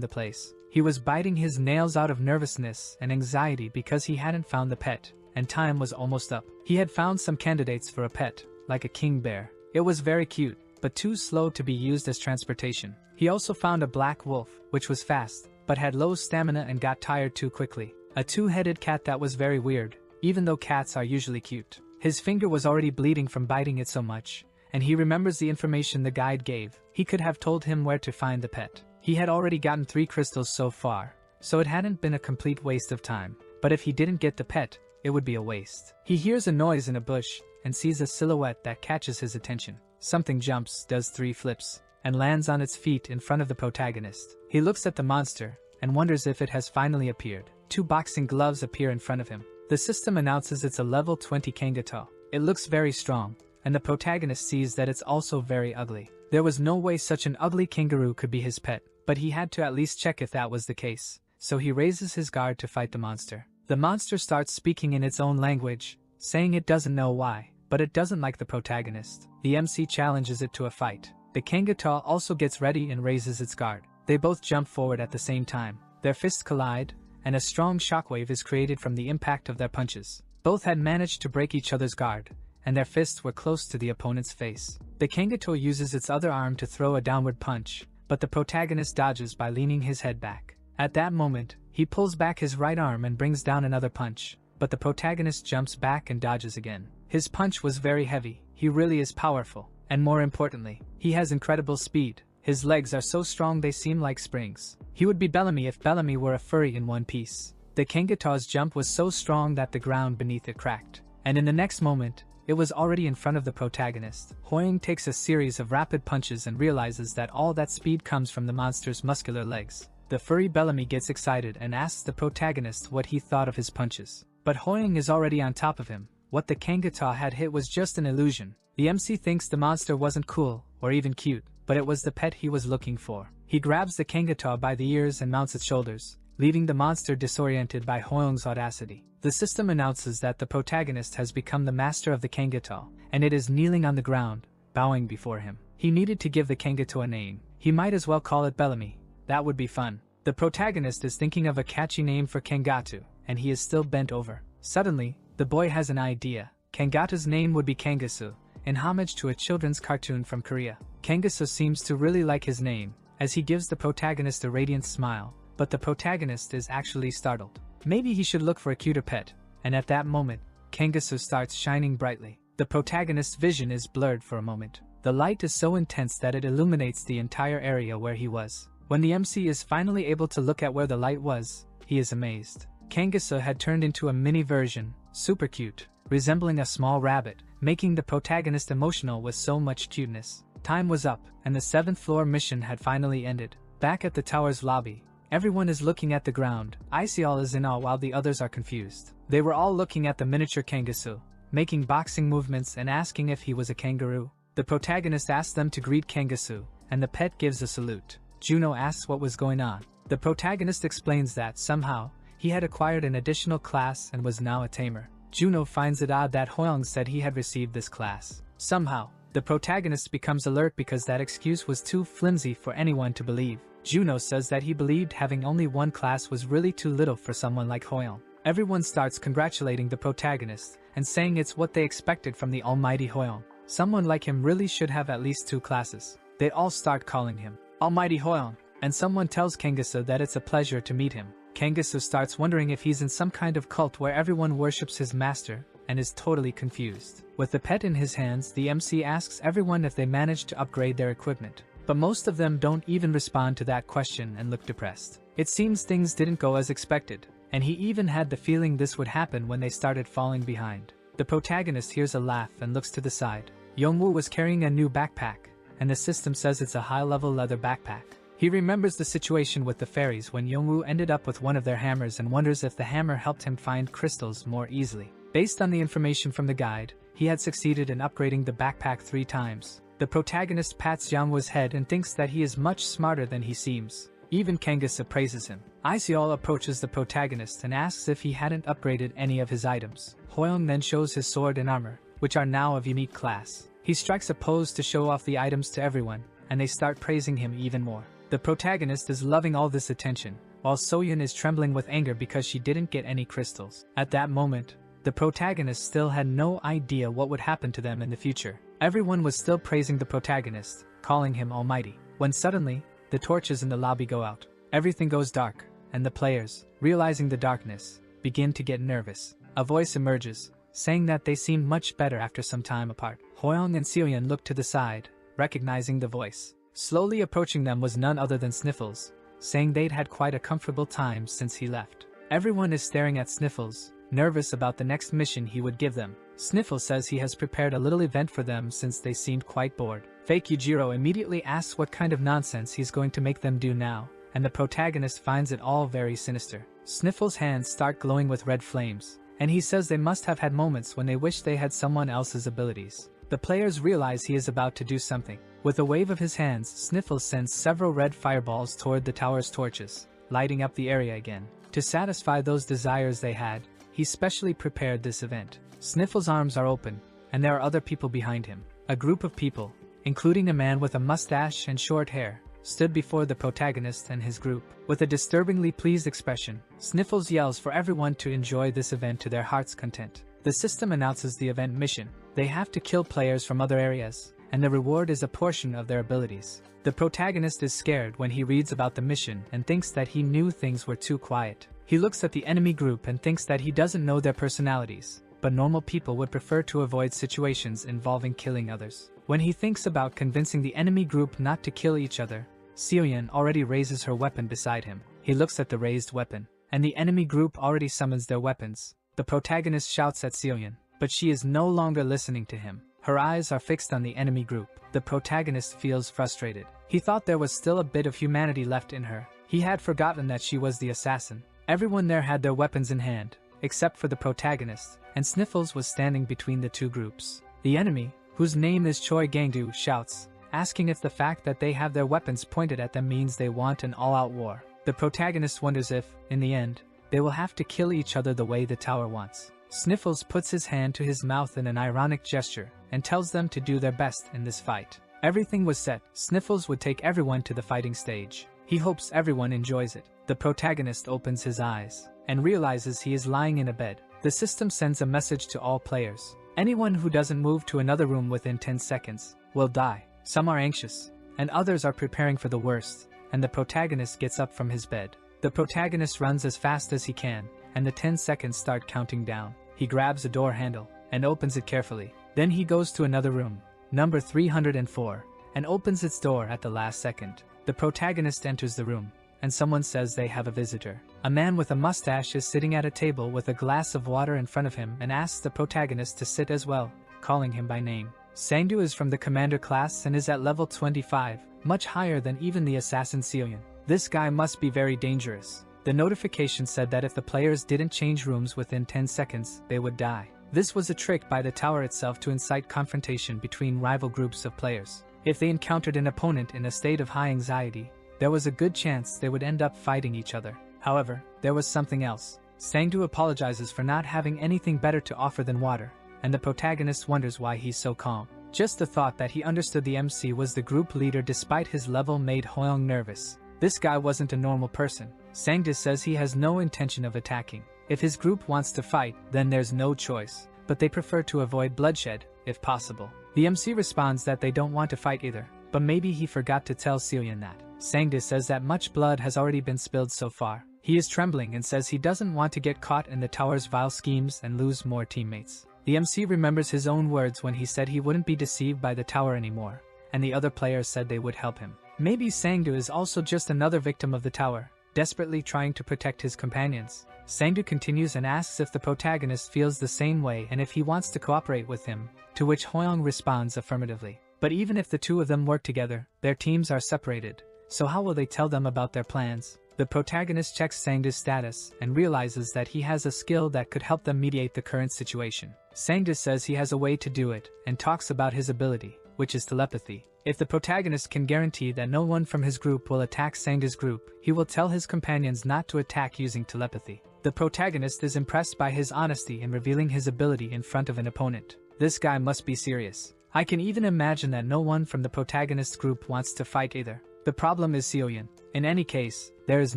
the place. He was biting his nails out of nervousness and anxiety because he hadn't found the pet, and time was almost up. He had found some candidates for a pet, like a king bear. It was very cute, but too slow to be used as transportation. He also found a black wolf, which was fast, but had low stamina and got tired too quickly. A 2-headed cat that was very weird, even though cats are usually cute. His finger was already bleeding from biting it so much, and he remembers the information the guide gave. He could have told him where to find the pet. He had already gotten 3 crystals so far, so it hadn't been a complete waste of time. But if he didn't get the pet, it would be a waste. He hears a noise in a bush and sees a silhouette that catches his attention. Something jumps, does 3 flips, and lands on its feet in front of the protagonist. He looks at the monster and wonders if it has finally appeared. 2 boxing gloves appear in front of him. The system announces it's a level 20 Kangato. It looks very strong, and the protagonist sees that it's also very ugly. There was no way such an ugly kangaroo could be his pet, but he had to at least check if that was the case, so he raises his guard to fight the monster. The monster starts speaking in its own language, saying it doesn't know why, but it doesn't like the protagonist. The MC challenges it to a fight. The Kangato also gets ready and raises its guard. They both jump forward at the same time. Their fists collide, and a strong shockwave is created from the impact of their punches. Both had managed to break each other's guard, and their fists were close to the opponent's face. The Kangato uses its other arm to throw a downward punch, but the protagonist dodges by leaning his head back. At that moment, he pulls back his right arm and brings down another punch, but the protagonist jumps back and dodges again. His punch was very heavy. He really is powerful, and more importantly, he has incredible speed. His legs are so strong they seem like springs. He would be Bellamy if Bellamy were a furry in one piece. The Kangato's jump was so strong that the ground beneath it cracked, and in the next moment, it was already in front of the protagonist. Hoyoung takes a series of rapid punches and realizes that all that speed comes from the monster's muscular legs. The furry Bellamy gets excited and asks the protagonist what he thought of his punches. But Hoyoung is already on top of him. What the Kangata had hit was just an illusion. The MC thinks the monster wasn't cool, or even cute, but it was the pet he was looking for. He grabs the Kangata by the ears and mounts its shoulders, leaving the monster disoriented by Hoyoung's audacity. The system announces that the protagonist has become the master of the Kangata, and it is kneeling on the ground, bowing before him. He needed to give the Kangata a name. He might as well call it Bellamy. That would be fun. The protagonist is thinking of a catchy name for Kangatu, and he is still bent over. Suddenly, the boy has an idea. Kangata's name would be Kangasu, in homage to a children's cartoon from Korea. Kangasu seems to really like his name, as he gives the protagonist a radiant smile, but the protagonist is actually startled. Maybe he should look for a cuter pet, and at that moment, Kangasu starts shining brightly. The protagonist's vision is blurred for a moment. The light is so intense that it illuminates the entire area where he was. When the MC is finally able to look at where the light was, he is amazed. Kangasu had turned into a mini version, super cute, resembling a small rabbit, making the protagonist emotional with so much cuteness. Time was up, and the 7th floor mission had finally ended. Back at the tower's lobby, everyone is looking at the ground. Isekai is in awe while the others are confused. They were all looking at the miniature Kangasu, making boxing movements and asking if he was a kangaroo. The protagonist asked them to greet Kangasu, and the pet gives a salute. Juno asks what was going on. The protagonist explains that, somehow, he had acquired an additional class and was now a tamer. Juno finds it odd that Hoyoung said he had received this class. Somehow, the protagonist becomes alert because that excuse was too flimsy for anyone to believe. Juno says that he believed having only one class was really too little for someone like Hoyoung. Everyone starts congratulating the protagonist and saying it's what they expected from the almighty Hoyoung. Someone like him really should have at least 2 classes. They all start calling him Almighty Hoyoung, and someone tells Kangasu that it's a pleasure to meet him. Kangasu starts wondering if he's in some kind of cult where everyone worships his master, and is totally confused. With the pet in his hands, the MC asks everyone if they managed to upgrade their equipment. But most of them don't even respond to that question and look depressed. It seems things didn't go as expected. and he even had the feeling this would happen when they started falling behind. The protagonist hears a laugh and looks to the side. Yongwoo was carrying a new backpack, and the system says it's a high-level leather backpack. He remembers the situation with the fairies when Yongwoo ended up with one of their hammers and wonders if the hammer helped him find crystals more easily. Based on the information from the guide, he had succeeded in upgrading the backpack 3 times. The protagonist pats Yongwoo's head and thinks that he is much smarter than he seems. Even Kangasa praises him. Iseol approaches the protagonist and asks if he hadn't upgraded any of his items. Hoyoung then shows his sword and armor, which are now of unique class. He strikes a pose to show off the items to everyone, and they start praising him even more. The protagonist is loving all this attention, while Soyun is trembling with anger because she didn't get any crystals. At that moment, the protagonist still had no idea what would happen to them in the future. Everyone was still praising the protagonist, calling him almighty, when suddenly, the torches in the lobby go out. Everything goes dark, and the players, realizing the darkness, begin to get nervous. A voice emerges, saying that they seem much better after some time apart. Hoyoung and Seoyeon look to the side, recognizing the voice. Slowly approaching them was none other than Sniffles, saying they'd had quite a comfortable time since he left. Everyone is staring at Sniffles, nervous about the next mission he would give them. Sniffles says he has prepared a little event for them since they seemed quite bored. Fake Yujiro immediately asks what kind of nonsense he's going to make them do now, and the protagonist finds it all very sinister. Sniffles' hands start glowing with red flames, and he says they must have had moments when they wish they had someone else's abilities. The players realize he is about to do something. With a wave of his hands, Sniffles sends several red fireballs toward the tower's torches, lighting up the area again. To satisfy those desires they had, he specially prepared this event. Sniffles' arms are open, and there are other people behind him. A group of people, including a man with a mustache and short hair, stood before the protagonist and his group. With a disturbingly pleased expression, Sniffles yells for everyone to enjoy this event to their heart's content. The system announces the event mission. They have to kill players from other areas, and the reward is a portion of their abilities. The protagonist is scared when he reads about the mission and thinks that he knew things were too quiet. He looks at the enemy group and thinks that he doesn't know their personalities, but normal people would prefer to avoid situations involving killing others. When he thinks about convincing the enemy group not to kill each other, Seoyeon already raises her weapon beside him. He looks at the raised weapon, and the enemy group already summons their weapons. The protagonist shouts at Seoyeon, but she is no longer listening to him. Her eyes are fixed on the enemy group. The protagonist feels frustrated. He thought there was still a bit of humanity left in her. He had forgotten that she was the assassin. Everyone there had their weapons in hand, except for the protagonist, and Sniffles was standing between the two groups. The enemy, whose name is Choi Gangdu, shouts, asking if the fact that they have their weapons pointed at them means they want an all-out war. The protagonist wonders if, in the end, they will have to kill each other the way the tower wants. Sniffles puts his hand to his mouth in an ironic gesture and tells them to do their best in this fight. Everything was set. Sniffles would take everyone to the fighting stage. He hopes everyone enjoys it. The protagonist opens his eyes and realizes he is lying in a bed. The system sends a message to all players. Anyone who doesn't move to another room within 10 seconds will die. Some are anxious, and others are preparing for the worst, and the protagonist gets up from his bed. The protagonist runs as fast as he can, and the 10 seconds start counting down. He grabs a door handle and opens it carefully. Then he goes to another room, number 304, and opens its door at the last second. The protagonist enters the room, and someone says they have a visitor. A man with a mustache is sitting at a table with a glass of water in front of him and asks the protagonist to sit as well, calling him by name. Sangdu is from the commander class and is at level 25, much higher than even the assassin Seoyeon. This guy must be very dangerous. The notification said that if the players didn't change rooms within 10 seconds, they would die. This was a trick by the tower itself to incite confrontation between rival groups of players. If they encountered an opponent in a state of high anxiety, there was a good chance they would end up fighting each other. However, there was something else. Sangdu apologizes for not having anything better to offer than water, and the protagonist wonders why he's so calm. Just the thought that he understood the MC was the group leader despite his level made Hoyoung nervous. This guy wasn't a normal person. Sangdu says he has no intention of attacking. If his group wants to fight, then there's no choice, but they prefer to avoid bloodshed, if possible. The MC responds that they don't want to fight either, but maybe he forgot to tell Seoyeon that. Sangdu says that much blood has already been spilled so far. He is trembling and says he doesn't want to get caught in the tower's vile schemes and lose more teammates. The MC remembers his own words when he said he wouldn't be deceived by the tower anymore, and the other players said they would help him. Maybe Sangdu is also just another victim of the tower, desperately trying to protect his companions. Sangdu continues and asks if the protagonist feels the same way and if he wants to cooperate with him, to which Hoyoung responds affirmatively. But even if the two of them work together, their teams are separated, so how will they tell them about their plans? The protagonist checks Sangdu's status and realizes that he has a skill that could help them mediate the current situation. Sangdu says he has a way to do it and talks about his ability, which is telepathy. If the protagonist can guarantee that no one from his group will attack Sangdu's group, he will tell his companions not to attack using telepathy. The protagonist is impressed by his honesty in revealing his ability in front of an opponent. This guy must be serious. I can even imagine that no one from the protagonist's group wants to fight either. The problem is Seoyun. In any case, there is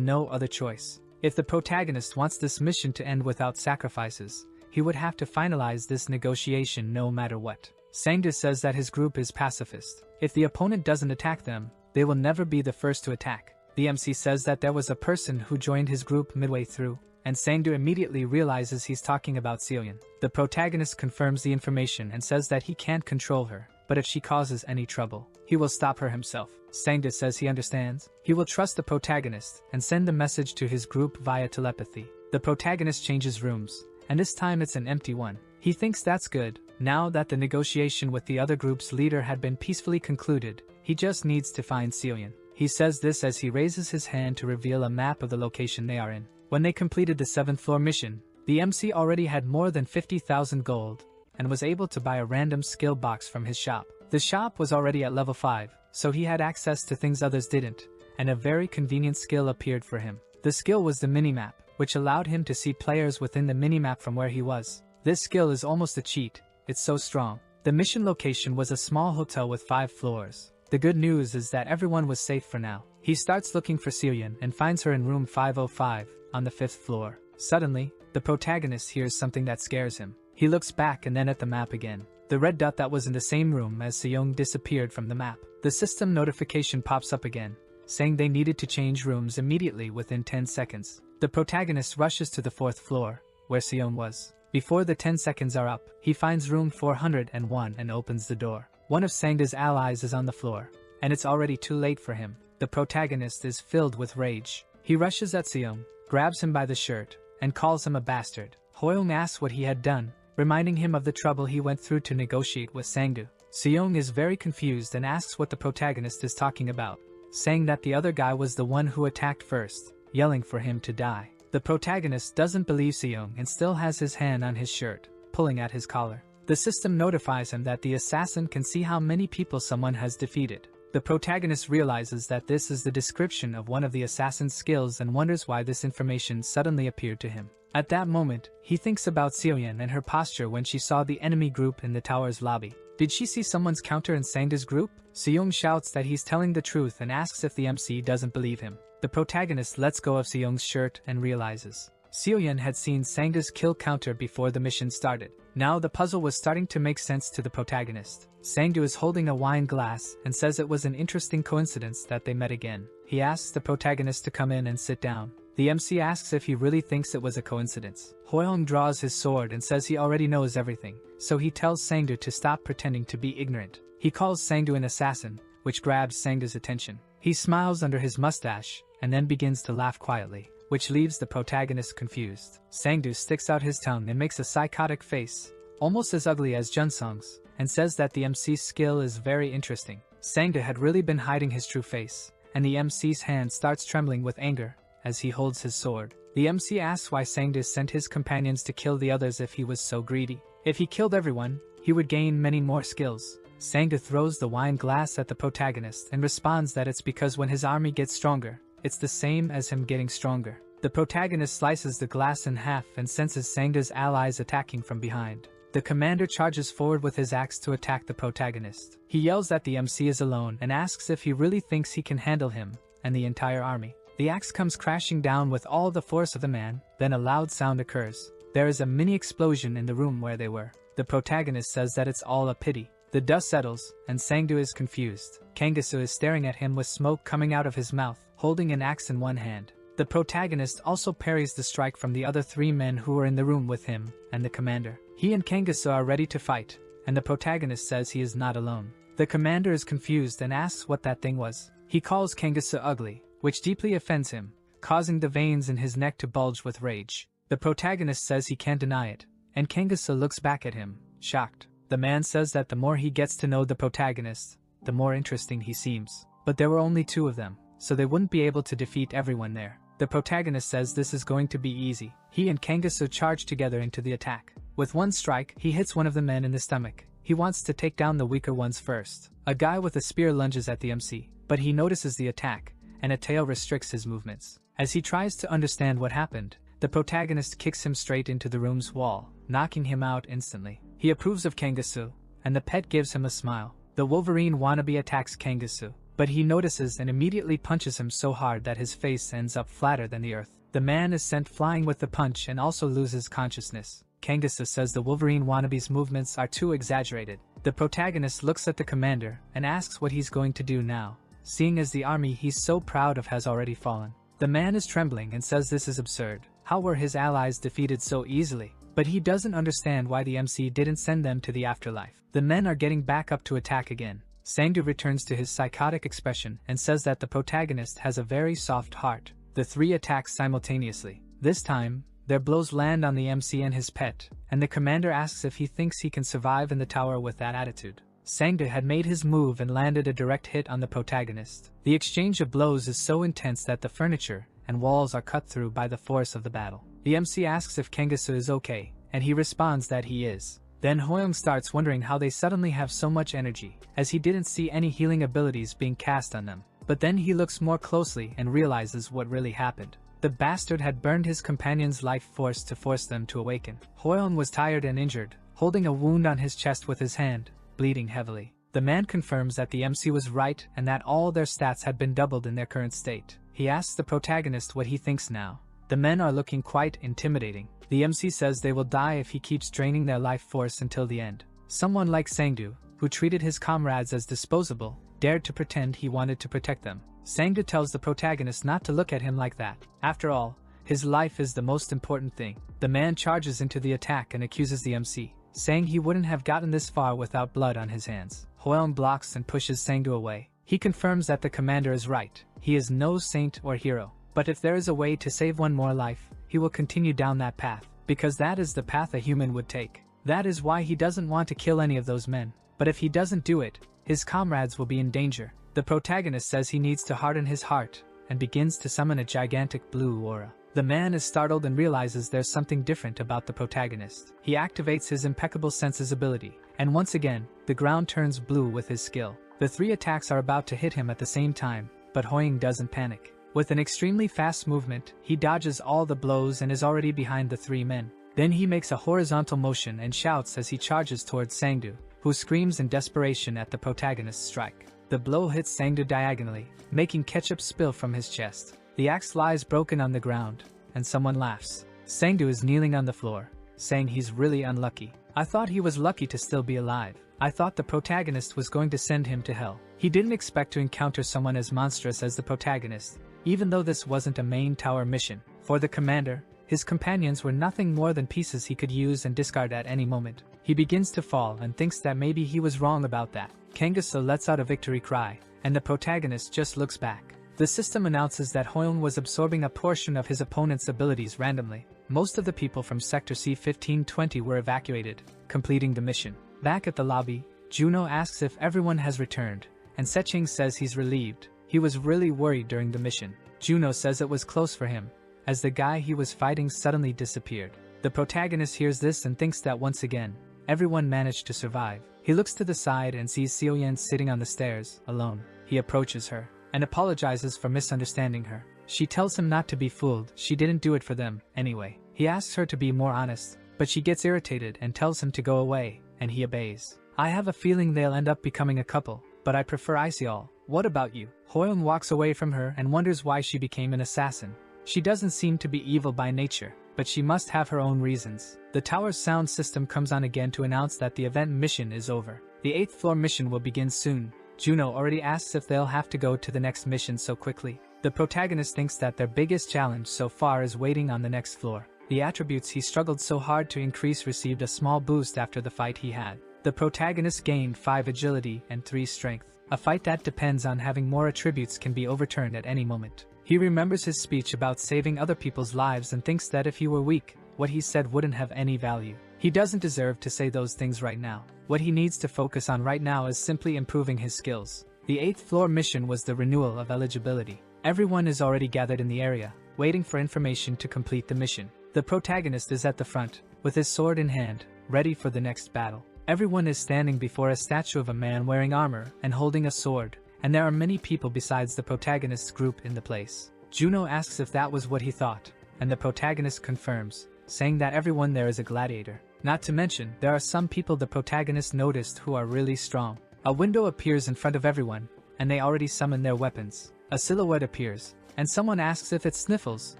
no other choice. If the protagonist wants this mission to end without sacrifices, he would have to finalize this negotiation no matter what. Sangdu says that his group is pacifist. If the opponent doesn't attack them, they will never be the first to attack. The MC says that there was a person who joined his group midway through, and Sangdu immediately realizes he's talking about Seoyun. The protagonist confirms the information and says that he can't control her, but if she causes any trouble, he will stop her himself. Sangdu says he understands. He will trust the protagonist and send the message to his group via telepathy. The protagonist changes rooms, and this time it's an empty one. He thinks that's good. Now that the negotiation with the other group's leader had been peacefully concluded, he just needs to find Seoyun. He says this as he raises his hand to reveal a map of the location they are in. When they completed the 7th floor mission, the MC already had more than 50,000 gold, and was able to buy a random skill box from his shop. The shop was already at level 5, so he had access to things others didn't, and a very convenient skill appeared for him. The skill was the minimap, which allowed him to see players within the minimap from where he was. This skill is almost a cheat, it's so strong. The mission location was a small hotel with 5 floors. The good news is that everyone was safe for now. He starts looking for Seoyun and finds her in room 505, on the 5th floor. Suddenly, the protagonist hears something that scares him. He looks back and then at the map again. The red dot that was in the same room as Seoyun disappeared from the map. The system notification pops up again, saying they needed to change rooms immediately within 10 seconds. The protagonist rushes to the 4th floor, where Seoyun was. Before the 10 seconds are up, he finds room 401 and opens the door. One of Sangdu's allies is on the floor, and it's already too late for him. The protagonist is filled with rage. He rushes at Seoyun, grabs him by the shirt, and calls him a bastard. Hoyoung asks what he had done, reminding him of the trouble he went through to negotiate with Sangdu. Seoyun is very confused and asks what the protagonist is talking about, saying that the other guy was the one who attacked first, yelling for him to die. The protagonist doesn't believe Seoyun and still has his hand on his shirt, pulling at his collar. The system notifies him that the assassin can see how many people someone has defeated. The protagonist realizes that this is the description of one of the assassin's skills and wonders why this information suddenly appeared to him. At that moment, he thinks about Seoyun and her posture when she saw the enemy group in the tower's lobby. Did she see someone's counter in Sangdu's group? Seoyun shouts that he's telling the truth and asks if the MC doesn't believe him. The protagonist lets go of Seoyun's shirt and realizes Seoyun had seen Sangdu's kill counter before the mission started. Now the puzzle was starting to make sense to the protagonist. Sangdu is holding a wine glass and says it was an interesting coincidence that they met again. He asks the protagonist to come in and sit down. The MC asks if he really thinks it was a coincidence. Hoyoung draws his sword and says he already knows everything, so he tells Sangdu to stop pretending to be ignorant. He calls Sangdu an assassin, which grabs Sangdu's attention. He smiles under his mustache and then begins to laugh quietly, which leaves the protagonist confused. Sangdu sticks out his tongue and makes a psychotic face, almost as ugly as Junsung's, and says that the MC's skill is very interesting. Sangdu had really been hiding his true face, and the MC's hand starts trembling with anger as he holds his sword. The MC asks why Sangdu sent his companions to kill the others if he was so greedy. If he killed everyone, he would gain many more skills. Sangdu throws the wine glass at the protagonist and responds that it's because when his army gets stronger, it's the same as him getting stronger. The protagonist slices the glass in half and senses Sangdu's allies attacking from behind. The commander charges forward with his axe to attack the protagonist. He yells that the MC is alone and asks if he really thinks he can handle him and the entire army. The axe comes crashing down with all the force of the man, then a loud sound occurs. There is a mini explosion in the room where they were. The protagonist says that it's all a pity. The dust settles, and Sangdu is confused. Kangasu is staring at him with smoke coming out of his mouth, holding an axe in one hand. The protagonist also parries the strike from the other 3 men who were in the room with him and the commander. He and Kangasu are ready to fight, and the protagonist says he is not alone. The commander is confused and asks what that thing was. He calls Kangasu ugly, which deeply offends him, causing the veins in his neck to bulge with rage. The protagonist says he can't deny it, and Kangasa looks back at him, shocked. The man says that the more he gets to know the protagonist, the more interesting he seems. But there were only 2 of them, so they wouldn't be able to defeat everyone there. The protagonist says this is going to be easy. He and Kangasa charge together into the attack. With one strike, he hits one of the men in the stomach. He wants to take down the weaker ones first. A guy with a spear lunges at the MC, but he notices the attack, and a tail restricts his movements. As he tries to understand what happened, the protagonist kicks him straight into the room's wall, knocking him out instantly. He approves of Kangasa, and the pet gives him a smile. The Wolverine wannabe attacks Kangasa, but he notices and immediately punches him so hard that his face ends up flatter than the earth. The man is sent flying with the punch and also loses consciousness. Kangasa says the Wolverine wannabe's movements are too exaggerated. The protagonist looks at the commander and asks what he's going to do now, seeing as the army he's so proud of has already fallen. The man is trembling and says this is absurd. How were his allies defeated so easily? But he doesn't understand why the MC didn't send them to the afterlife. The men are getting back up to attack again. Sangu returns to his psychotic expression and says that the protagonist has a very soft heart. The 3 attack simultaneously. This time, their blows land on the MC and his pet, and the commander asks if he thinks he can survive in the tower with that attitude. Sangu had made his move and landed a direct hit on the protagonist. The exchange of blows is so intense that the furniture and walls are cut through by the force of the battle. The MC asks if Kangasa is okay, and he responds that he is. Then Hoyoung starts wondering how they suddenly have so much energy, as he didn't see any healing abilities being cast on them. But then he looks more closely and realizes what really happened. The bastard had burned his companion's life force to force them to awaken. Hoyoung was tired and injured, holding a wound on his chest with his hand, bleeding heavily. The man confirms that the MC was right and that all their stats had been doubled in their current state. He asks the protagonist what he thinks now. The men are looking quite intimidating. The MC says they will die if he keeps draining their life force until the end. Someone like Sangu, who treated his comrades as disposable, dared to pretend he wanted to protect them. Sangu tells the protagonist not to look at him like that. After all, his life is the most important thing. The man charges into the attack and accuses the MC, saying he wouldn't have gotten this far without blood on his hands. Hoyoung blocks and pushes Sangu away. He confirms that the commander is right. He is no saint or hero. But if there is a way to save one more life, he will continue down that path, because that is the path a human would take. That is why he doesn't want to kill any of those men. But if he doesn't do it, his comrades will be in danger. The protagonist says he needs to harden his heart, and begins to summon a gigantic blue aura. The man is startled and realizes there's something different about the protagonist. He activates his impeccable senses ability, and once again, the ground turns blue with his skill. The 3 attacks are about to hit him at the same time, but Hoyoung doesn't panic. With an extremely fast movement, he dodges all the blows and is already behind the 3 men. Then he makes a horizontal motion and shouts as he charges towards Sangu, who screams in desperation at the protagonist's strike. The blow hits Sangu diagonally, making ketchup spill from his chest. The axe lies broken on the ground, and someone laughs. Sangu is kneeling on the floor, saying he's really unlucky. I thought he was lucky to still be alive. I thought the protagonist was going to send him to hell. He didn't expect to encounter someone as monstrous as the protagonist, even though this wasn't a main tower mission. For the commander, his companions were nothing more than pieces he could use and discard at any moment. He begins to fall and thinks that maybe he was wrong about that. Kangasa lets out a victory cry, and the protagonist just looks back. The system announces that Hoyoung was absorbing a portion of his opponent's abilities randomly. Most of the people from Sector C-1520 were evacuated, completing the mission. Back at the lobby, Juno asks if everyone has returned, and Seching says he's relieved. He was really worried during the mission. Juno says it was close for him, as the guy he was fighting suddenly disappeared. The protagonist hears this and thinks that once again, everyone managed to survive. He looks to the side and sees Seoyeon sitting on the stairs, alone. He approaches her, and apologizes for misunderstanding her. She tells him not to be fooled, she didn't do it for them, anyway. He asks her to be more honest, but she gets irritated and tells him to go away, and he obeys. I have a feeling they'll end up becoming a couple, but I prefer Iseol. What about you? Hoyoung walks away from her and wonders why she became an assassin. She doesn't seem to be evil by nature, but she must have her own reasons. The tower's sound system comes on again to announce that the event mission is over. The 8th floor mission will begin soon. Juno already asks if they'll have to go to the next mission so quickly. The protagonist thinks that their biggest challenge so far is waiting on the next floor. The attributes he struggled so hard to increase received a small boost after the fight he had. The protagonist gained 5 agility and 3 strength. A fight that depends on having more attributes can be overturned at any moment. He remembers his speech about saving other people's lives and thinks that if he were weak, what he said wouldn't have any value. He doesn't deserve to say those things right now. What he needs to focus on right now is simply improving his skills. The 8th floor mission was the renewal of eligibility. Everyone is already gathered in the area, waiting for information to complete the mission. The protagonist is at the front, with his sword in hand, ready for the next battle. Everyone is standing before a statue of a man wearing armor and holding a sword, and there are many people besides the protagonist's group in the place. Juno asks if that was what he thought, and the protagonist confirms, saying that everyone there is a gladiator. Not to mention, there are some people the protagonist noticed who are really strong. A window appears in front of everyone, and they already summon their weapons. A silhouette appears, and someone asks if it's Sniffles,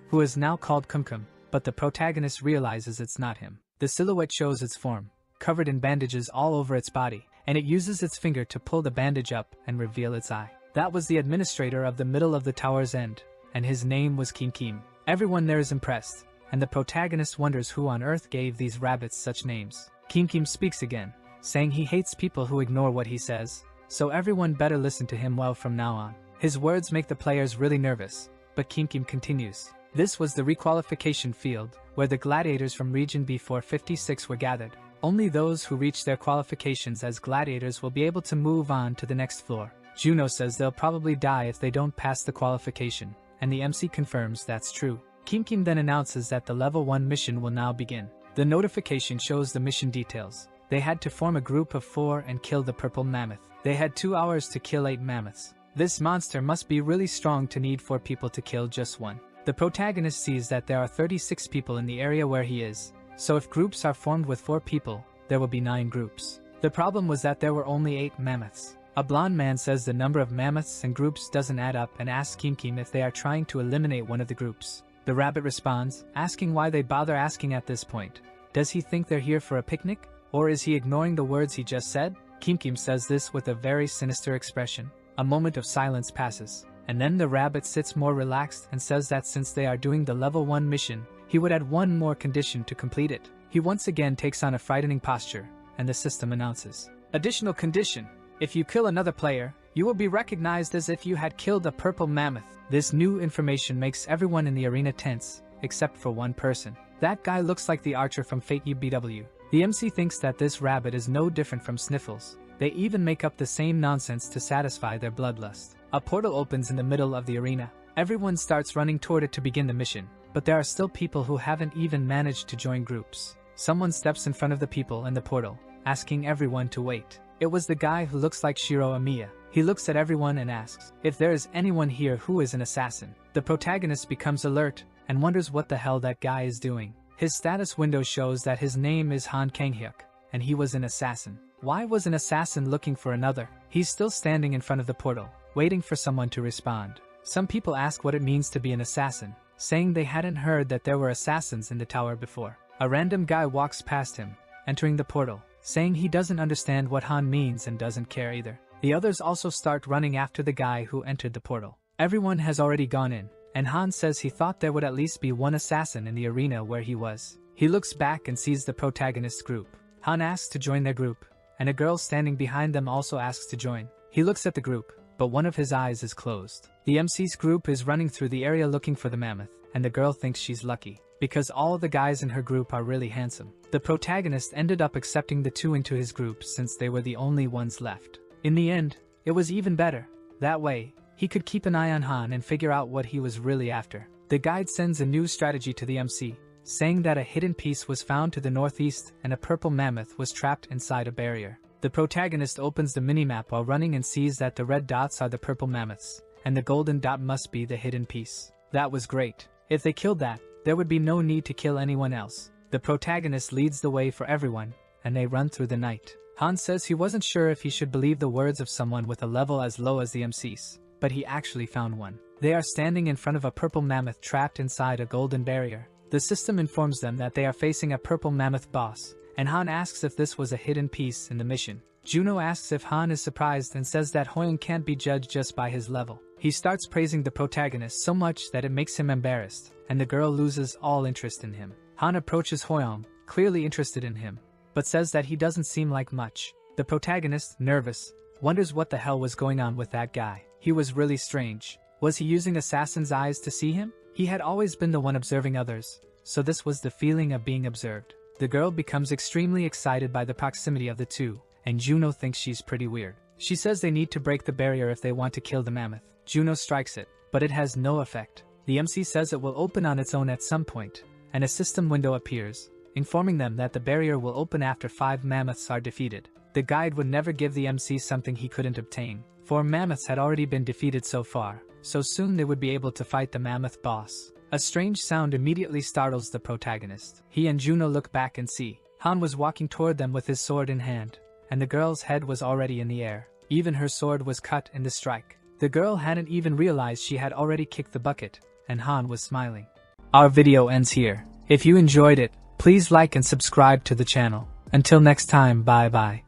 who is now called Kumkum, but the protagonist realizes it's not him. The silhouette shows its form, covered in bandages all over its body, and it uses its finger to pull the bandage up and reveal its eye. That was the administrator of the middle of the tower's end, and his name was Kim. Everyone there is impressed, and the protagonist wonders who on earth gave these rabbits such names. Kim speaks again, saying he hates people who ignore what he says, so everyone better listen to him well from now on. His words make the players really nervous, but Kim continues. This was the requalification field, where the gladiators from Region B456 were gathered. Only those who reach their qualifications as gladiators will be able to move on to the next floor. Juno says they'll probably die if they don't pass the qualification, and the MC confirms that's true. Kim then announces that the level 1 mission will now begin. The notification shows the mission details. They had to form a group of 4 and kill the purple mammoth. They had 2 hours to kill 8 mammoths. This monster must be really strong to need 4 people to kill just one. The protagonist sees that there are 36 people in the area where he is, so if groups are formed with 4 people, there will be 9 groups. The problem was that there were only 8 mammoths. A blonde man says the number of mammoths and groups doesn't add up and asks Kim if they are trying to eliminate one of the groups. The rabbit responds, asking why they bother asking at this point. Does he think they're here for a picnic? Or is he ignoring the words he just said? Kim says this with a very sinister expression. A moment of silence passes, and then the rabbit sits more relaxed and says that since they are doing the level 1 mission, he would add one more condition to complete it. He once again takes on a frightening posture, and the system announces. Additional condition. If you kill another player, you will be recognized as if you had killed a purple mammoth. This new information makes everyone in the arena tense, except for one person. That guy looks like the archer from Fate UBW. The MC thinks that this rabbit is no different from Sniffles. They even make up the same nonsense to satisfy their bloodlust. A portal opens in the middle of the arena. Everyone starts running toward it to begin the mission, but there are still people who haven't even managed to join groups. Someone steps in front of the people in the portal, asking everyone to wait. It was the guy who looks like Shiro Amiya. He looks at everyone and asks if there is anyone here who is an assassin. The protagonist becomes alert and wonders what the hell that guy is doing. His status window shows that his name is Han Kanghyuk, and he was an assassin. Why was an assassin looking for another? He's still standing in front of the portal, waiting for someone to respond. Some people ask what it means to be an assassin, saying they hadn't heard that there were assassins in the tower before. A random guy walks past him, entering the portal, saying he doesn't understand what Han means and doesn't care either. The others also start running after the guy who entered the portal. Everyone has already gone in, and Han says he thought there would at least be one assassin in the arena where he was. He looks back and sees the protagonist's group. Han asks to join their group, and a girl standing behind them also asks to join. He looks at the group, but one of his eyes is closed. The MC's group is running through the area looking for the mammoth, and the girl thinks she's lucky, because all the guys in her group are really handsome. The protagonist ended up accepting the 2 into his group since they were the only ones left. In the end, it was even better. That way, he could keep an eye on Han and figure out what he was really after. The guide sends a new strategy to the MC, saying that a hidden piece was found to the northeast and a purple mammoth was trapped inside a barrier. The protagonist opens the minimap while running and sees that the red dots are the purple mammoths, and the golden dot must be the hidden piece. That was great. If they killed that, there would be no need to kill anyone else. The protagonist leads the way for everyone, and they run through the night. Han says he wasn't sure if he should believe the words of someone with a level as low as the MC's, but he actually found one. They are standing in front of a purple mammoth trapped inside a golden barrier. The system informs them that they are facing a purple mammoth boss, and Han asks if this was a hidden piece in the mission. Juno asks if Han is surprised and says that Hoyoung can't be judged just by his level. He starts praising the protagonist so much that it makes him embarrassed, and the girl loses all interest in him. Han approaches Hoyoung, clearly interested in him, but says that he doesn't seem like much. The protagonist, nervous, wonders what the hell was going on with that guy. He was really strange. Was he using assassin's eyes to see him? He had always been the one observing others, so this was the feeling of being observed. The girl becomes extremely excited by the proximity of the two, and Juno thinks she's pretty weird. She says they need to break the barrier if they want to kill the mammoth. Juno strikes it, but it has no effect. The MC says it will open on its own at some point, and a system window appears, informing them that the barrier will open after 5 mammoths are defeated. The guide would never give the MC something he couldn't obtain. 4 mammoths had already been defeated so far, so soon they would be able to fight the mammoth boss. A strange sound immediately startles the protagonist. He and Juno look back and see Han was walking toward them with his sword in hand, and the girl's head was already in the air. Even her sword was cut in the strike. The girl hadn't even realized she had already kicked the bucket, and Han was smiling. Our video ends here. If you enjoyed it, please like and subscribe to the channel. Until next time, bye bye.